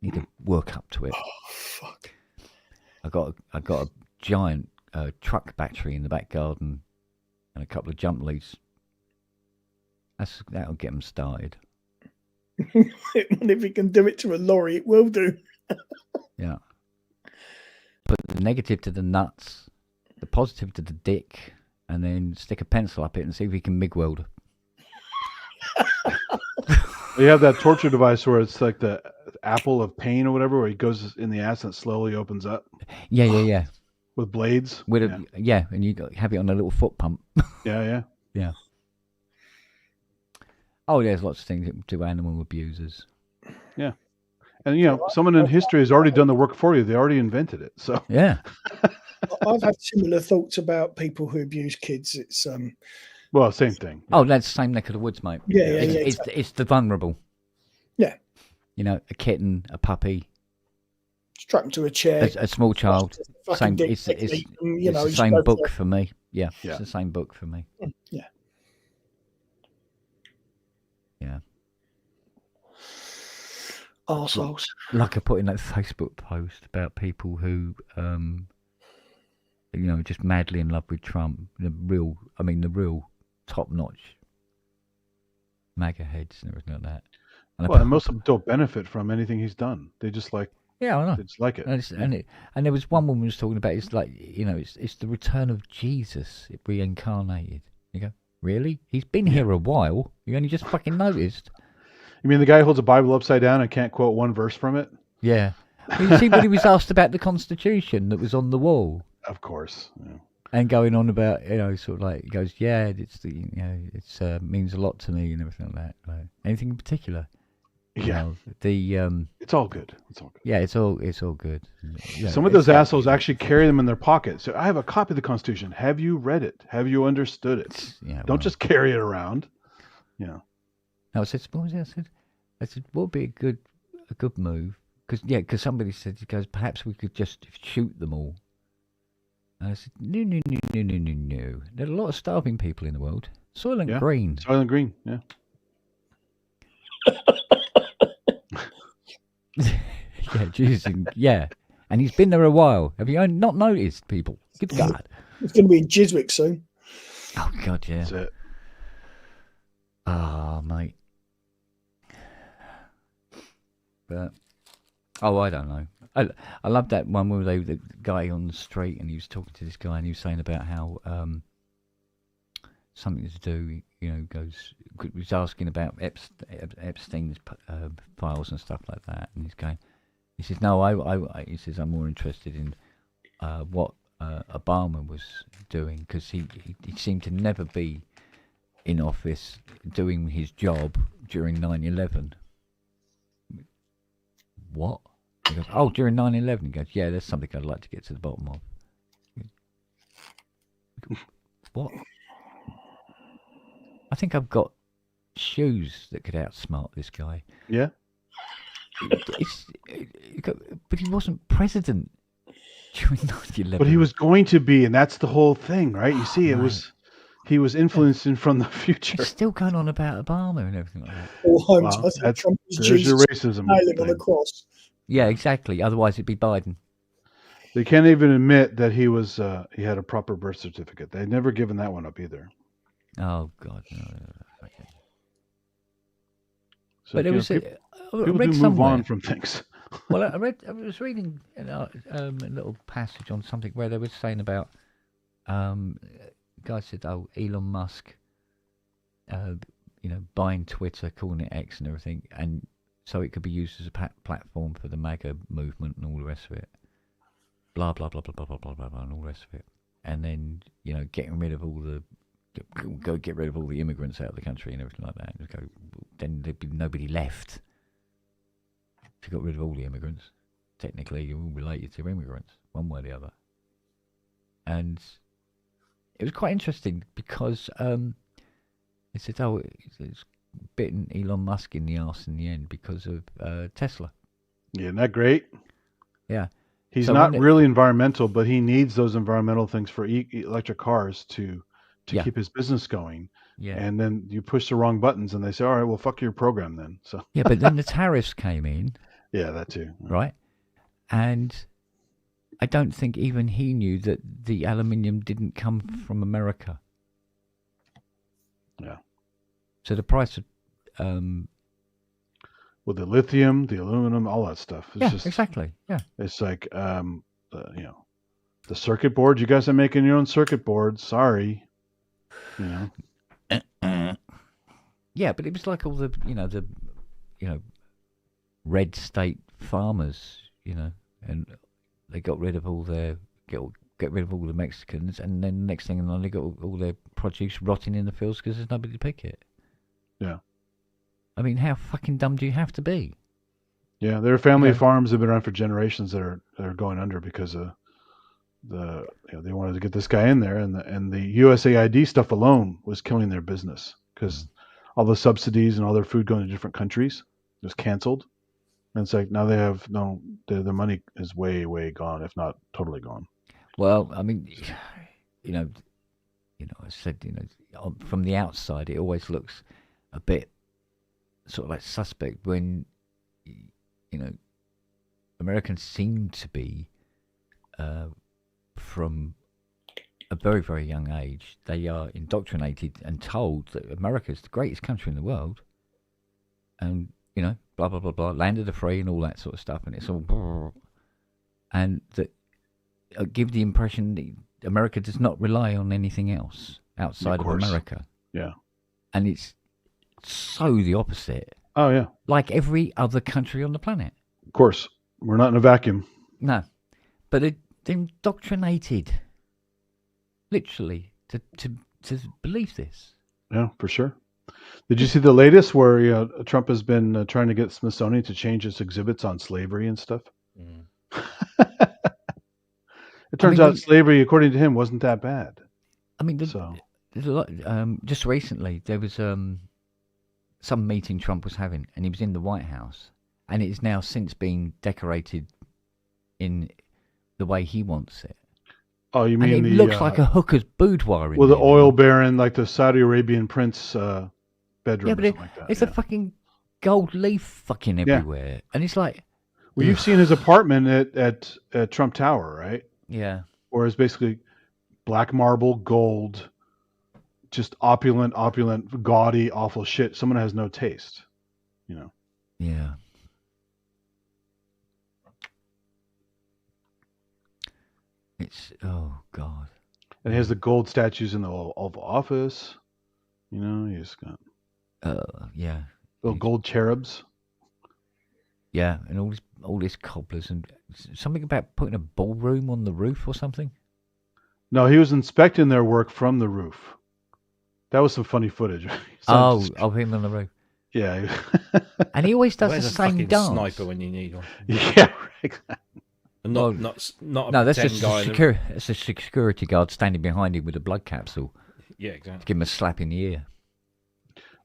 Need to work up to it. Oh fuck! I got a giant truck battery in the back garden and a couple of jump leads. That'll get them started. And if it can do it to a lorry, it will do. Yeah. Put the negative to the nuts, the positive to the dick, and then stick a pencil up it and see if we can MIG weld. You have that torture device where it's like the apple of pain or whatever, where it goes in the ass and it slowly opens up. Yeah. With blades. And you have it on a little foot pump. Yeah. Oh, there's lots of things that do animal abusers. Yeah. And, someone in history has already done the work for you. They already invented it. So yeah. I've had similar thoughts about people who abuse kids. It's well, same thing. Oh, that's the same neck of the woods, mate. Yeah. It's the vulnerable. Yeah. A kitten, a puppy, strap them to a chair, a small child. Same. It's the same book for me. Yeah. It's the same book for me. Yeah. Yeah. Arseholes. Like I put in that Facebook post about people who, just madly in love with Trump. The real top-notch MAGA heads and everything like that. And most of them don't benefit from anything he's done. They just like. Yeah, I know. They just like it. And there was one woman who was talking about it's like it's the return of Jesus reincarnated. You go, really? He's been here a while. You only just fucking noticed. You mean the guy who holds a Bible upside down and can't quote one verse from it? Yeah. You see when he was asked about the Constitution that was on the wall. Of course. Yeah. And going on about, sort of like, he goes, yeah, it's means a lot to me and everything like that. Like, anything in particular? Yeah. It's all good. It's all good. Yeah, it's all good. Yeah, some of those assholes actually carry them in their pocket. So I have a copy of the Constitution. Have you read it? Have you understood it? Yeah, Don't just carry it around. No, I said, what was it? I said, what would be a good move? Because somebody said, he goes, perhaps we could just shoot them all. And I said, no. There are a lot of starving people in the world. Soylent Green. Soylent Green, yeah. Yeah, Jesus, yeah. And he's been there a while. Have you not noticed, people? Good God. It's going to be in Chiswick soon. Oh, God, yeah. That's it. Oh, mate. But, I don't know. I love that one where the guy on the street and he was talking to this guy and he was saying about how something to do, he was asking about Epstein's files and stuff like that. And he says, no, he says, I'm more interested in what Obama was doing because he seemed to never be in office doing his job during 9/11. What? He goes, oh, during 9/11. He goes, yeah, there's something I'd like to get to the bottom of. What? I think I've got shoes that could outsmart this guy. Yeah. But he wasn't president during 9/11. But he was going to be, and that's the whole thing, right? You see, it was he was influencing from the future. He's still going on about Obama and everything like that. Or Wow, I think Trump is there's your Jesus racism nailing on the thing. cross. Yeah, exactly. Otherwise, it'd be Biden. They can't even admit that he was he had a proper birth certificate. They've never given that one up either. Oh God, no. Okay. So But there was people I do read move somewhere. on from things. Well, I was reading a little passage on something where they were saying about guy said, "Oh, Elon Musk, buying Twitter, calling it X and everything, and so it could be used as a platform for the MAGA movement and all the rest of it. Blah blah blah blah blah blah blah blah, blah and all the rest of it. And then getting rid of all the get rid of all the immigrants out of the country and everything like that. And just go, then there'd be nobody left. If you got rid of all the immigrants, technically you're all related to immigrants, one way or the other. And it was quite interesting because they said, oh, it's bitten Elon Musk in the arse in the end because of Tesla. Yeah, isn't that great? Yeah. He's So not really environmental, but he needs those environmental things for electric cars to keep his business going. Yeah. And then you push the wrong buttons and they say, all right, well, fuck your program then. So yeah, but then the tariffs came in. Yeah, that too. Right? And I don't think even he knew that the aluminium didn't come from America. Yeah. So the price of well, the lithium, the aluminum, all that stuff. It's just exactly. Yeah. It's like the circuit board. You guys are making your own circuit boards. Sorry. Yeah, but it was like all the red state farmers, and they got rid of all their get rid of all the Mexicans, and then next thing you know, they got all their produce rotting in the fields because there's nobody to pick it. Yeah. I mean, how fucking dumb do you have to be? Yeah, there are family farms that have been around for generations that are going under because of they wanted to get this guy in there, and the USAID stuff alone was killing their business because all the subsidies and all their food going to different countries was canceled. And it's like now they have their money is way gone, if not totally gone. Well, I mean, I said, from the outside, it always looks a bit sort of like suspect when, Americans seem to be, from a very, very young age, they are indoctrinated and told that America is the greatest country in the world. And, blah, blah, blah, blah, land of the free and all that sort of stuff. And it's all, and that give the impression that America does not rely on anything else outside of America. Yeah. And it's so the opposite. Oh, yeah. Like every other country on the planet. Of course. We're not in a vacuum. No. But they're indoctrinated, literally, to believe this. Yeah, for sure. Did you see the latest where Trump has been trying to get Smithsonian to change its exhibits on slavery and stuff? Mm. It turns out slavery, according to him, wasn't that bad. I mean, there's a lot. Just recently, there was some meeting Trump was having, and he was in the White House, and it is now since been decorated in the way he wants it. Oh, you mean and it looks like a hooker's boudoir. Well, the oil baron, like the Saudi Arabian prince bedroom. Yeah, but it's a fucking gold leaf fucking everywhere, and it's like. Well, you've seen his apartment at Trump Tower, right? Yeah. Or it's basically black marble, gold, just opulent, gaudy, awful shit. Someone has no taste, Yeah. It's God. And he has the gold statues in the Oval Office. He's got. Yeah. Little gold cherubs. Yeah, and all this cobblers and something about putting a ballroom on the roof or something. No, he was inspecting their work from the roof. That was some funny footage. Of him on the roof. Yeah. And he always does Where's the a same fucking dance. Sniper when you need one. Yeah, exactly. And not a no, that's pretend just guy. It's a security guard standing behind him with a blood capsule. Yeah, exactly. To give him a slap in the ear.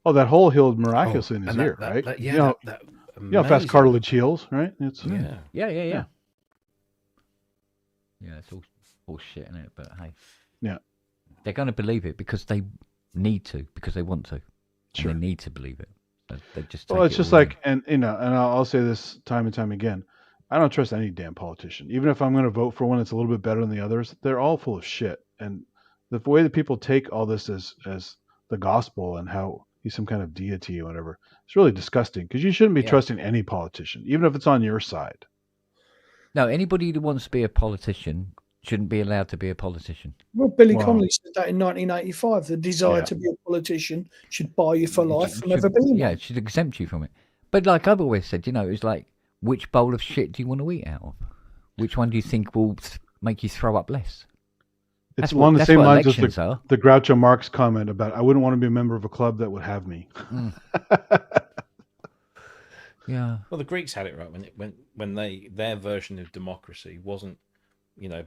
Oh, that hole healed miraculously in his ear, right? Yeah, you know how fast cartilage heals, right? It's Yeah, it's all shit in it, but hey. Yeah. They're going to believe it because they need to, because they want to. Sure. And they need to believe it. They just Well, take it's it just all like, and I'll say this time and time again. I don't trust any damn politician. Even if I'm going to vote for one that's a little bit better than the others, they're all full of shit. And the way that people take all this as the gospel and how he's some kind of deity or whatever, it's really disgusting. Because you shouldn't be trusting any politician, even if it's on your side. No, anybody who wants to be a politician shouldn't be allowed to be a politician. Well, Billy Connolly said that in 1985. The desire Yeah. to be a politician should buy you for life and Should- never be one. Yeah, it should exempt you from it. But like I've always said, it's like, which bowl of shit do you want to eat out of? Which one do you think will make you throw up less? It's That's along the that's same what lines as elections are. the Groucho Marx comment about I wouldn't want to be a member of a club that would have me. Yeah. Well, the Greeks had it right when their version of democracy wasn't,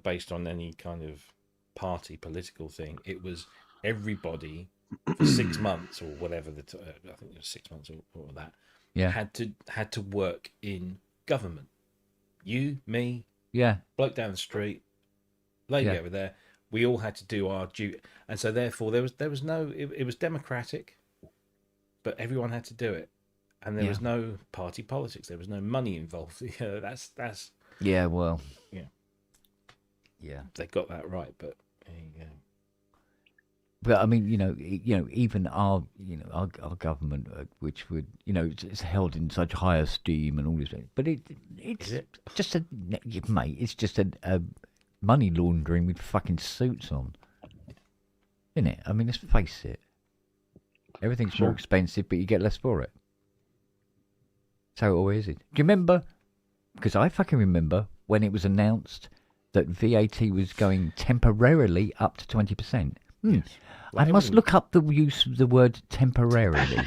based on any kind of party political thing. It was everybody for 6 months or whatever. I think it was 6 months or that. Yeah. Had to work in government. You, me, Yeah. bloke down the street, lady over there. We all had to do our duty, and so therefore there was no. It was democratic, but everyone had to do it, and there was no party politics. There was no money involved. That's. Yeah. Well. Yeah. Yeah. They got that right, but there you go. But I mean, even our government, which would, it's held in such high esteem and all this, but it's just mate, it's just a money laundering with fucking suits on, isn't it? I mean, let's face it. Everything's more expensive, but you get less for it. So it always is. Do you remember? Because I fucking remember when it was announced that VAT was going temporarily up to 20%. I must look up the use of the word temporarily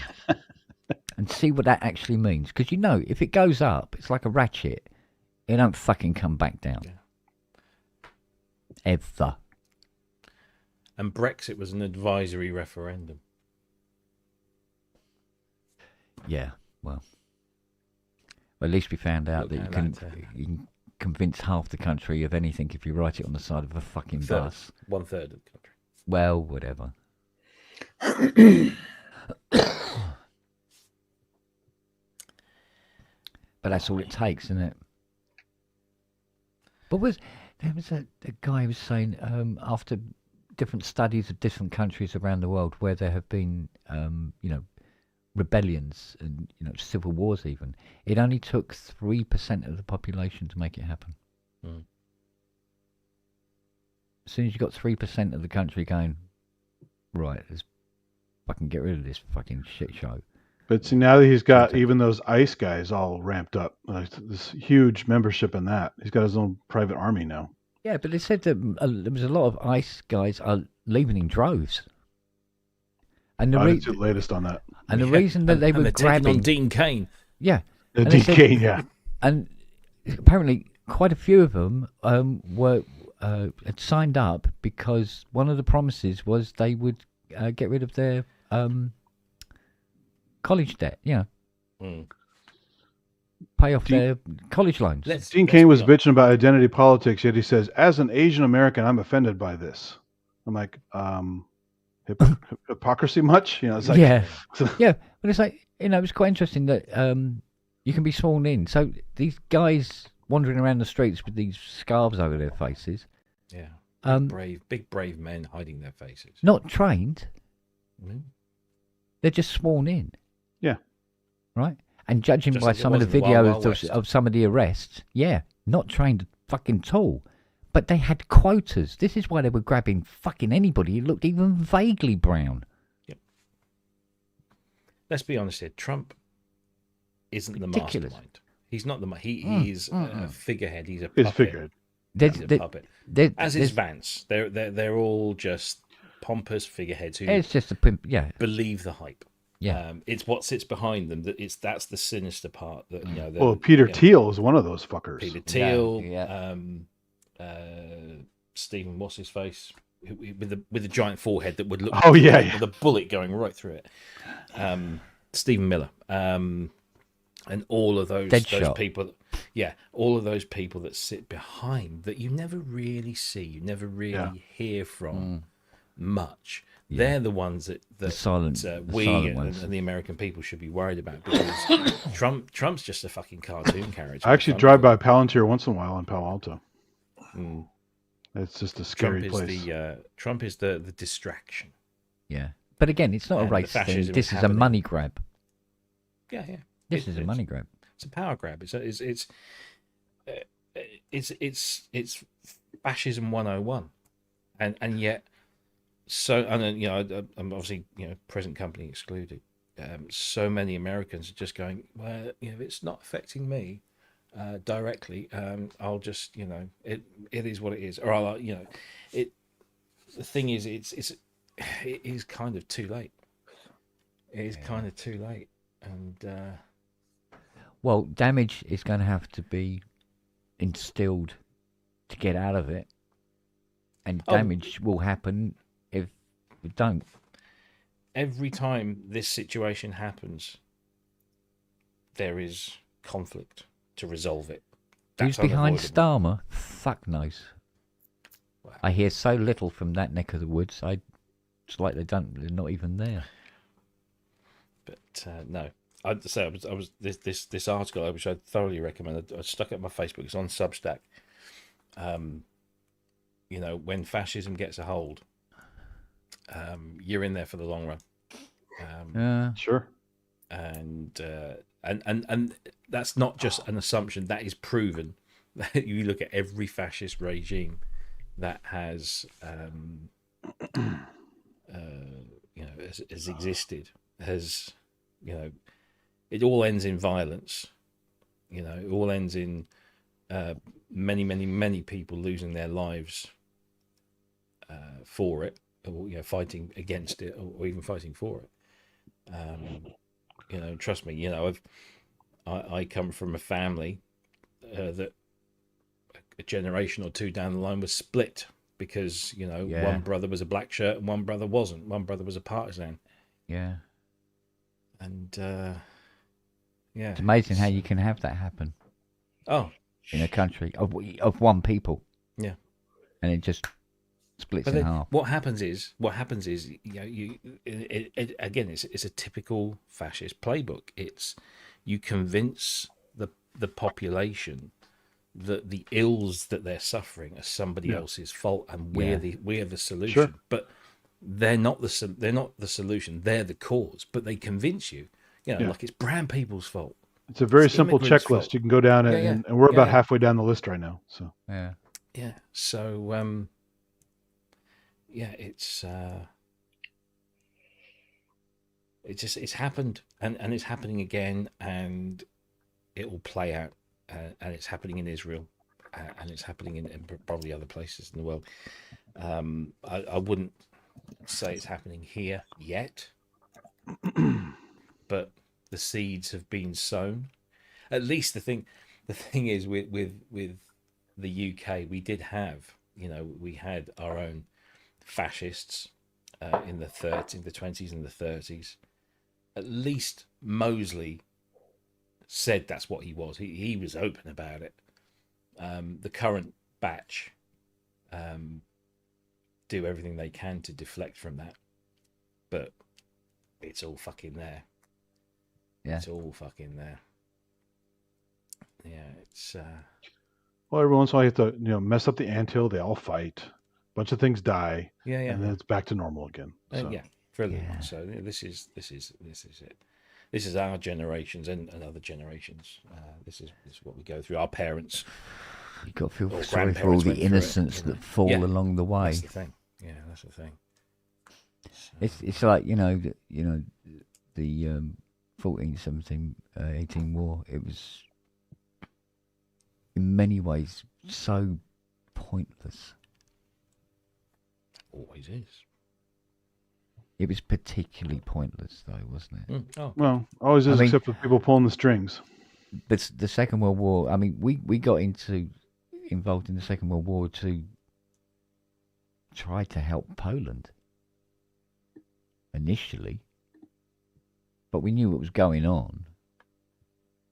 and see what that actually means. Because if it goes up, it's like a ratchet. It don't fucking come back down. Yeah. Ever. And Brexit was an advisory referendum. Yeah, well, at least we found out that you can convince half the country of anything if you write it on the side of a fucking bus. 1/3 of the country. Well, whatever. But that's all it takes, isn't it? But there was a guy who was saying after different studies of different countries around the world where there have been rebellions and civil wars even, it only took 3% of the population to make it happen. As soon as you got 3% of the country going, right, let's fucking get rid of this fucking shit show. But see, now that he's got even those ICE guys all ramped up, this huge membership in that. He's got his own private army now. Yeah, but they said that there was a lot of ICE guys are leaving in droves. And the latest on that. And the reason that they were grabbing on Dean Cain. Yeah. Dean Cain, yeah. And apparently quite a few of them were had signed up because one of the promises was they would get rid of their college debt, pay off their college loans. Dean Cain was bitching about identity politics, yet he says, as an Asian American, I'm offended by this. I'm like, hypocrisy much? It's like, yeah. Yeah, but it's like, it's quite interesting that you can be sworn in. So these guys wandering around the streets with these scarves over their faces. Yeah. Big brave men hiding their faces. Not trained. They're just sworn in. Yeah. Right? And judging Just by like it some of the was in the Wild Wild videos West. of some of the arrests, not trained fucking at all. But they had quotas. This is why they were grabbing fucking anybody who looked even vaguely brown. Yep. Let's be honest here. Trump isn't Ridiculous. The mastermind. He's not he's a figurehead. He's a He's puppet. a figurehead. He's a puppet. As is Vance. They're all just pompous figureheads who It's just a pimp, yeah. believe the hype. Yeah. It's what sits behind them that's the sinister part that Well, Peter Thiel is one of those fuckers. Peter Thiel, Yeah. Stephen, what's his face, with the giant forehead that would look with a bullet going right through it. Stephen Miller, and all of those people, all of those people that sit behind that you never really see, you never really hear from. much. Yeah. They're the ones that The silent ones. and the American people should be worried about, because Trump's just a fucking cartoon character. I actually drive by Palantir once in a while in Palo Alto. Mm. It's just a scary Trump is place. Trump is the distraction. Yeah. But again, it's not And a the race thing. fascism This is is a happening. money grab. Yeah. This is a money grab. It's a power grab. It's fascism 101, and yet I'm obviously present company excluded. So many Americans are just going, well, it's not affecting me directly. I'll just it is what it is, or I'll it. The thing is, it is kind of too late. It is kind of too late, and. Well, damage is going to have to be instilled to get out of it, and damage will happen if we don't. Every time this situation happens, there is conflict to resolve it. Who's That's behind unavoidable. Starmer? Fuck knows. Wow. I hear so little from that neck of the woods. It's like they're not even there. But no. I'd say I was this article, which I thoroughly recommend. I stuck it on my Facebook. It's on Substack. When fascism gets a hold, you're in there for the long run. Sure. And that's not just an assumption. That is proven. You look at every fascist regime that has existed, has it all ends in violence. It all ends in many people losing their lives for it, or fighting against it, or even fighting for it. Trust me. I come from a family that a generation or two down the line was split because one brother was a black shirt and one brother wasn't. One brother was a partisan. Yeah. And yeah, it's amazing how you can have that happen. Oh, in a country of one people. Yeah, and it just splits but in then half. What happens is again, it's a typical fascist playbook. It's you convince the population that the ills that they're suffering are somebody else's fault, and we're the solution. Sure. But they're not the solution. They're the cause. But they convince you, like it's brown people's fault. It's a very simple checklist. Fault. You can go down and we're about halfway down the list right now. So yeah. So it's happened, and it's happening again, and it will play out, and it's happening in Israel, and it's happening in probably other places in the world. I wouldn't say it's happening here yet, but the seeds have been sown. At least the thing is with the UK, we did have, we had our own fascists in the 20s and the 30s. At least Mosley said that's what he was. He was open about it. The current batch do everything they can to deflect from that, but it's all fucking there. Yeah, it's all fucking there. Yeah, it's. Well, every once in a while you have to, mess up the anthill. They all fight. A bunch of things die. Yeah. And then it's back to normal again. So. For a little while. So this is it. This is our generations and other generations. This is what we go through. Our parents. You've got to feel sorry for all the innocents that fall along the way. That's the thing. Yeah, that's the thing. So. It's like the 14, 17, 18 war. It was in many ways so pointless. Always is. It was particularly pointless, though, wasn't it? Oh. Well, always is, except for people pulling the strings. But the Second World War, I mean, we got involved in the Second World War to try to help Poland initially, but we knew what was going on.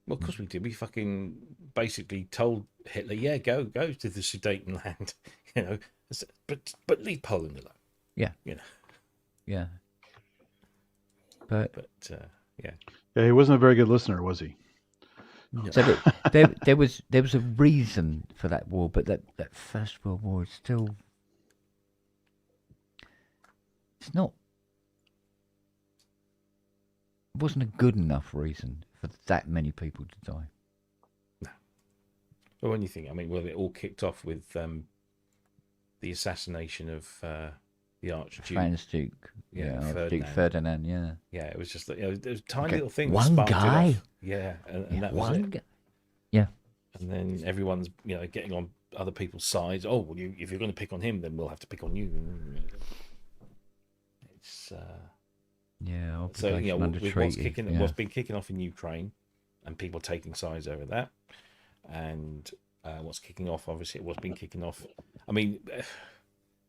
Well, of course we did. We fucking basically told Hitler, go to the Sudetenland, but leave Poland alone. Yeah. You know, Yeah. But yeah. Yeah, he wasn't a very good listener, was he? so there was a reason for that war, but that First World War is still, it's not, it wasn't a good enough reason for that many people to die. Well, when you think, I mean, well, it all kicked off with the assassination of the Archduke. Franz Duke, Archduke Ferdinand, yeah. Yeah, it was just there was a tiny Okay, little thing. one that sparked guy. It off. Yeah, and that was it. Yeah. And then everyone's getting on other people's sides. Oh, well, if you're going to pick on him, then we'll have to pick on you. It's so under treaty, what's been kicking off in Ukraine, and people taking sides over that, and what's kicking off, obviously, what's been kicking off. I mean,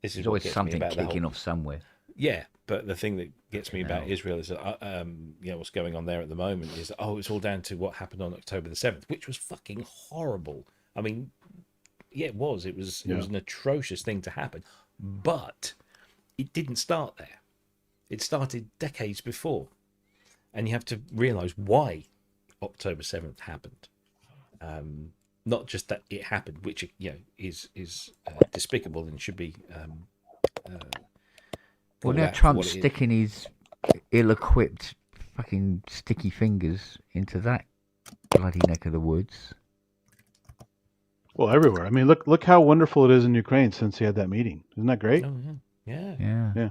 this is There's always something about kicking off somewhere. Yeah, but the thing that gets me about Israel is that what's going on there at the moment is it's all down to what happened on October the 7th, which was fucking horrible. I mean, yeah, it was. It was an atrocious thing to happen, but it didn't start there. It started decades before, and you have to realise why October 7th happened. Not just that it happened, which is despicable and should be. Well, now Trump's sticking his ill-equipped, fucking sticky fingers into that bloody neck of the woods. Well, everywhere. I mean, look how wonderful it is in Ukraine since he had that meeting. Isn't that great? Oh, yeah. Yeah.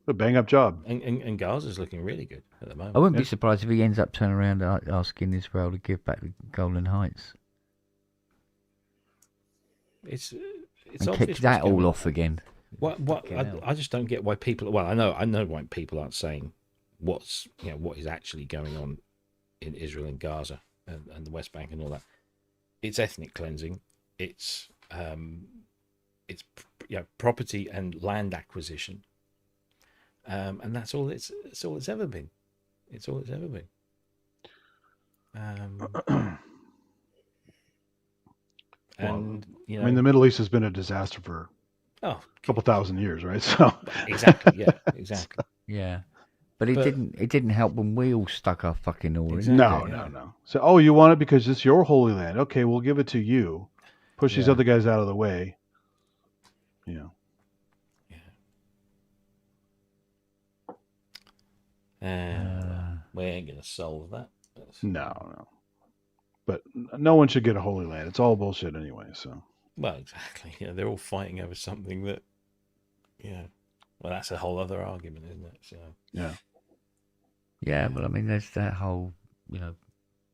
A bang-up job. And Gaza's looking really good at the moment. I wouldn't be surprised if he ends up turning around asking Israel to give back the Golan Heights. It's and kick that all off again. I just don't get why people. Well, I know why people aren't saying what is actually going on in Israel and Gaza and the West Bank and all that. It's ethnic cleansing. It's property and land acquisition. And that's all it's ever been. It's all it's ever been. And I mean, the Middle East has been a disaster for a couple thousand years, right? So exactly. Yeah, but it didn't help when we all stuck our fucking oar in. No. So, you want it because it's your holy land. Okay, we'll give it to you. Push these other guys out of the way. Yeah. We ain't gonna solve that. No. But no one should get a holy land. It's all bullshit anyway. So. Well, exactly. They're all fighting over something that. Well, that's a whole other argument, isn't it? So. Yeah. Yeah, but I mean, there's that whole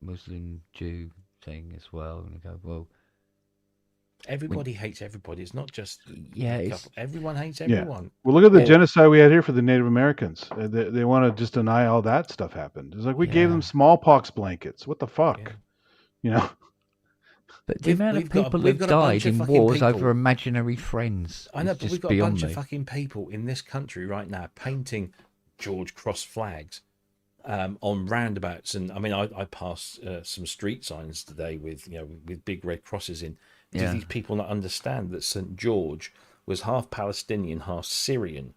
Muslim Jew thing as well, and you go, well. Everybody hates everybody. It's not just everyone hates everyone. Yeah. Well, look at the genocide we had here for the Native Americans. They want to just deny all that stuff happened. It's like we gave them smallpox blankets. What the fuck? But the amount of people that died in wars over imaginary friends. I know, but we've got a bunch of fucking people in this country right now painting George Cross flags on roundabouts, and I mean, I passed some street signs today with big red crosses in. Do these people not understand that St. George was half Palestinian, half Syrian?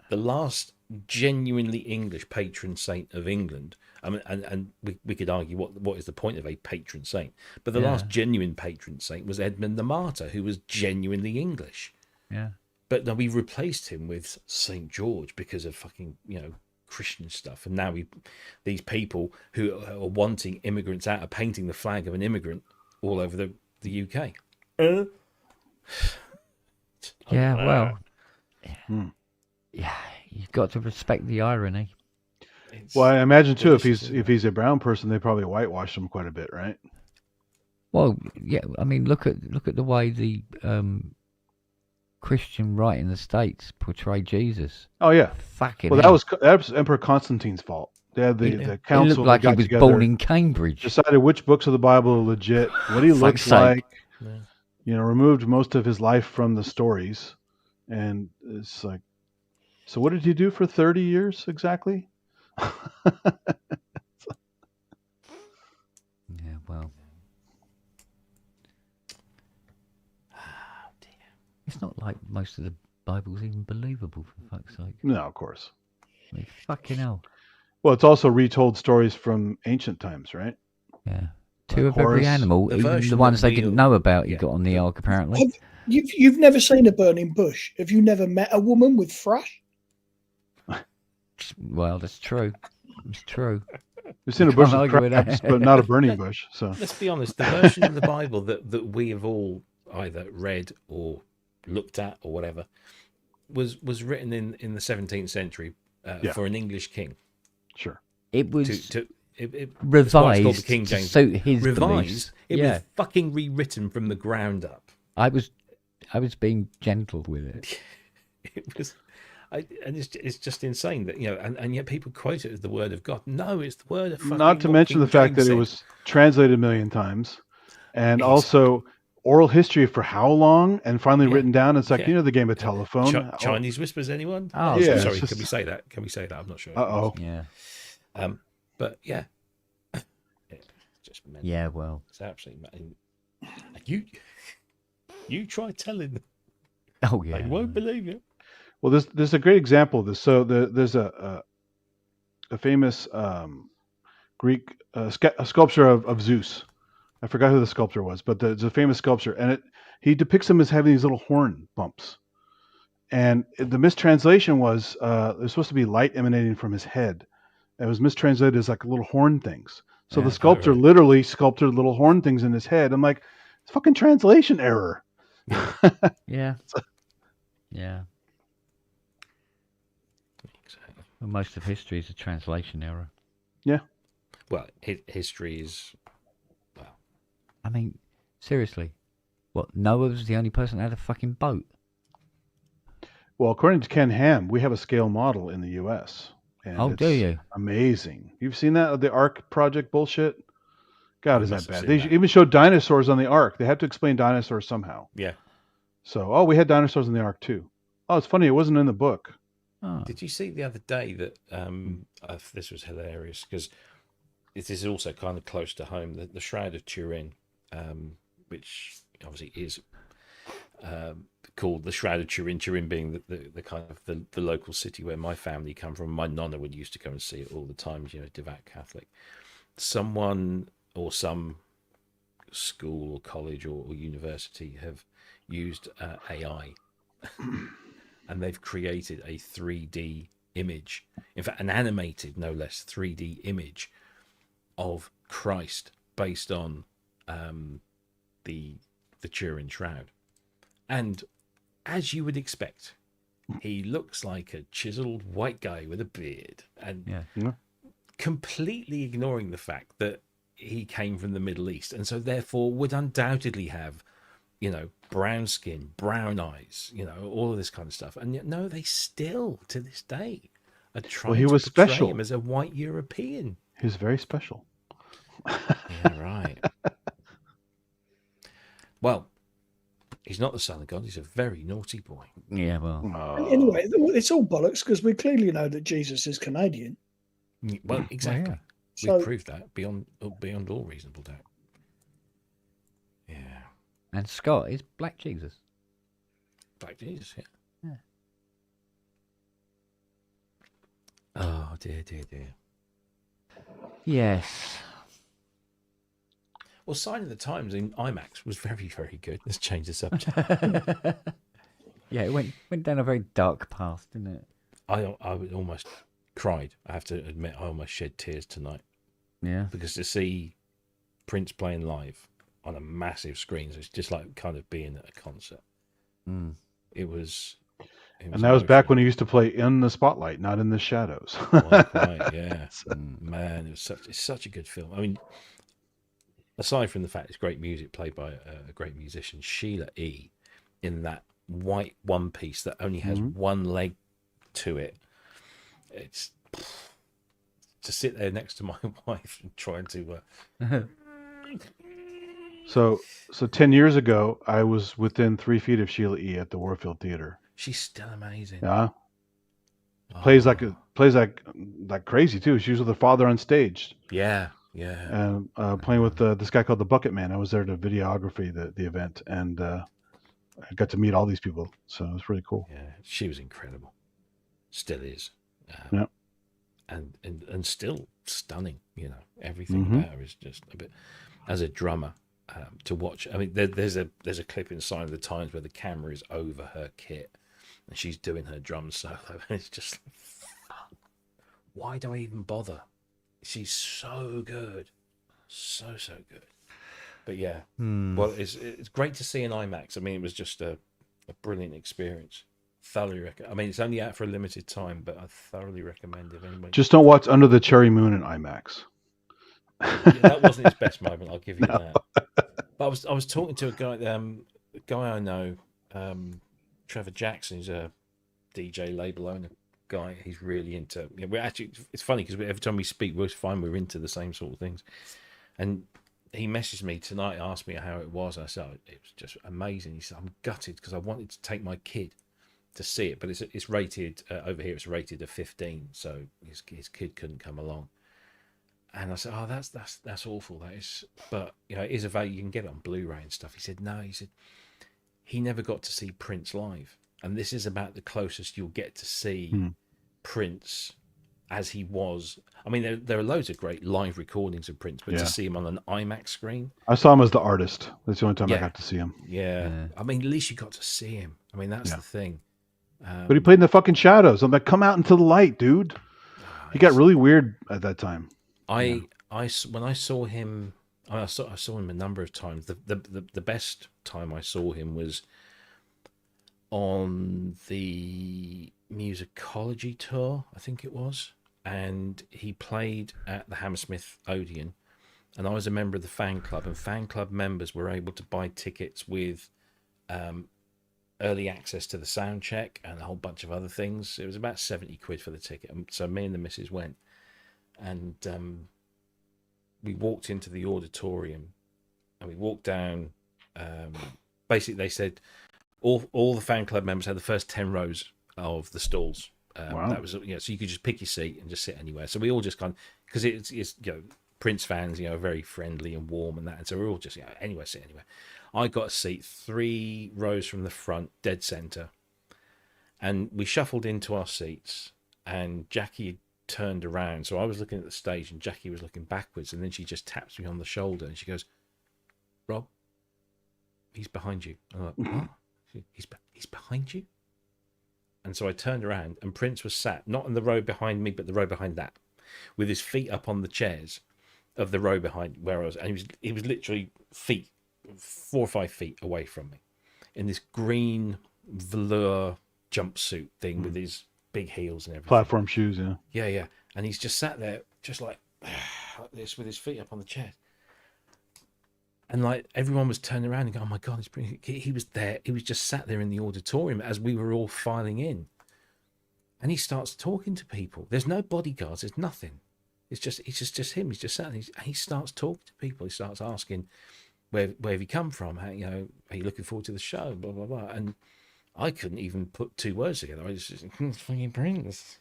The last genuinely English patron saint of England. I mean, and we could argue what is the point of a patron saint, but the last genuine patron saint was Edmund the Martyr, who was genuinely English. Yeah. But now we replaced him with St. George because of fucking Christian stuff, and now these people who are wanting immigrants out are painting the flag of an immigrant all over the UK. Yeah, well, you've got to respect the irony. Well, I imagine too, if he's a brown person, they probably whitewashed him quite a bit, right? Well, yeah. I mean, look at the way the Christian right in the States portray Jesus. Oh yeah, fucking. Well, that was Emperor Constantine's fault. They had the council. It looked like he was born in Cambridge. Decided which books of the Bible are legit, what he looks like. Removed most of his life from the stories, and it's like, so what did he do for 30 years exactly? Yeah, well, it's not like most of the Bible's even believable, for fuck's sake. No, of course. I mean, fucking hell. Well, it's also retold stories from ancient times, right? Yeah. Two of Horus. every animal, The even the version ones that they didn't know about, you got on the ark, apparently. You've never seen a burning bush. Have you never met a woman with thrush? Well, that's true. It's true. You've seen a You bush can't of argue with crabs, that. but not a burning bush. So Let's be honest, the version of the Bible that we have all either read or looked at or whatever was written in the 17th century for an English king. Sure. It was that's why it's called the revised King to James. suit his Revised. beliefs. It Yeah. was fucking rewritten from the ground up. I was being gentle with it. It was, and it's just insane that and yet people quote it as the word of God. No, it's the word of fucking. Not to what mention King the fact James that it said. was translated a million times, and also oral history for how long, and finally written down. It's like the game of telephone. Chinese whispers. Anyone? Oh, yeah. Sorry. Can we say that? Can we say that? I'm not sure. Uh-oh. Yeah. But yeah. It's just mental. Yeah, well. It's absolutely mental. You try telling them. Oh yeah. They won't believe you. Well, there's a great example of this. So there's a famous Greek a sculpture of Zeus. I forgot who the sculptor was, but there's a famous sculpture, and he depicts him as having these little horn bumps. And the mistranslation was there's supposed to be light emanating from his head. It was mistranslated as like little horn things. So the sculptor literally sculpted little horn things in his head. I'm like, it's fucking translation error. Yeah. Yeah. Exactly. Well, most of history is a translation error. Yeah. Well, history is. Well, I mean, seriously, what? Noah was the only person that had a fucking boat. Well, according to Ken Ham, we have a scale model in the U.S. And Oh, do you? Amazing. You've seen that the Ark project bullshit? God, is that must have bad? seen They that. even showed dinosaurs on the Ark. They had to explain dinosaurs somehow. yeah. So, we had dinosaurs in the Ark too. Oh, it's funny. It wasn't in the book. Oh. Did you see the other day that this was hilarious because it is also kind of close to home. The Shroud of Turin, which obviously is called the Shroud of Turin. Turin being the kind of the local city where my family come from. My nonna would used to go and see it all the time. Devout Catholic. Someone or some school or college or university have used AI. And they've created a 3D image, in fact, an animated, no less, 3D image of Christ based on the Turin Shroud. And as you would expect, he looks like a chiseled white guy with a beard, and completely ignoring the fact that he came from the Middle East, and so therefore would undoubtedly have brown skin, brown eyes, all of this kind of stuff. And yet, no, they still, to this day, are trying he to was portray special. him as a white European. He was very special. Yeah, right. Well, he's not the son of God. He's a very naughty boy. Yeah, well. Anyway, it's all bollocks because we clearly know that Jesus is Canadian. Well, exactly. So- We've proved that beyond all reasonable doubt. Yeah. And Scott is Black Jesus. Black Jesus, yeah. Oh, dear. Yes. Well, Sign of the Times in IMAX was very, very good. Let's change the subject. Yeah, it went down a very dark path, didn't it? I almost cried. I have to admit, I almost shed tears tonight. Yeah. Because to see Prince playing live on a massive screen, so it's just like kind of being at a concert. Mm. It was And that was back when he used to play in the spotlight, not in the shadows. Quite, yeah. Man, it's such a good film. I mean, aside from the fact it's great music played by a great musician, Sheila E. in that white one piece that only has one leg to it. It's to sit there next to my wife and trying to. So 10 years ago, I was within 3 feet of Sheila E. at the Warfield Theater. She's still amazing. Yeah. Plays like crazy too. She was with her father on stage. Yeah. And playing with this guy called the Bucket Man. I was there to videography the event, and I got to meet all these people, so it was pretty cool. Yeah, she was incredible. Still is. Yeah. And still stunning. You know, everything Mm-hmm. about her is just a bit. As a drummer, to watch. I mean, there's a clip inside of the Times where the camera is over her kit, and she's doing her drum solo, and it's just, why do I even bother? She's so good, so good. But yeah, well, it's great to see in IMAX. I mean, it was just a brilliant experience. Thoroughly recommend. I mean, it's only out for a limited time, but I thoroughly recommend if anybody. Just don't watch Under the Cherry Moon in IMAX. Yeah, that wasn't his best moment. I'll give you No. that. But I was talking to a guy I know, Trevor Jackson, who's a DJ label owner guy. He's really into. You know, we're actually. It's funny because every time we speak, we find we're into the same sort of things. And he messaged me tonight, asked me how it was. I said it was just amazing. He said I'm gutted because I wanted to take my kid to see it, but it's rated over here. It's rated a 15, so his kid couldn't come along. And I said, "Oh, that's awful. That is, but you know, it is a value. You can get it on Blu-ray and stuff." He said, "No." He said he never got to see Prince live, and this is about the closest you'll get to see Prince as he was. I mean, there are loads of great live recordings of Prince, but to see him on an IMAX screen, I saw him as the artist. That's the only time I Yeah. got to see him. yeah. I mean, at least you got to see him. I mean, that's Yeah. the thing. But he played in the fucking shadows. I'm like, come out into the light, dude. He got really weird at that time. When I saw him, I saw him a number of times. The best time I saw him was on the musicology tour, I think it was, and he played at the Hammersmith Odeon, and I was a member of the fan club, and fan club members were able to buy tickets with early access to the sound check and a whole bunch of other things. It was about 70 quid for the ticket, and so me and the missus went, and we walked into the auditorium, and we walked down. Basically, they said all the fan club members had the first 10 rows of the stalls. Wow. That was, you know, so you could just pick your seat and just sit anywhere. So we all just because it's you know, Prince fans, you know, very friendly and warm and that, and so we're all just, you know, anywhere, sit anywhere. I got a seat 3 rows from the front, dead center, and we shuffled into our seats, and Jackie turned around, so I was looking at the stage and Jackie was looking backwards, and then she just taps me on the shoulder and she goes, "Rob, he's behind you." I'm like, "What?" He's behind you? And so I turned around, and Prince was sat not in the row behind me, but the row behind that, with his feet up on the chairs of the row behind where I was, and he was literally 4 or 5 feet away from me, in this green velour jumpsuit thing with his big heels and everything. Platform shoes, yeah. Yeah. And he's just sat there, just like this, with his feet up on the chair. And like everyone was turning around and going, "Oh my God, he was there." He was just sat there in the auditorium as we were all filing in. And he starts talking to people. There's no bodyguards. There's nothing. It's just him. He's just sat there. He starts talking to people. He starts asking, where have you come from? How, you know, are you looking forward to the show? Blah, blah, blah. And I couldn't even put 2 words together. I just it's fucking Prince.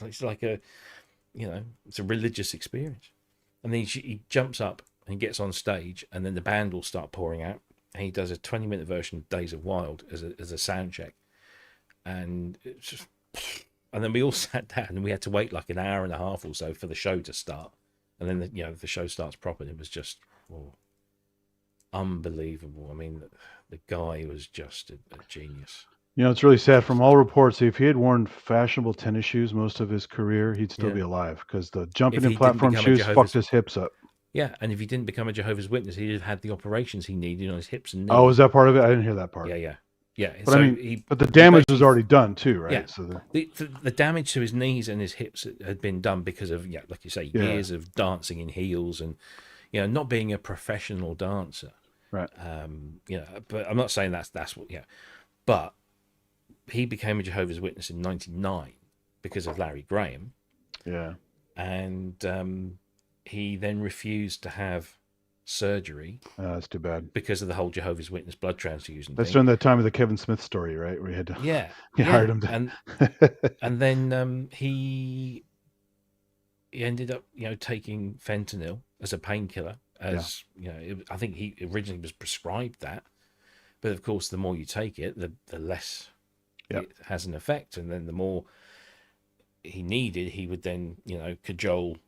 It's like a, you know, it's a religious experience. And then he jumps up and he gets on stage, and then the band will start pouring out, and he does a 20-minute version of Days of Wild as a sound check, and it's just, and then we all sat down and we had to wait like an hour and a half or so for the show to start, and then the show starts proper, and it was just unbelievable. I mean, the guy was just a genius. You know, it's really sad. From all reports, if he had worn fashionable tennis shoes most of his career, he'd still be alive, because the jumping in platform shoes fucked his hips up. Yeah, and if he didn't become a Jehovah's Witness, he'd have had the operations he needed on his hips and knees. Oh, was that part of it? I didn't hear that part. Yeah. But so I mean, but the damage was already done too, right? Yeah. So the damage to his knees and his hips had been done because of, like you say, years of dancing in heels and, you know, not being a professional dancer. Right. You know, but I'm not saying that's what. Yeah, but he became a Jehovah's Witness in '99 because of Larry Graham. Yeah. And he then refused to have surgery. That's too bad. Because of the whole Jehovah's Witness blood transfusion That's thing. during that time of the Kevin Smith story, right? Where he had to. He hired him to. And then he ended up, you know, taking fentanyl as a painkiller. I think he originally was prescribed that, But of course, the more you take it, the less it has an effect. And then the more he needed, he would then, cajole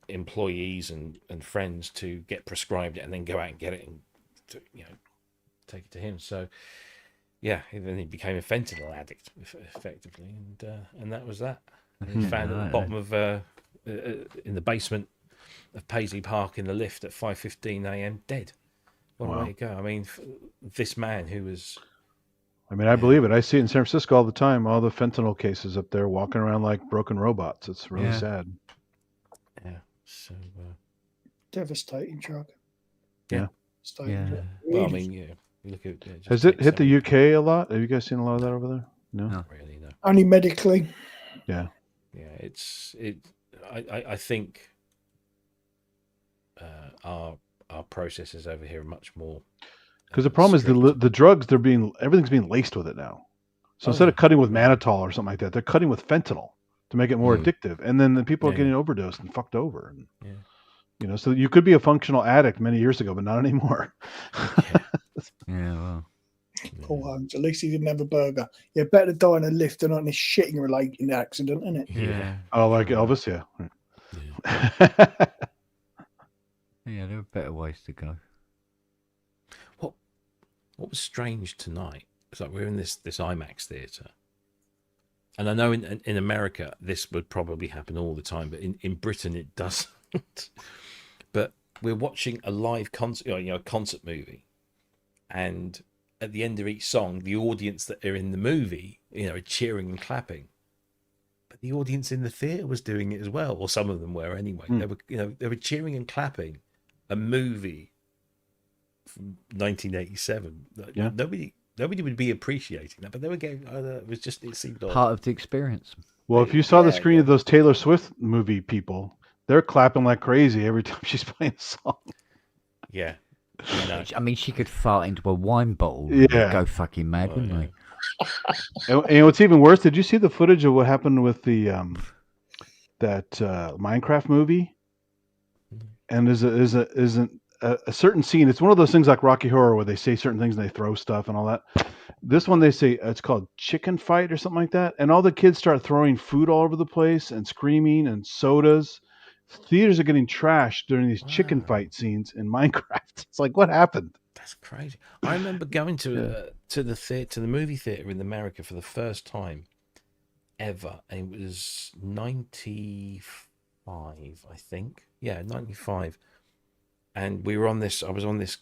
employees and friends to get prescribed it and then go out and get it and, take it to him. So, yeah, then he became a fentanyl addict, effectively. And that was that. And he found at the bottom of, in the basement of Paisley Park in the lift at 5:15 a.m. dead. What a way to go. I mean, this man who was... I mean, I believe it. I see it in San Francisco all the time. All the fentanyl cases up there walking around like broken robots. It's really sad. Yeah. So... devastating drug. Yeah. Really. Well, I mean, you look at... Has it hit the UK a lot? Have you guys seen a lot of that over there? No? Not really, no. Only medically. Yeah. Yeah, I think our processes over here are much more... Because the problem is the drugs, everything's being laced with it now. So instead of cutting with mannitol or something like that, they're cutting with fentanyl to make it more addictive. And then the people are getting overdosed and fucked over. And, so you could be a functional addict many years ago, but not anymore. Well. Paul Holmes, at least he didn't have a burger. Yeah, better to die in a lift than on this shitting related accident, isn't it? Yeah. Oh, like Elvis, yeah. Yeah, there are better ways to go. What was strange tonight? It's like we're in this IMAX theatre, and I know in America this would probably happen all the time, but in Britain it doesn't. But we're watching a live concert, a concert movie, and at the end of each song, the audience that are in the movie, are cheering and clapping. But the audience in the theatre was doing it as well, or some of them were anyway. They were cheering and clapping a movie from 1987. Yeah. Nobody would be appreciating that, but they were getting. It seemed odd. Part of the experience. Well, if you saw the screen of those Taylor Swift movie people, they're clapping like crazy every time she's playing a song. Yeah. I mean, she could fart into a wine bottle and go fucking mad, wouldn't they? And what's even worse, did you see the footage of what happened with the that Minecraft movie? And there's a certain scene. It's one of those things like Rocky Horror where they say certain things and they throw stuff and all that. This one they say it's called Chicken Fight or something like that, and all the kids start throwing food all over the place and screaming and sodas. Theaters are getting trashed during these chicken fight scenes in Minecraft. It's like, what happened? That's crazy. I remember going to the movie theater in America for the first time ever, and it was 95, I think. Yeah, 95. And we were I was on this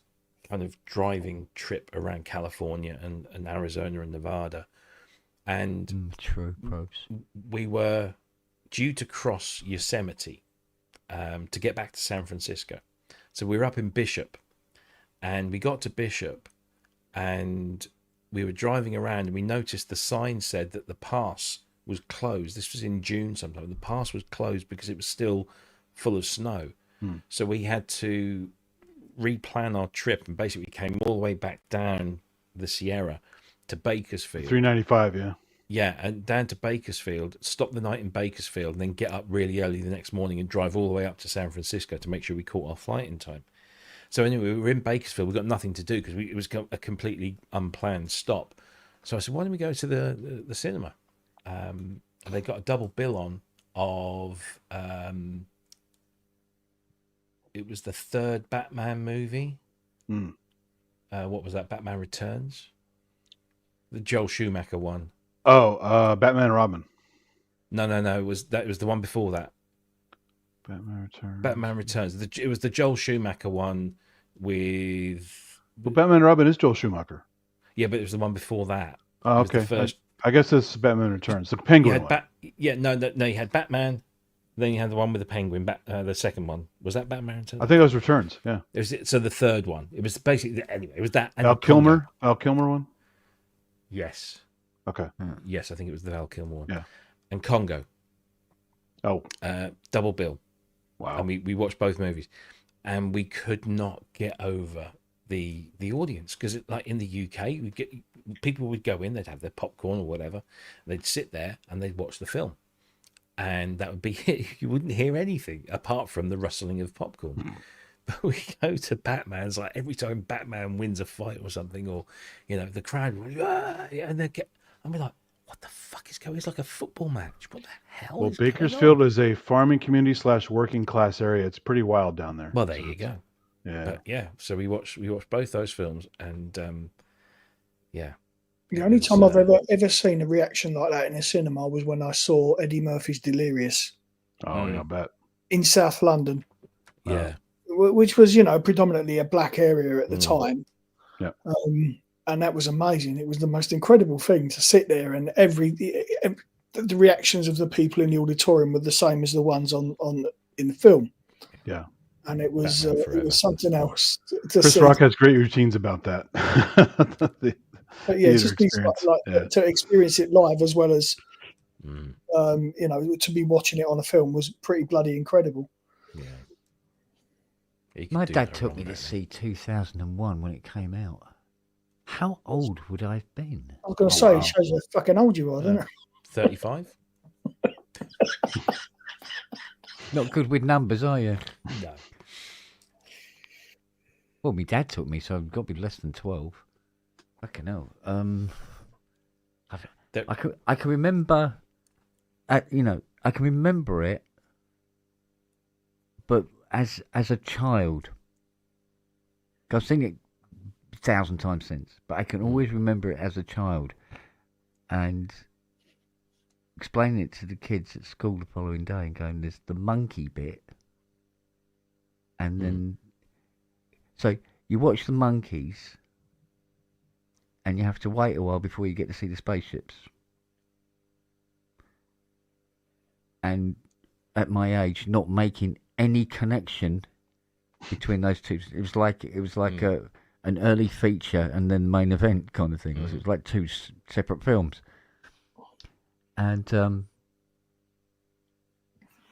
kind of driving trip around California and Arizona and Nevada. And true, pros. We were due to cross Yosemite to get back to San Francisco. So we were up in Bishop, and we got to Bishop, and we were driving around, and we noticed the sign said that the pass was closed. This was in June sometime. The pass was closed because it was still full of snow. So we had to replan our trip, and basically came all the way back down the Sierra to Bakersfield. 395, yeah. Yeah, and down to Bakersfield, stop the night in Bakersfield, and then get up really early the next morning and drive all the way up to San Francisco to make sure we caught our flight in time. So anyway, we were in Bakersfield. We got nothing to do because it was a completely unplanned stop. So I said, why don't we go to the cinema? And they got a double bill on of... it was the third Batman movie. What was that? Batman Returns? The Joel Schumacher one. Oh, Batman and Robin. No. It was the one before that. Batman Returns. It was the Joel Schumacher one with... Well, Batman and Robin is Joel Schumacher. Yeah, but it was the one before that. Oh, okay. I guess it's Batman Returns. The Penguin one. No, you had Batman... Then you had the one with the penguin, the second one. Was that Batman Returns? I think it was Returns, yeah. So the third one. It was basically, anyway, it was that. Val Kilmer one? Yes. Okay. Yes, I think it was the Val Kilmer one. Yeah. And Congo. Oh. Double bill. Wow. And we watched both movies. And we could not get over the audience. Because like in the UK, people would go in, they'd have their popcorn or whatever. They'd sit there and they'd watch the film. And that would be it. You wouldn't hear anything apart from the rustling of popcorn. we go to Batman's, like every time Batman wins a fight or something, or the crowd, and they get. I'm like, what the fuck is going? It's like a football match. What the hell Well, is going Bakersfield on? is a farming community / working class area. It's pretty wild down there. Well, there you go. Yeah. But yeah, so we watched both those films, and yeah. The only time I've ever seen a reaction like that in a cinema was when I saw Eddie Murphy's Delirious. Oh, yeah, I bet. In South London. Yeah. Which was, predominantly a black area at the time. Yeah. And that was amazing. It was the most incredible thing to sit there, and the reactions of the people in the auditorium were the same as the ones on in the film. Yeah. And it was something else to Chris see. Rock has great routines about that. But yeah, just to experience it live as well as, to be watching it on a film was pretty bloody incredible. Yeah. My dad took me to see 2001 when it came out. How old would I have been? I was going to say, it shows how fucking old you are, doesn't it? 35? Not good with numbers, are you? No. Well, my dad took me, so I've got to be less than 12. Fucking hell. I can remember, I can remember it, but as a child, I've seen it 1,000 times since, but I can always remember it as a child, and explaining it to the kids at school the following day and going, there's the monkey bit, and then, so you watch the monkeys, and you have to wait a while before you get to see the spaceships. And at my age, not making any connection between those two, it was like an early feature and then main event kind of thing. It was like two separate films, and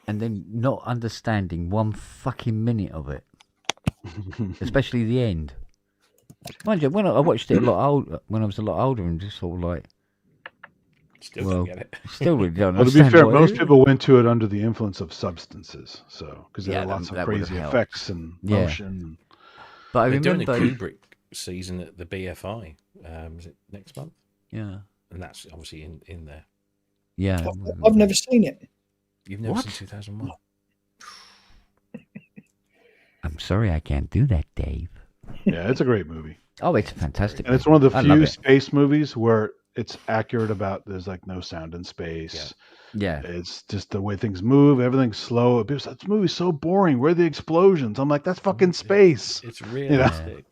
then not understanding one fucking minute of it, especially the end. Mind you, when I watched it when I was a lot older, and just sort of like, still don't get it. Still really don't Well, to understand. be fair, most people went to it under the influence of substances, so because there are lots of that would crazy have effects and motion. But I They're remember doing a Kubrick season at the BFI. Is it next month? Yeah, and that's obviously in there. Yeah, I've never seen it. You've never seen 2001? I'm sorry, I can't do that, Dave. Yeah, it's a great movie. Oh, it's fantastic. And it's one of the few space movies where it's accurate about there's like no sound in space. Yeah. It's just the way things move, everything's slow. People say, this movie's so boring. Where are the explosions? I'm like, that's fucking space. It's realistic.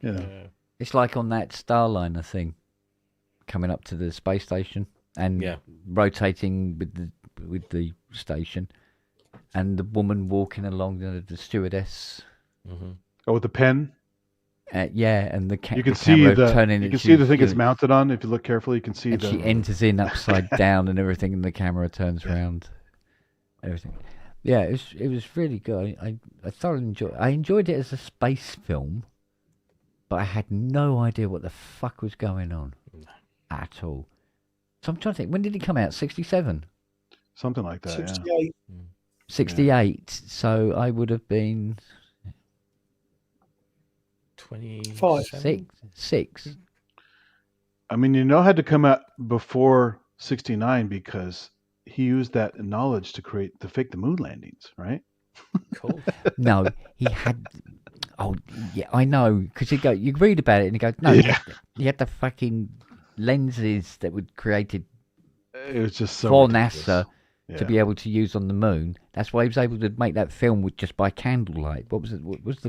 You know? It's like on that Starliner thing, coming up to the space station and rotating with the station, and the woman walking along, the stewardess. Mm-hmm. Oh, with the pen. And you can the see camera turning. You can see the thing it's mounted on. If you look carefully, you can see. And she enters in upside down and everything, and the camera turns around. Everything. Yeah, it was really good. I thoroughly enjoyed. I enjoyed it as a space film, but I had no idea what the fuck was going on at all. So I'm trying to think. When did it come out? 67. Something like that. 68. Yeah. 68. So I would have been 6. I mean, it had to come out before 69 because he used that knowledge to fake the moon landings, right? Cool. No, he had. Oh, yeah, I know. Because you read about it and you go, no, he had the fucking lenses that were created it was just so for ridiculous. NASA to be able to use on the moon. That's why he was able to make that film with just by candlelight. What was it? What was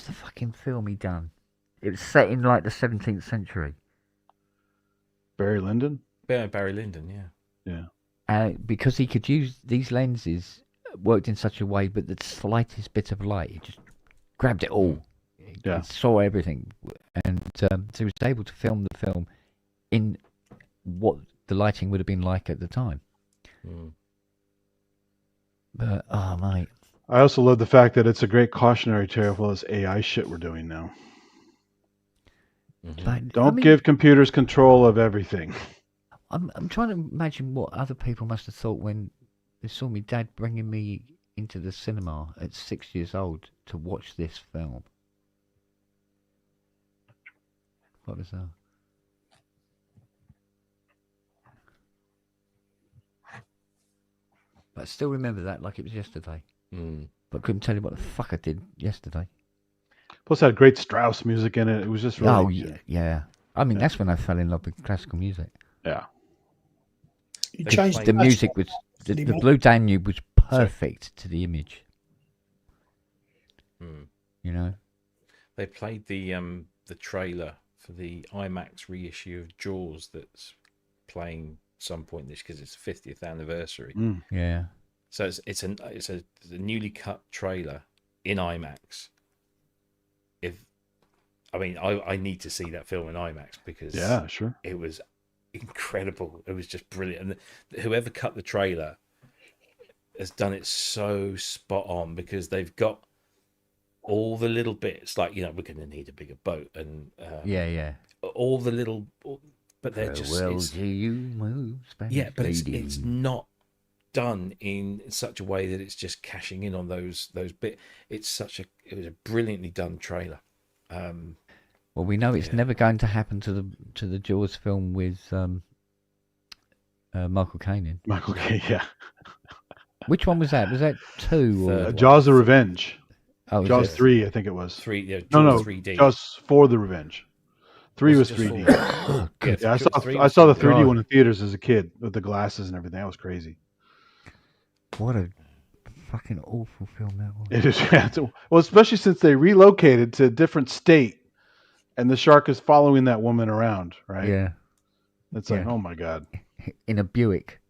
the fucking film he done? It was set in like the 17th century. Barry Lyndon? Yeah, Barry Lyndon, yeah. Yeah. Because he could use these lenses, worked in such a way, but the slightest bit of light, it just grabbed it all. It saw everything. And so he was able to film the film in what the lighting would have been like at the time. But, oh, mate. I also love the fact that it's a great cautionary tale for all this AI shit we're doing now. But, Don't give computers control of everything. I'm trying to imagine what other people must have thought when they saw me dad bringing me into the cinema at 6 years old to watch this film. What was that? But I still remember that like it was yesterday. But couldn't tell you what the fuck I did yesterday. Plus, it had great Strauss music in it. It was just really. Oh yeah. I mean, that's when I fell in love with classical music. Yeah. You changed The music was the Blue Danube was perfect to the image. You know, they played the trailer for the IMAX reissue of Jaws that's playing some point this because it's the 50th anniversary. Yeah. So it's a newly cut trailer in IMAX. I need to see that film in IMAX because sure, it was incredible. It was just brilliant, and whoever cut the trailer has done it so spot on because they've got all the little bits like we're going to need a bigger boat and all the little, but they're just do you move, Spanish but lady? it's not done in such a way that it's just cashing in on those bits. It was a brilliantly done trailer. Well, we know it's never going to happen to the Jaws film with Michael Caine in. Michael Caine, yeah. Which one was that? Was that 2 or Jaws: The Revenge? Oh, Jaws 3, I think it was. 3, yeah. Jaws 3D. Jaws 4: The Revenge. 3 was 3D. Yeah, I saw the 3D one in theaters as a kid with the glasses and everything. That was crazy. What a fucking awful film that was. It is. Yeah, well, especially since they relocated to a different state, and the shark is following that woman around, right? Yeah. It's like, oh my god. In a Buick.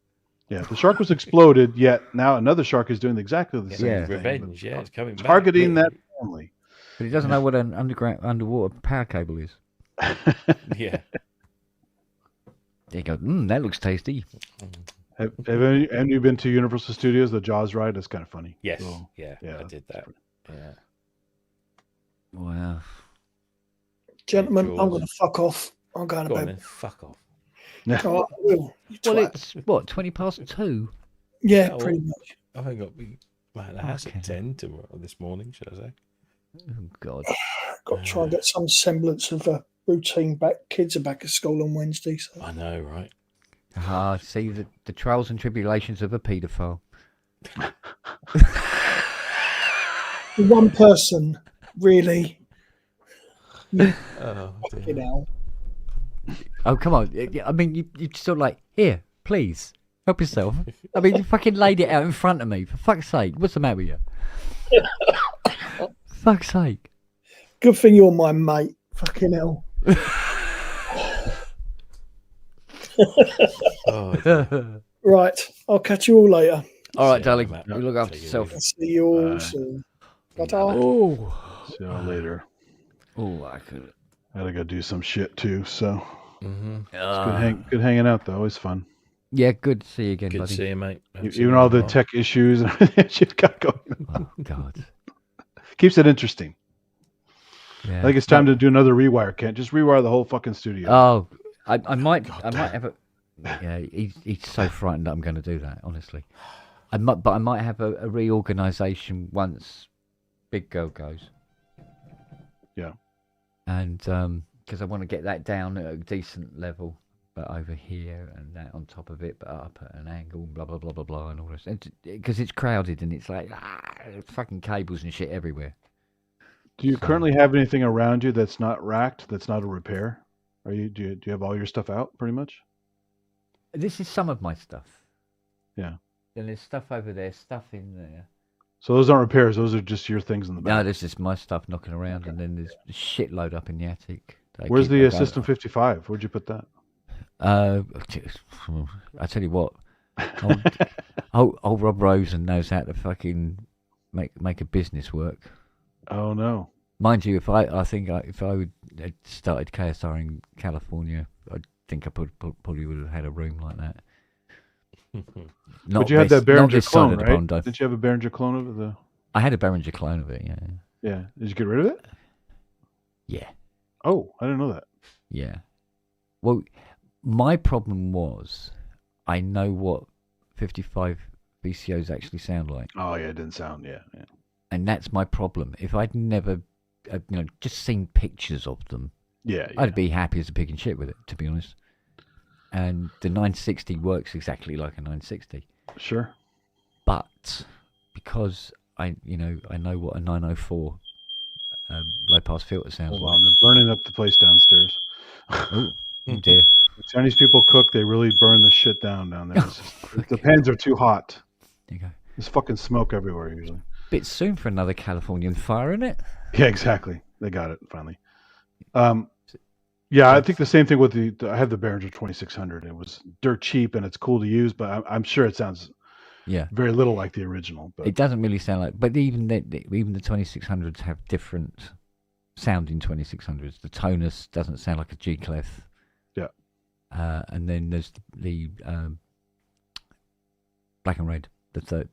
Yeah, the shark was exploded, yet now another shark is doing exactly the same thing. Revenge, it's coming back. Targeting that family. But he doesn't know what an underwater power cable is. Yeah. They go, that looks tasty. Have any of you been to Universal Studios, the Jaws ride? That's kind of funny. Yes. So, yeah, I did that. Yeah. Wow. Gentlemen, I'm going to fuck off. I'm going to bed. Then, fuck off. Oh, I will. Well, it's what, 2:20? Yeah, pretty much. I think got be at the house at 10 this morning, should I say? Oh God. Got to try and get some semblance of a routine back. Kids are back at school on Wednesday. So. I know, right? See the trials and tribulations of a paedophile. One person, really. Oh, fucking hell. Oh, come on. I mean, you sort of like, here, please, help yourself. I mean, you fucking laid it out in front of me. For fuck's sake. What's the matter with you? Fuck's sake. Good thing you're my mate. Fucking hell. Right. I'll catch you all later. All right, darling. You look after yourself. See you all soon. Ta-ta. Oh. See you later. Oh, I could. I gotta go do some shit too, so. Mm-hmm. It's good hanging out though. Always fun. Yeah, good to see you again, Good buddy. to see you, mate. Even all the tech issues and everything you've got going on. Oh God. Keeps it interesting. Yeah. I think it's time to do another rewire, Kent. Just rewire the whole fucking studio. Oh, I might have a. Yeah, he's so frightened that I'm going to do that. Honestly, I might have a reorganisation once Big Girl goes. Yeah. And because I want to get that down at a decent level, but over here and that on top of it, but up at an angle, blah blah blah blah blah, and all this. Because it's crowded and it's like fucking cables and shit everywhere. Do you currently have anything around you that's not racked? That's not a repair? Do you have all your stuff out pretty much? This is some of my stuff. Yeah. Then there's stuff over there, stuff in there. So those aren't repairs. Those are just your things in the back. No, this is my stuff knocking around, and then there's a shitload up in the attic. Where's the System 55? Where'd you put that? I tell you what, old Rob Rosen knows how to fucking make a business work. Oh no! Mind you, if I had started KSR in California, I think I probably would have had a room like that. But you had that Behringer clone, right? Did you have a Behringer clone of it? I had a Behringer clone of it, yeah. Yeah. Did you get rid of it? Yeah. Oh, I didn't know that. Yeah. Well, my problem was I know what 55 BCOs actually sound like. Oh yeah, it didn't sound. Yeah. And that's my problem. If I'd never, just seen pictures of them, Yeah. I'd be happy as a pig and shit with it, to be honest. And the 960 works exactly like a 960. Sure. But because I know what a 904 low pass filter sounds Hold like. on, they're burning up the place downstairs. Oh dear. When Chinese people cook, they really burn the shit down there. It's just, the pans are too hot. There you go. There's fucking smoke everywhere usually. Bit soon for another Californian fire, isn't it? Yeah, exactly. They got it finally. Yeah, I think the same thing with I have the Behringer 2600. It was dirt cheap and it's cool to use, but I'm sure it sounds very little like the original. But it doesn't really sound like. But even the 2600s have different sounding 2600s. The tonus doesn't sound like a G clef. Yeah. And then there's the black and red, the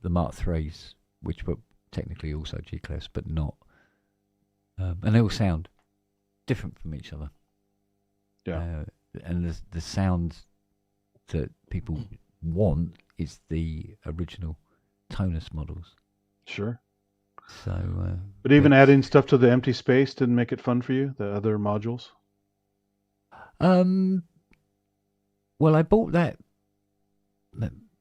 Mark IIIs, which were technically also G clefs, but not. And they all sound different from each other. Yeah. And the sound that people want is the original tonus models. Sure. So. But even adding stuff to the empty space didn't make it fun for you. The other modules. Well, I bought that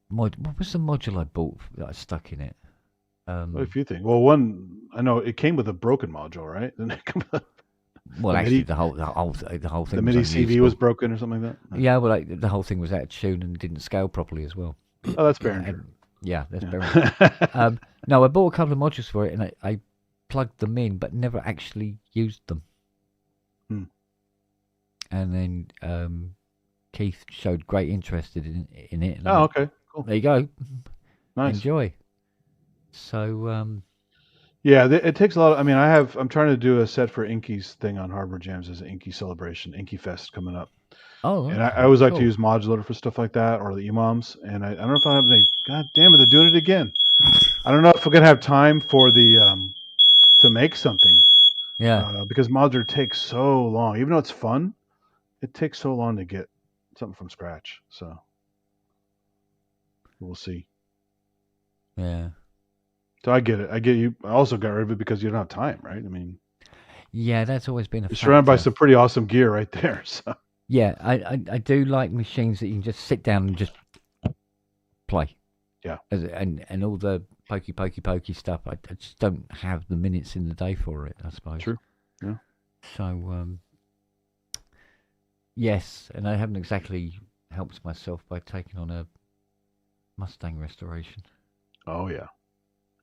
mod. What was the module I bought that I stuck in it? A few things. Well, one I know it came with a broken module, right? Didn't it come with well, actually, the whole thing. The MIDI CV was broken or something like that. Yeah, well, the whole thing was out of tune and didn't scale properly as well. Oh, that's Behringer. Yeah, that's Behringer. No, I bought a couple of modules for it, and I plugged them in, but never actually used them. And then Keith showed great interest in it. And okay, cool. There you go. Nice. Enjoy. So. Yeah, it takes a lot. I'm trying to do a set for Inky's thing on Hardware Jams as an Inky celebration, Inky Fest coming up. Oh, and I always like to use Modulator for stuff like that, or the EMOMs. And I don't know if I have any. God damn it, they're doing it again. I don't know if we're gonna have time for the to make something. Yeah. Because Modular takes so long, even though it's fun, it takes so long to get something from scratch. So we'll see. Yeah. So I get it. I get you. I also got rid of it because you don't have time, right? I mean, yeah, that's always been a. You're surrounded by some pretty awesome gear right there. So. Yeah, I do like machines that you can just sit down and just play. Yeah. And all the pokey stuff. I just don't have the minutes in the day for it, I suppose. True. Yeah. So yes, and I haven't exactly helped myself by taking on a Mustang restoration. Oh yeah.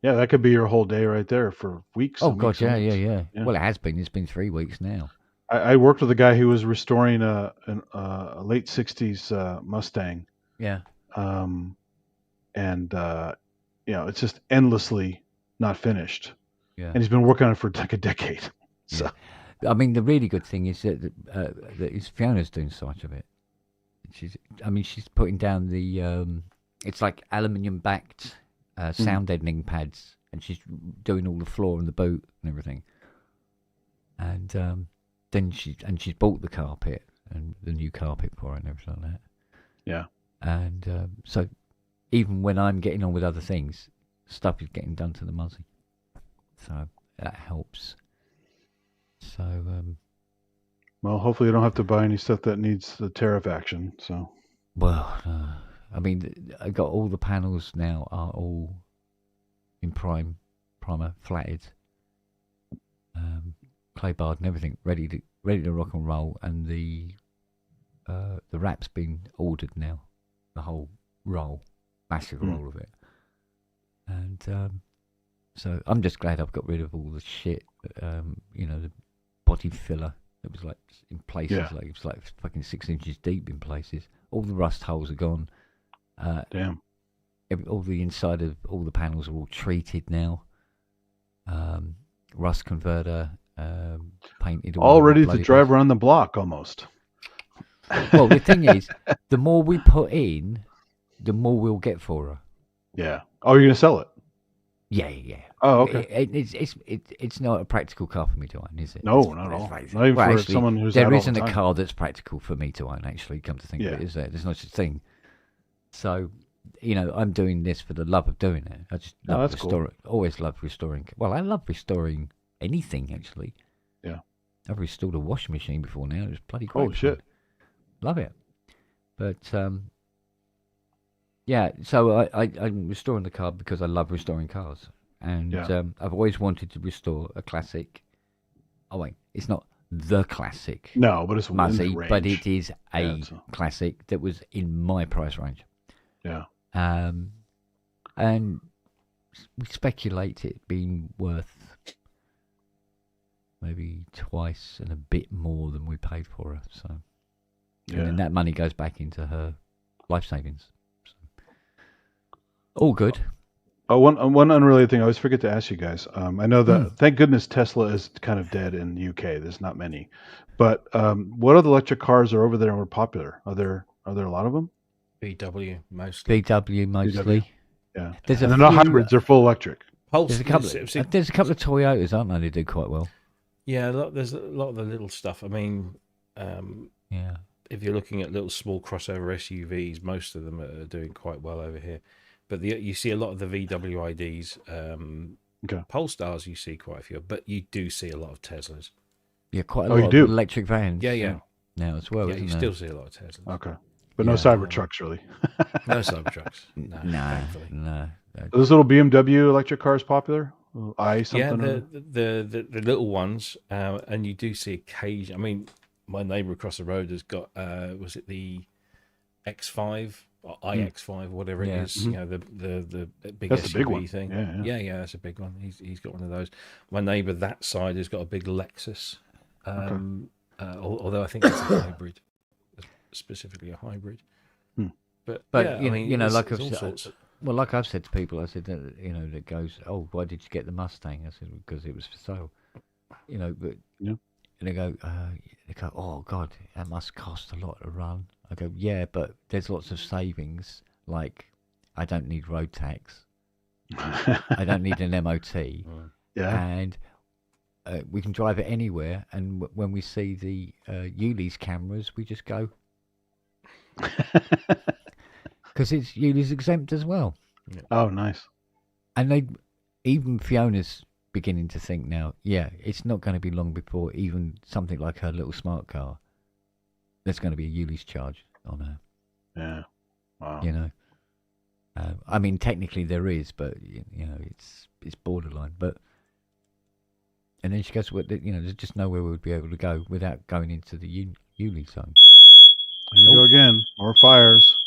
Yeah, that could be your whole day right there for weeks. Oh, and God, weeks and weeks. yeah. Well, it has been. It's been 3 weeks now. I worked with a guy who was restoring a late 60s Mustang. Yeah. It's just endlessly not finished. Yeah. And he's been working on it for like a decade. So. Yeah. I mean, the really good thing is that Fiona's doing so much of it. She's putting down the, it's like aluminium-backed sound deadening pads, and she's doing all the floor and the boot and everything. And then she's bought the carpet and the new carpet for it and everything like that. Yeah. And so even when I'm getting on with other things, stuff is getting done to the Muzzy. So that helps. So well, hopefully you don't have to buy any stuff that needs the tariff action. So. Well, I mean, I got all the panels now are all in primer, flatted, clay barred and everything, ready to rock and roll, and the wrap's been ordered now, the whole roll, massive roll of it, and so I'm just glad I've got rid of all the shit, the body filler that was like in places, like it was like fucking 6 inches deep in places. All the rust holes are gone. Damn. All the inside of all the panels are all treated now. Rust converter, painted. All ready to drive around the block almost. Well, the thing is, the more we put in, the more we'll get for her. Yeah. Oh, you're gonna sell it? Yeah. Oh, okay. It's not a practical car for me to own, is it? No, not at all. Not even for actually, someone who's there out all isn't the a time. car that's practical for me to own. Actually, come to think of it, is there? There's no such thing. So I'm doing this for the love of doing it. I just Oh, love that's cool. restoring. Always love restoring. Well, I love restoring anything actually. Yeah. I've restored a washing machine before now. It was bloody great. Oh shit. Love it. But yeah. So I'm restoring the car because I love restoring cars, and I've always wanted to restore a classic. Oh wait, it's not the classic. No, but it's in the Muzzy, but range. it is a classic that was in my price range. Yeah. And we speculate it being worth maybe twice and a bit more than we paid for her. So, and then that money goes back into her life savings. So, all good. Oh, one unrelated thing I always forget to ask you guys. I know that thank goodness Tesla is kind of dead in the UK. There's not many, but what other electric cars are over there and were popular? Are there a lot of them? VW mostly. VW mostly. Yeah. There's and they're not hybrids; they're full electric. There's a couple. There's a couple of Toyotas, aren't there? They do quite well. Yeah, there's a lot of the little stuff. I mean, yeah. If you're looking at little small crossover SUVs, most of them are doing quite well over here. But you see a lot of the VW IDs, Polestars. You see quite a few, but you do see a lot of Teslas. Yeah, quite a lot of electric vans. Yeah. Now as well. Yeah, isn't you there? still see a lot of Teslas. Okay, but no Cybertrucks really. No Cybertrucks. No. Are those little BMW electric cars popular? I something. Yeah, the little ones, and you do see occasion. I mean, my neighbour across the road has got was it the X5 or iX5, whatever it is? Mm-hmm. You know, the big That's SUV the big one. thing. Yeah, that's a big one. He's got one of those. My neighbour that side has got a big Lexus. Although I think it's a hybrid, specifically a hybrid. But yeah, you, I mean, you know, it's, like it's I've all said, sorts. well, like I've said to people, I said that that goes, oh, why did you get the Mustang? I said because it was for sale. But and they go, oh God, that must cost a lot to run. I go, yeah, but there's lots of savings. Like, I don't need road tax. I don't need an MOT. And we can drive it anywhere. And when we see the Yuli's cameras, we just go. Because it's Yuli's exempt as well. Oh, nice. And even Fiona's beginning to think now, it's not going to be long before even something like her little smart car, there's going to be a Yuli's charge on her. Yeah. Wow. I mean, technically there is, but it's borderline. But and then she goes, well, there's just nowhere we would be able to go without going into the Yuli zone. Here we go again. More fires.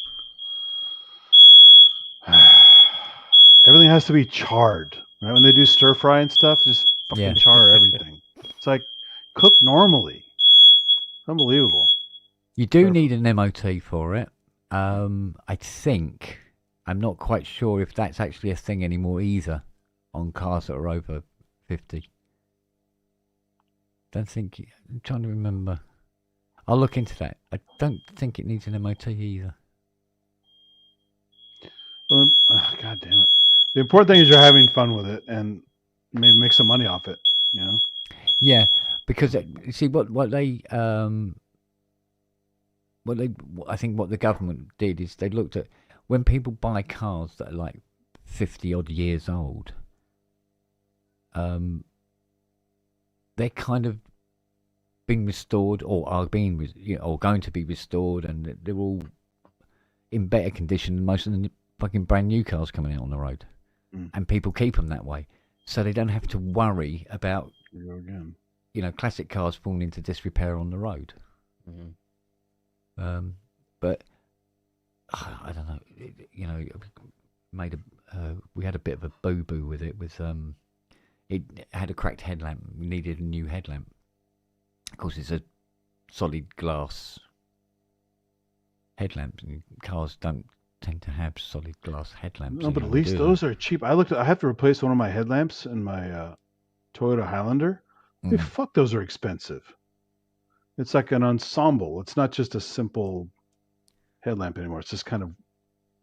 Everything has to be charred, right? When they do stir fry and stuff, just fucking char everything. It's like cook normally. Unbelievable. You do need an MOT for it. I think I'm not quite sure if that's actually a thing anymore either on cars that are over 50. I'm trying to remember. I'll look into that. I don't think it needs an MOT either. Well, God damn it. The important thing is you're having fun with it and maybe make some money off it, Yeah, because see what they I think what the government did is they looked at when people buy cars that are like 50 odd years old, they're kind of being restored or are being or going to be restored, and they're all in better condition than most of the fucking brand new cars coming out on the road. And people keep them that way, so they don't have to worry about classic cars falling into disrepair on the road. But I don't know. We had a bit of a boo boo with it. It had a cracked headlamp. We needed a new headlamp. Of course, it's a solid glass headlamp, and cars don't tend to have solid glass headlamps. No, but at least those are cheap. I have to replace one of my headlamps in my Toyota Highlander. Hey, fuck, those are expensive. It's like an ensemble. It's not just a simple headlamp anymore. It's this kind of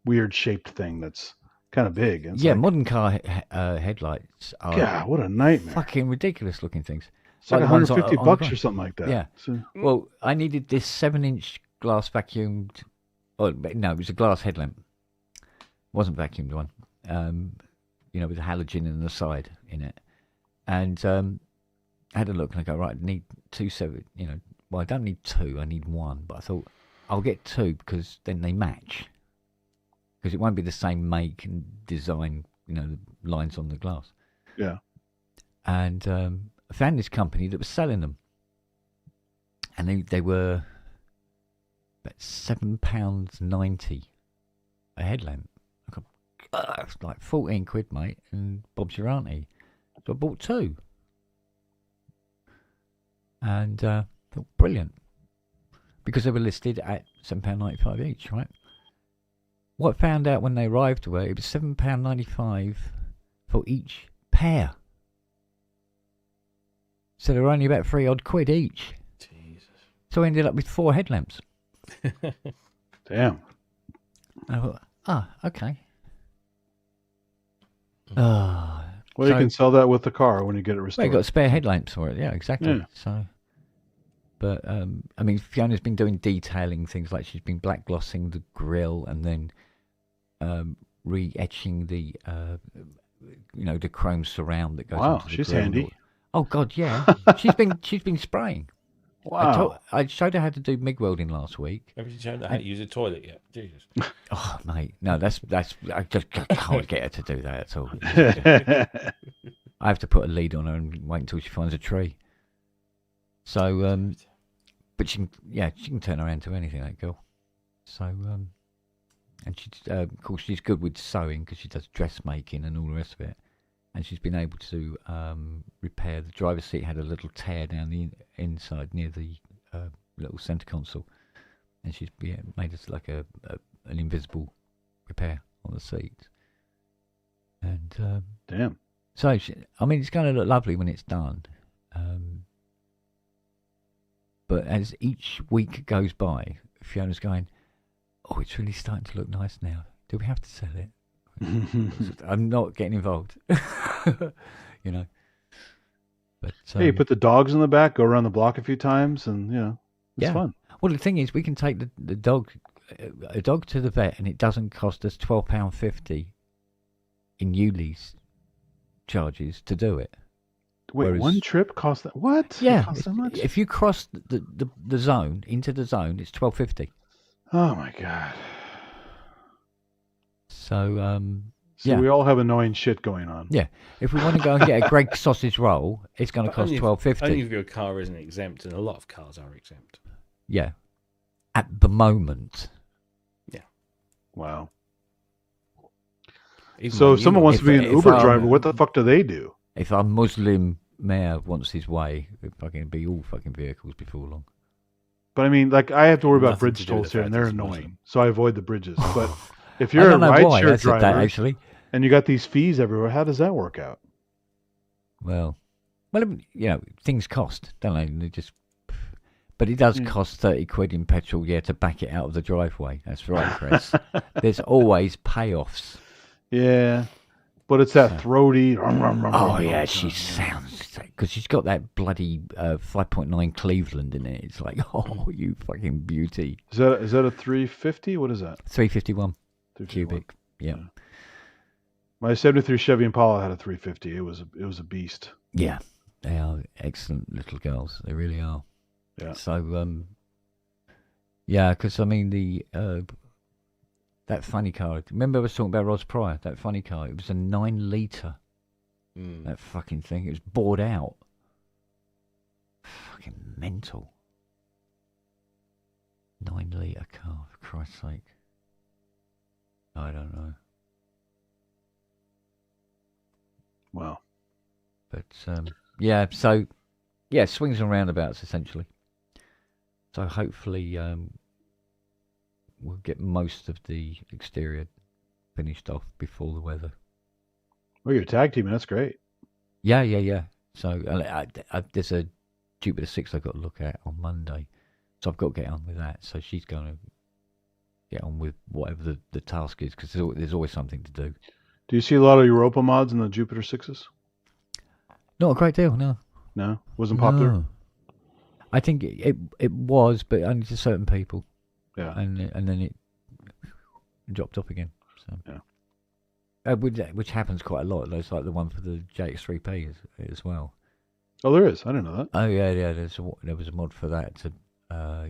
weird shaped thing that's kind of big. And modern car headlights are what a nightmare. Fucking ridiculous looking things. It's like $150 or something like that. Yeah. Well, I needed this 7-inch glass vacuumed. Oh no, it was a glass headlamp. wasn't vacuumed one. With the halogen in the side in it, and I had a look and I go, right, I need 2 well, I don't need 2, I need 1, but I thought I'll get 2 because then they match, because it won't be the same make and design, the lines on the glass. Yeah. And I found this company that was selling them, and they were about £7.90 a headlamp. I go, it's like 14 quid, mate, and Bob's your auntie. So I bought 2. And thought, brilliant. Because they were listed at £7.95 each, right? What I found out when they arrived were it was £7.95 for each pair. So they were only about 3 odd quid each. Jesus. So I ended up with 4 headlamps. Damn. And I thought, okay. Well, you can sell that with the car when you get it Well, restored. you got spare headlamps for it, yeah, exactly. Yeah. So, but I mean, Fiona's been doing detailing things, like she's been black glossing the grille and then re-etching the the chrome surround that goes onto the she's grille. handy. Oh God, yeah. she's been spraying. Wow. I showed her how to do MIG welding last week. Have you shown her how to use a toilet yet? Jesus. Oh, mate, no, that's I just can't get her to do that at all. I have to put a lead on her and wait until she finds a tree. So, but she can turn her hand to anything, that girl. So, and of course, she's good with sewing because she does dressmaking and all the rest of it. And she's been able to repair the driver's seat. Had a little tear down the inside near the little centre console, and she's made us like an invisible repair on the seat. And damn. So it's going to look lovely when it's done. But as each week goes by, Fiona's going, "Oh, it's really starting to look nice now. Do we have to sell it?" I'm not getting involved, But hey, you put the dogs in the back, go around the block a few times, and it's fun. Well, the thing is, we can take a dog to the vet, and it doesn't cost us £12.50 in ULEZ charges to do it. Wait, Whereas, one trip costs that? What? Yeah, It costs that much? if you cross the zone into the zone, it's £12.50. Oh my god. So, So we all have annoying shit going on. Yeah, if we want to go and get a Greggs sausage roll, it's going to cost £12.50. Only if your car isn't exempt, and a lot of cars are exempt. Yeah, at the moment. Yeah. Wow. Even So when if someone wants to be an Uber driver, what the fuck do they do? If our Muslim mayor wants his way, it'd fucking be all fucking vehicles before long. But I mean, like, I have to worry about Nothing bridge to do with tolls the here, and they're fact it's annoying. Muslim. So I avoid the bridges. But if I you're a don't know why I rideshare said that, driver, actually. and you got these fees everywhere, how does that work out? Well, things cost, don't they? They just, but it does cost 30 quid in petrol, to back it out of the driveway. That's right, Chris. There's always payoffs. Yeah, but it's that throaty. Oh yeah, she sounds, because she's got that bloody 5.9 Cleveland in it. It's like, oh, you fucking beauty. Is that a 350? What is that? 351 351. cubic. Yeah. My 73 Chevy Impala had a 350. It was a beast. Yeah, they are excellent little girls. They really are. Yeah. So, because the that funny car. Remember I was talking about Ross Pryor? That funny car. It was a 9-litre. That fucking thing. It was bored out. Fucking mental. 9-litre car, for Christ's sake. I don't know. Wow. But swings and roundabouts essentially. So hopefully we'll get most of the exterior finished off before the weather. Well, you're tag teaming. That's great. Yeah. So there's a Jupiter 6 I've got to look at on Monday. So I've got to get on with that. So she's going to get on with whatever the task is, because there's always something to do. Do you see a lot of Europa mods in the Jupiter 6s? Not a great deal, no. No? Wasn't popular? No. I think it was, but only to certain people. Yeah. And then it dropped off again. So. Yeah. which happens quite a lot. There's like the one for the JX3P as well. Oh, there is. I didn't know that. Oh yeah, yeah. There was a mod for that.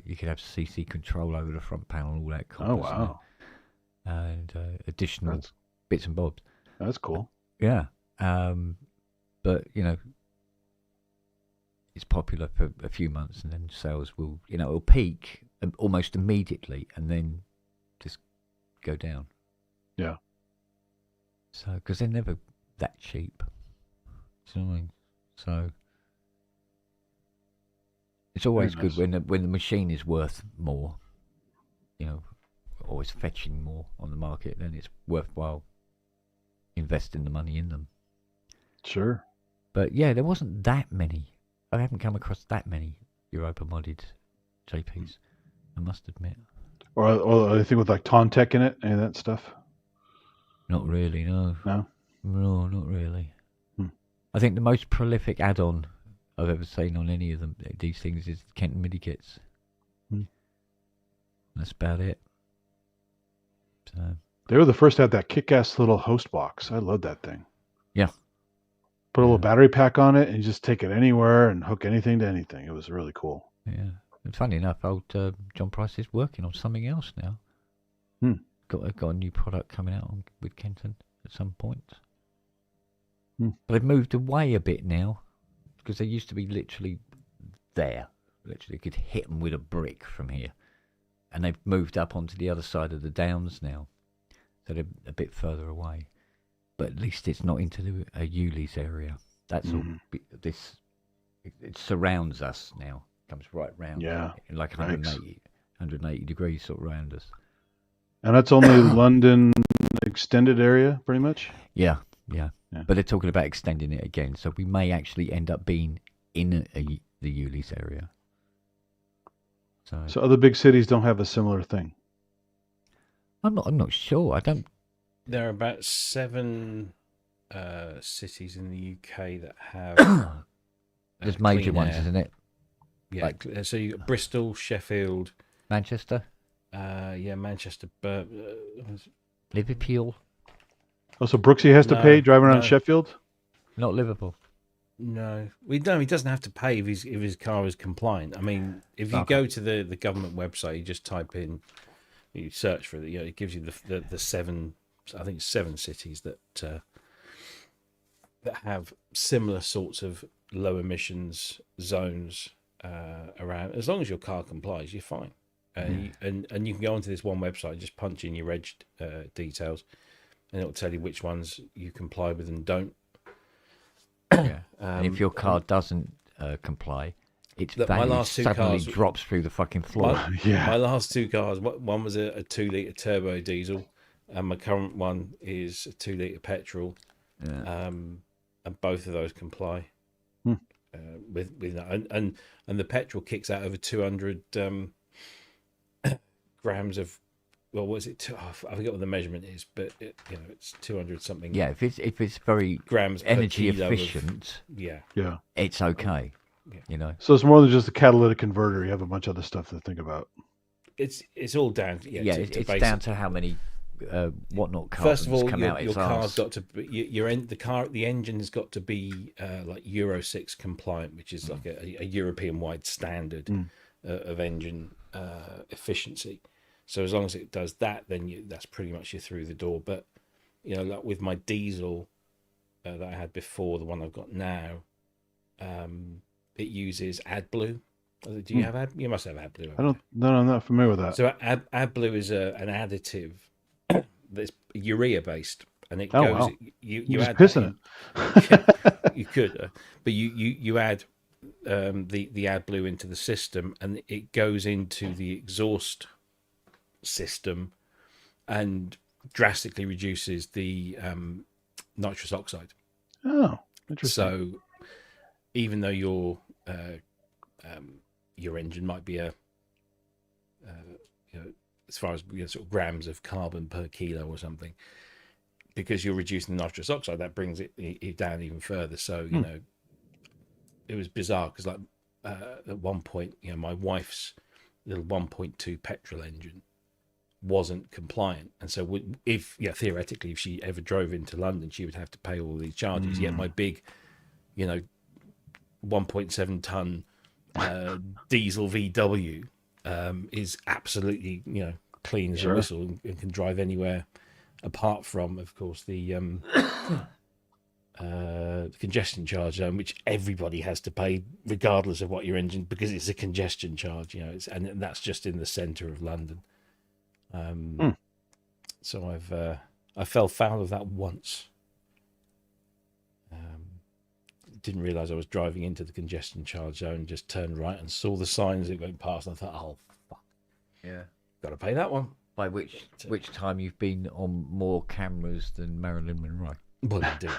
You could have CC control over the front panel, all that. Oh wow, and additional that's bits and bobs. that's cool. Yeah, but it's popular for a few months, and then sales will, it'll peak almost immediately, and then just go down. Yeah. So, because they're never that cheap. Do you know what I mean? So, it's always Very good nice. when the machine is worth more. Always fetching more on the market. Then it's worthwhile investing the money in them. Sure. But yeah, there wasn't that many. I haven't come across that many Europa modded JPs. I must admit. Or anything with like Tontech in it, any of that stuff? Not really, no. No. No, not really. I think the most prolific add-on I've ever seen on any of these things is Kenton MIDI kits. That's about it. So They were the first to have that kick-ass little host box. I love that thing. Yeah. Put a little battery pack on it and you just take it anywhere and hook anything to anything. It was really cool. Yeah. And funny enough, old John Price is working on something else now. Got a new product coming out with Kenton at some point. But they've moved away a bit now, because they used to be literally there. Literally, you could hit them with a brick from here. And they've moved up onto the other side of the downs now. So they're a bit further away. But at least it's not into the Ulis area. That's all. It surrounds us now. Comes right round. Yeah. Like 180 degrees sort of around us. And that's only London extended area, pretty much? Yeah. But they're talking about extending it again. So we may actually end up being in the Ulis area. So other big cities don't have a similar thing? I'm not sure. I don't. There are about 7 cities in the UK that have. There's major clean ones, air. isn't it? Yeah. So you got Bristol, Sheffield, Manchester, Manchester, Liverpool. Oh, so Brooksy has to pay driving around Sheffield? Not Liverpool. No, he doesn't have to pay if his car is compliant. I mean, if you go to the government website, you just type in, you search for it. It gives you the 7, I think it's 7 cities that have similar sorts of low emissions zones around. As long as your car complies, you're fine. And you can go onto this one website and just punch in your reg details, and it'll tell you which ones you comply with and don't. Yeah. And if your car doesn't comply, its value suddenly drops through the fucking floor. My last 2 cars, one was a 2-litre turbo diesel, and my current one is a 2-litre petrol. Yeah. And both of those comply with that. And the petrol kicks out over 200 grams of. Well, what is it? I forget what the measurement is, but it's 200 something. Yeah, if it's very grams energy efficient, it's okay. Yeah. So it's more than just a catalytic converter. You have a bunch of other stuff to think about. It's all down. It's down to how many whatnot carbons First of all, come out your its car's arse. got to be, the engine has got to be like Euro 6 compliant, which is like a European wide standard of engine efficiency. So as long as it does that, then that's pretty much you're through the door. But like with my diesel that I had before, the one I've got now, it uses AdBlue. Do you have You must have AdBlue. I don't. No, I'm not familiar with that. So AdBlue is an additive that's urea based, and it goes. Wow. You just add pissing it. You could, but you add the AdBlue into the system, and it goes into the exhaust system and drastically reduces the nitrous oxide. Oh, interesting. So even though your engine might be as far as sort of grams of carbon per kilo or something, because you're reducing the nitrous oxide, that brings it down even further. So it was bizarre because at one point, my wife's little 1.2 petrol engine wasn't compliant, and so if theoretically, if she ever drove into London, she would have to pay all these charges. Yet my big, 1.7 ton diesel VW is absolutely clean as a whistle and can drive anywhere, apart from, of course, the congestion charge zone, which everybody has to pay regardless of what your engine, because it's a congestion charge, and that's just in the centre of London. So I fell foul of that once. Didn't realise I was driving into the congestion charge zone. Just turned right and saw the signs that went past. And I thought, oh fuck, Yeah. got to pay that one. By which time you've been on more cameras than Marilyn Monroe. Well, indeed.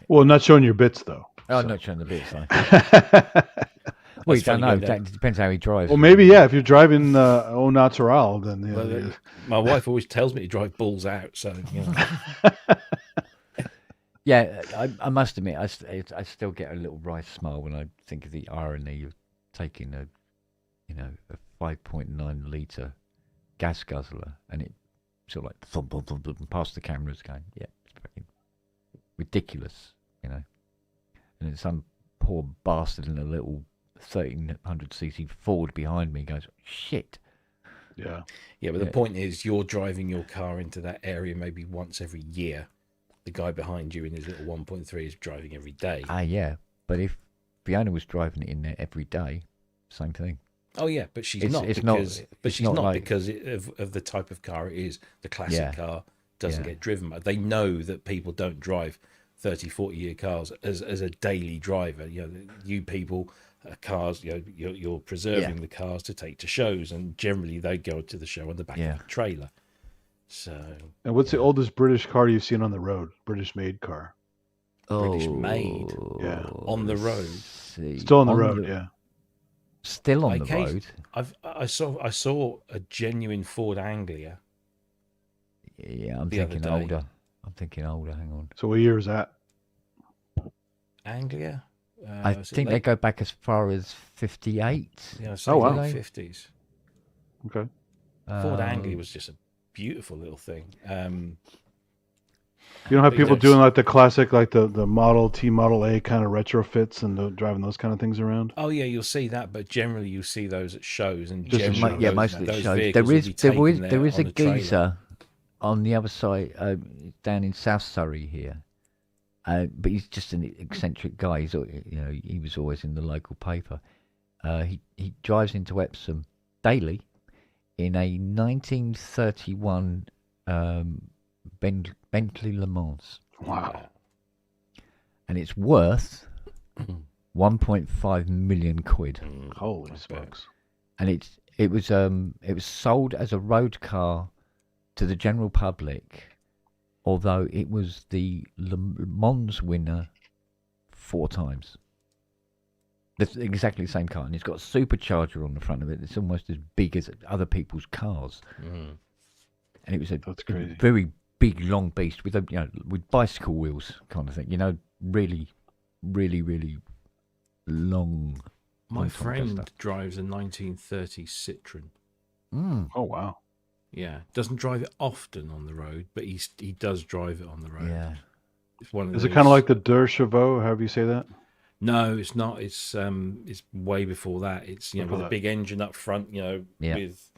Well, not showing your bits though. Oh, so. not showing the bits. Well, you don't know. It depends how he drives. Well, maybe if you're driving au natural, then my wife always tells me to drive balls out. So Yeah, I must admit, I still get a little wry smile when I think of the irony of taking a 5.9 litre gas guzzler and it sort of like thump, thump, thump, thump, past the cameras going, yeah, it's fucking ridiculous, And then some poor bastard in a little 1300cc Ford behind me goes, shit. Yeah. Yeah, but the point is, you're driving your car into that area maybe once every year. The guy behind you in his little 1.3 is driving every day. Yeah, but if Fiona was driving it in there every day, same thing. Oh yeah, but she's not because of the type of car it is. The classic car doesn't get driven. They know that people don't drive 30, 40-year cars as a daily driver. You people, cars, you're preserving the cars to take to shows, and generally they go to the show on the back of a trailer. So. And what's the oldest British car you've seen on the road? British-made car. British made. Yeah. On the road. Still on the road. Yeah. Still on the road. I saw a genuine Ford Anglia. Yeah, I'm thinking older. Hang on. So what year is that? Anglia. I think they go back as far as 58. Yeah, wow. 50s. Okay. Ford Anglia was just a beautiful little thing. You don't have people doing like the classic, like the Model T, Model A kind of retrofits and driving those kind of things around? Oh yeah, you'll see that, but generally you'll see those at shows and mostly at shows. There is a geezer on the other side, down in South Surrey here, but he's just an eccentric guy. He was always in the local paper. He drives into Epsom daily in a 1931 Bentley Le Mans. Wow. And it's worth 1.5 million quid. Holy smokes. And it was sold as a road car to the general public, although it was the Le Mans winner 4 times. It's exactly the same car, and it's got a supercharger on the front of it. It's almost as big as other people's cars. And it was a very big, long beast with with bicycle wheels kind of thing. Really, really, really long. My friend drives a 1930 Citroen. Oh wow! Yeah, doesn't drive it often on the road, but he does drive it on the road. Yeah, it's one of Is it kind of like the Der Chevaux? However you say that? No, it's not. It's way before that. It's with a big engine up front. With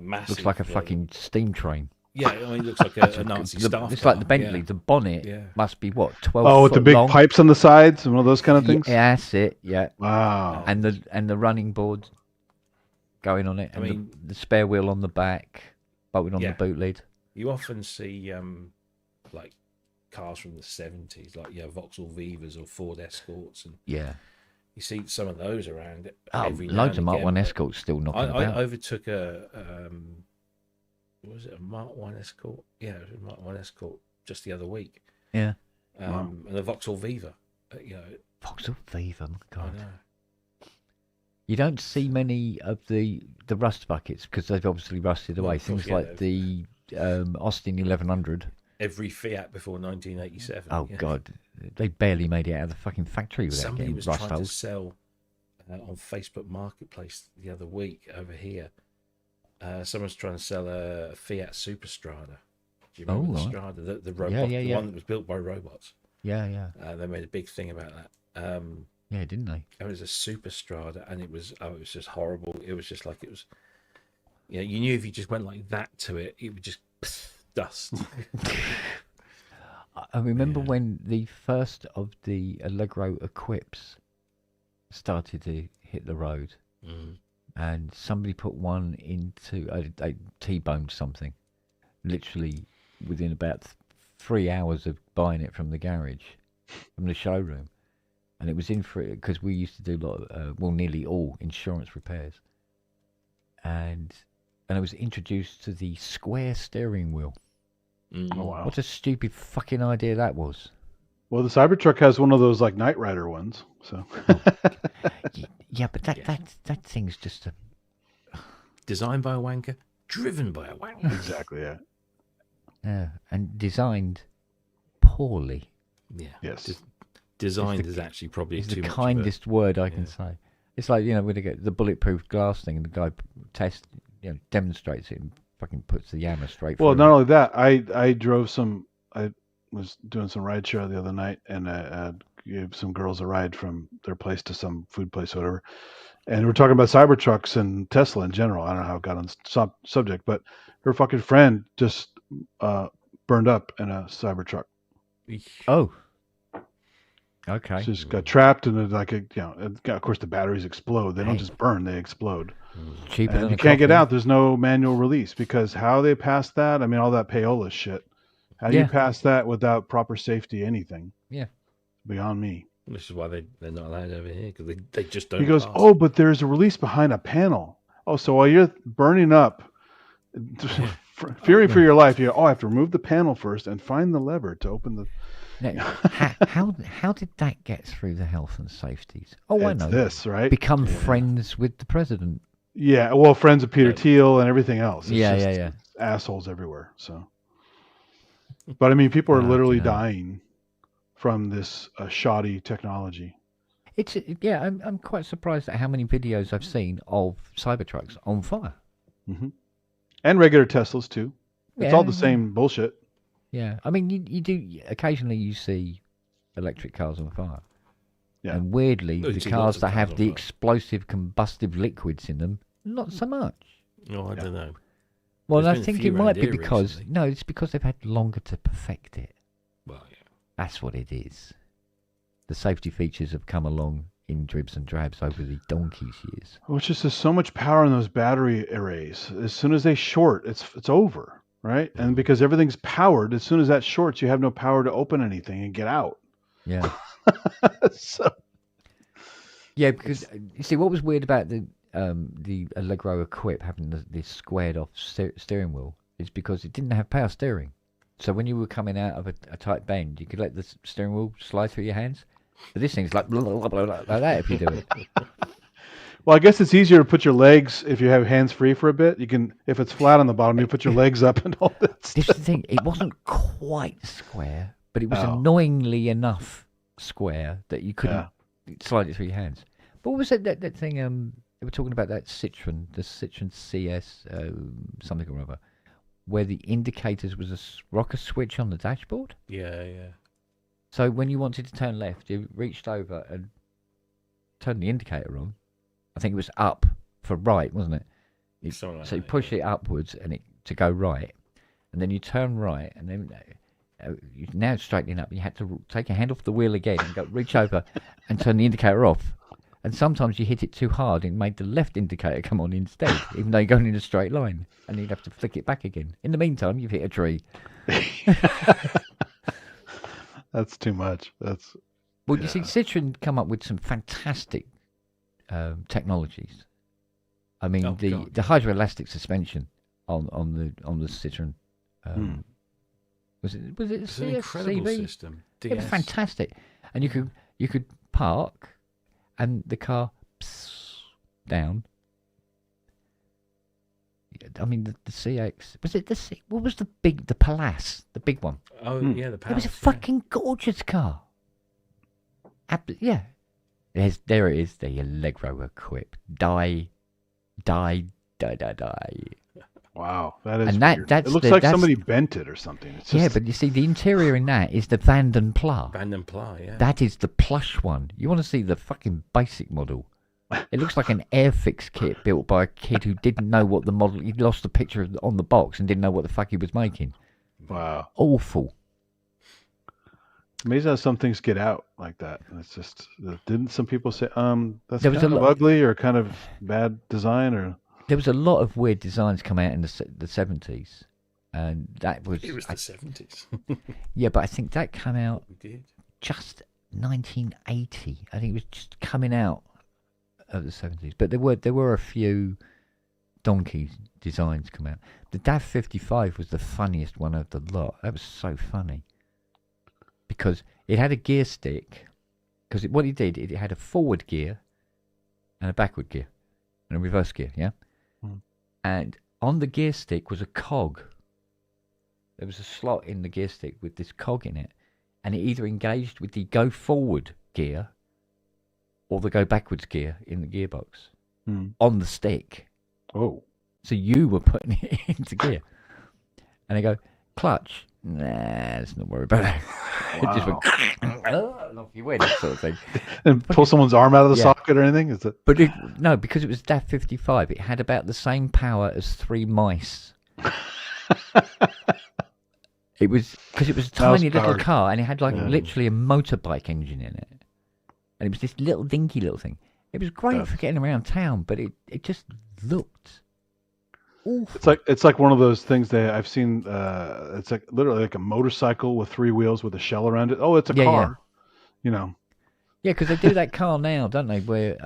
massive. Looks like a fucking steam train. Yeah, I mean, it looks like a Nazi staff It's car. like the Bentley. The bonnet must be what, 12 Oh, with foot the big long? pipes on the sides and one of those kind of things. Yeah, that's it. Yeah. Wow. And the running board going on it, and the spare wheel on the back, bolted on the boot lid. You often see like cars from the 70s, like Vauxhall Vivas or Ford Escorts, and you see some of those around. Every now loads and of Mark again. 1 Escorts still knocking about. I overtook was it a Mark 1 Escort? Yeah, it was a Mark 1 Escort just the other week. Yeah. And a Vauxhall Viva. Vauxhall Viva, my God. I know. You don't see many of the rust buckets because they've obviously rusted away. Things like the Austin 1100. Every Fiat before 1987. Oh God, they barely made it out of the fucking factory without Somebody getting was rust trying to holes. sell on Facebook Marketplace the other week over here someone's trying to sell a Fiat Superstrada. Do you remember the right. Strada, the robot, yeah, the yeah. one that was built by robots? Yeah, yeah. They made a big thing about that. Yeah, didn't they? It was a Superstrada, and it was just horrible. It was just like it was. You knew if you just went like that to it, it would just dust. I remember when the first of the Allegro Equips started to hit the road, and somebody put one into a T-boned something, literally within about 3 hours of buying it from the garage, from the showroom, and it was in for it because we used to do a lot of, nearly all insurance repairs, and I was introduced to the square steering wheel. Oh, wow. What a stupid fucking idea that was. Well, the Cybertruck has one of those like Knight Rider ones. So. Yeah, but that thing's just a Designed by a wanker, driven by a wanker. Exactly. Yeah. yeah, and designed poorly. Yeah. Yes. Designed is actually probably It's too the much kindest word I can say. It's like, when they get the bulletproof glass thing, and the guy demonstrates it and fucking puts the hammer straight through. Well, not only that, I drove some. I was doing some ride share the other night, and I gave some girls a ride from their place to some food place or whatever. And we're talking about Cybertrucks and Tesla in general. I don't know how it got on the subject, but her fucking friend just burned up in a Cybertruck. Oh. Okay. She just got trapped in of course the batteries explode. They don't just burn; they explode. Cheaper And than you a can't get coffin. out. There's no manual release because how they passed that. I mean, all that payola shit. How do you pass that without proper safety? Anything? Yeah. Beyond me. This is why they're not allowed over here, because they just don't. He goes, pass. oh, but there's a release behind a panel. Oh, so while you're burning up, fearing for your life, I have to remove the panel first and find the lever to open the. Now, how did that get through the health and safeties? Oh, I It's know. this, right? Become friends with the president. Yeah, well, friends of Peter Thiel and everything else. It's Yeah, just yeah. assholes everywhere. So, but I mean, people are literally Fucking hell. dying from this shoddy technology. I'm quite surprised at how many videos I've seen of Cybertrucks on fire. Mm-hmm. And regular Teslas too. It's all the same bullshit. Yeah, I mean, you do occasionally you see electric cars on fire. Yeah. And weirdly, No, you the see cars lots of that cars have on the fire. explosive combustive liquids in them, not so much. No, I don't know. Well, There's I been a think few it might around be here because recently. it's because they've had longer to perfect it. Well, yeah. That's what it is. The safety features have come along in dribs and drabs over the donkey's years. Which is just so much power in those battery arrays. As soon as they short, it's over, right? And because everything's powered, as soon as that shorts, you have no power to open anything and get out. Yeah. So Yeah, because you see, what was weird about the Allegro Equip having this squared off steering wheel is because it didn't have power steering. So when you were coming out of a tight bend, you could let the steering wheel slide through your hands. But this thing's like, blah, blah, blah, blah, like that if you do it. well, I guess it's easier to put your legs if you have hands free for a bit. You can, if it's flat on the bottom, you put your legs up and all that This is stuff. the thing. It wasn't quite square, but it was annoyingly enough square that you couldn't slide it through your hands. But what was that thing? They were talking about that Citroen, the Citroen CS something or other, where the indicators was a rocker switch on the dashboard. Yeah, yeah. So when you wanted to turn left, you reached over and turned the indicator on. I think it was up for right, wasn't it? Something like So you that, push it upwards and it to go right, and then you turn right, and then you now straightening up. You had to take your hand off the wheel again and go reach over and turn the indicator off. And sometimes you hit it too hard and it made the left indicator come on instead, even though you're going in a straight line, and you'd have to flick it back again. In the meantime, you've hit a tree. That's too much. That's Well, you see, Citroen come up with some fantastic technologies. I mean, the hydroelastic suspension on the Citroen. Was it It's an incredible CSCV? system. It was DS. fantastic, and you could park, and the car down. I mean, the CX was it the C? What was the Palace, the big one? Oh, yeah, the It Palace. was a fucking gorgeous car. Yeah. There it is, the Allegro Equip. Die. Wow, that is And weird. that's It looks the- like that's- somebody bent it or something. It's Yeah, just, but you see, the interior in that is the Vanden Pla. Vanden Pla, yeah. That is the plush one. You want to see the fucking basic model? It looks like an Airfix kit built by a kid who didn't know what the model. He lost the picture on the box and didn't know what the fuck he was making. wow. Awful. Amazing how some things get out like that. And it's just, didn't some people say, that's There was kind a of lot- ugly or kind of bad design or? There was a lot of weird designs come out in the 70s, and that was. It was the 70s. Yeah, but I think that came out It did. just 1980. I think it was just coming out of the 70s. But there were a few donkey designs come out. The DAF 55 was the funniest one of the lot. That was so funny because it had a gear stick. Because what it did, it had a forward gear and a backward gear and a reverse gear. Yeah, and on the gear stick was a cog. There was a slot in the gear stick with this cog in it, and it either engaged with the go forward gear or the go backwards gear in the gearbox on the stick. Oh. So you were putting it into gear. And they go, clutch? Nah, let's not worry about it. It just went, and off you went, sort of thing. And pull someone's arm out of the Yeah. socket or anything? Is it? But no, because it was DAF 55, it had about the same power as 3 mice. It was because it was a tiny little powered. car, and it had like Yeah. literally a motorbike engine in it, and it was this little dinky little thing. It was great for getting around town, but it just looked awful. It's like one of those things that I've seen. It's like literally like a motorcycle with 3 wheels with a shell around it. Oh, it's a Yeah, car. You know. Yeah, because they do that car now, don't they? Where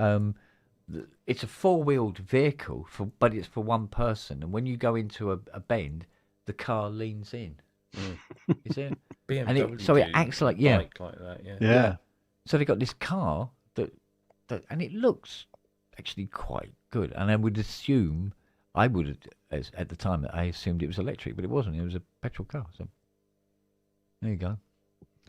it's a 4-wheeled vehicle, but it's for one person, and when you go into a bend, the car leans in. Is it? BMW So it do acts like a bike like that, yeah. Yeah. So they got this car that, and it looks actually quite good. And I would assume, at the time, I assumed it was electric, but it wasn't. It was a petrol car. So there you go.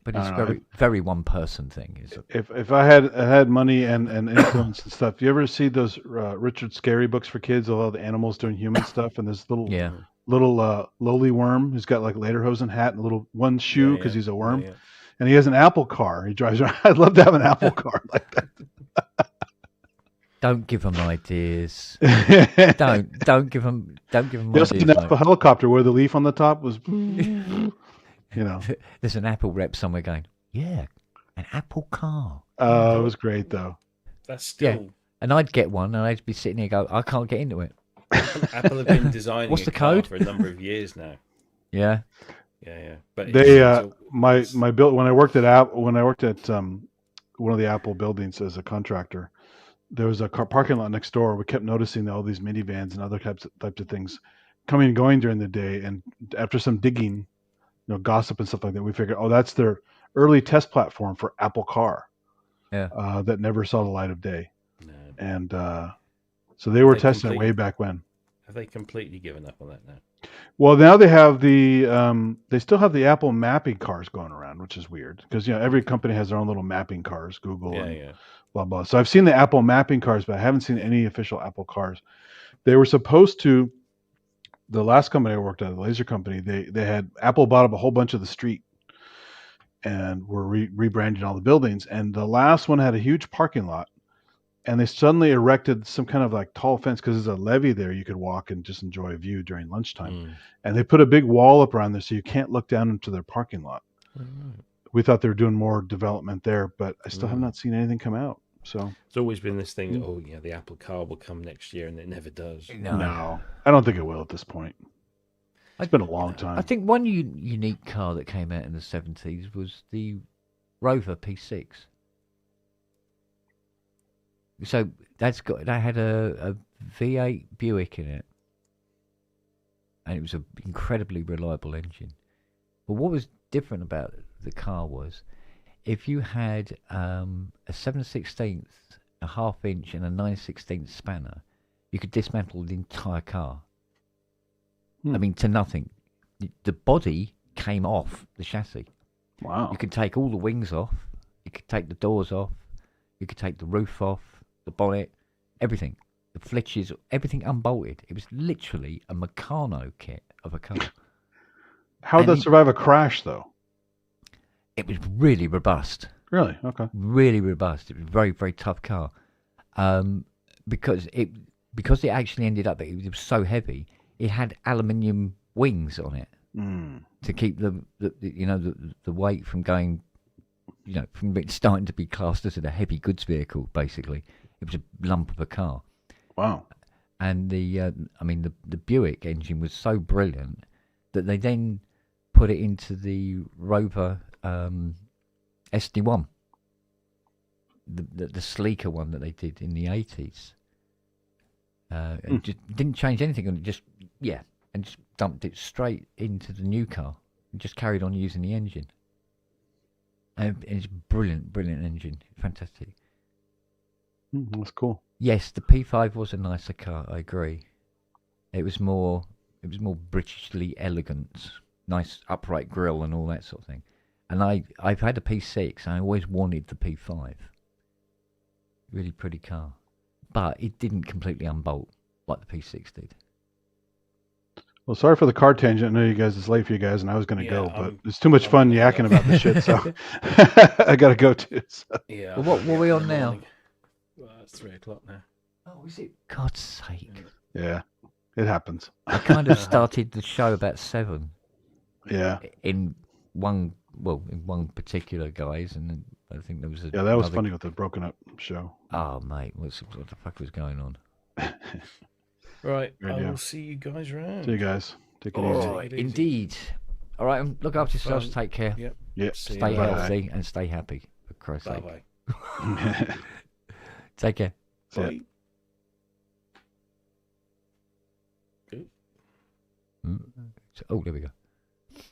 But it's I don't know. very, very one-person thing. If I had money and influence and stuff, do you ever see those Richard Scarry books for kids? All the animals doing human stuff, and this little lowly worm who's got like a lederhosen hat and a little one shoe because he's a worm, and he has an Apple car. He drives around. I'd love to have an Apple car like that. Don't give them ideas. don't give them. He also ideas. had an Apple helicopter where the leaf on the top was, you know. There's an Apple rep somewhere going, yeah, an Apple car. It was great though. That's still. Yeah, and I'd get one, and I'd be sitting here go, I can't get into it. Apple have been designing What's the car code? for a number of years now. Yeah. Yeah. But They my build when I worked at one of the Apple buildings as a contractor, there was a parking lot next door. We kept noticing all these minivans and other types of things coming and going during the day. And after some digging, gossip and stuff like that, we figured, oh, that's their early test platform for Apple Car. Yeah. That never saw the light of day. No. And so they were They testing it complete- way back when. Have they completely given up on that now? Well, now they have they still have the Apple mapping cars going around, which is weird because every company has their own little mapping cars, Google and blah blah. So I've seen the Apple mapping cars, but I haven't seen any official Apple cars. They were supposed to. The last company I worked at, the laser company, they had Apple bought up a whole bunch of the street, and were rebranding all the buildings. And the last one had a huge parking lot. And they suddenly erected some kind of like tall fence because there's a levee there you could walk and just enjoy a view during lunchtime. And they put a big wall up around there so you can't look down into their parking lot. We thought they were doing more development there, but I still have not seen anything come out. So It's always been this thing. Oh yeah, the Apple Car will come next year, and it never does. no, I don't think it will at this point. It's been a long time. I think one unique car that came out in the 70s was the Rover P6. So that had a V8 Buick in it, and it was an incredibly reliable engine. But what was different about the car was, if you had a 7/16, a half-inch, and a 9/16 spanner, you could dismantle the entire car. I mean, to nothing. The body came off the chassis. Wow. You could take all the wings off. You could take the doors off. You could take the roof off, the bonnet, everything. the flitches, everything unbolted. It was literally a Meccano kit of a car. How did that survive a crash, though? It was really robust. Really? Okay. Really robust. It was a very, very tough car. Because it actually ended up, it was so heavy, it had aluminium wings on it to keep the weight from going, from starting to be classed as a heavy goods vehicle. Basically, it was a lump of a car. Wow. And the Buick engine was so brilliant that they then put it into the Rover SD1, the sleeker one that they did in the 80s. It just didn't change anything, and just dumped it straight into the new car and just carried on using the engine. And it's brilliant engine, fantastic. That's cool. Yes, the P5 was a nicer car. I agree. It was more Britishly elegant, nice upright grille and all that sort of thing. And I've had a P6, and I always wanted the P5. Really pretty car, but it didn't completely unbolt like the P6 did. Well, sorry for the car tangent. I know you guys, it's late for you guys, and I was going to go, but it's too much I'm fun gonna yakking go. about this shit, so I got to go too. So. Yeah. Well, what are we on now? Well, it's 3 o'clock now. Oh, is it? God's sake! Yeah, it happens. I kind of started the show about 7. Yeah. In one particular guys, and then I think there was Yeah, that was funny with the broken up show. Oh, mate, what the fuck was going on? Right, I Radio. will see you guys around. See you guys. Take it Oh, easy. indeed. All right, look after yourselves. Fun. Take care. Yep. Yep. See you Stay later. healthy and stay happy. For Christ's sake. Bye-bye. Take care. Bye. Oh, there we go.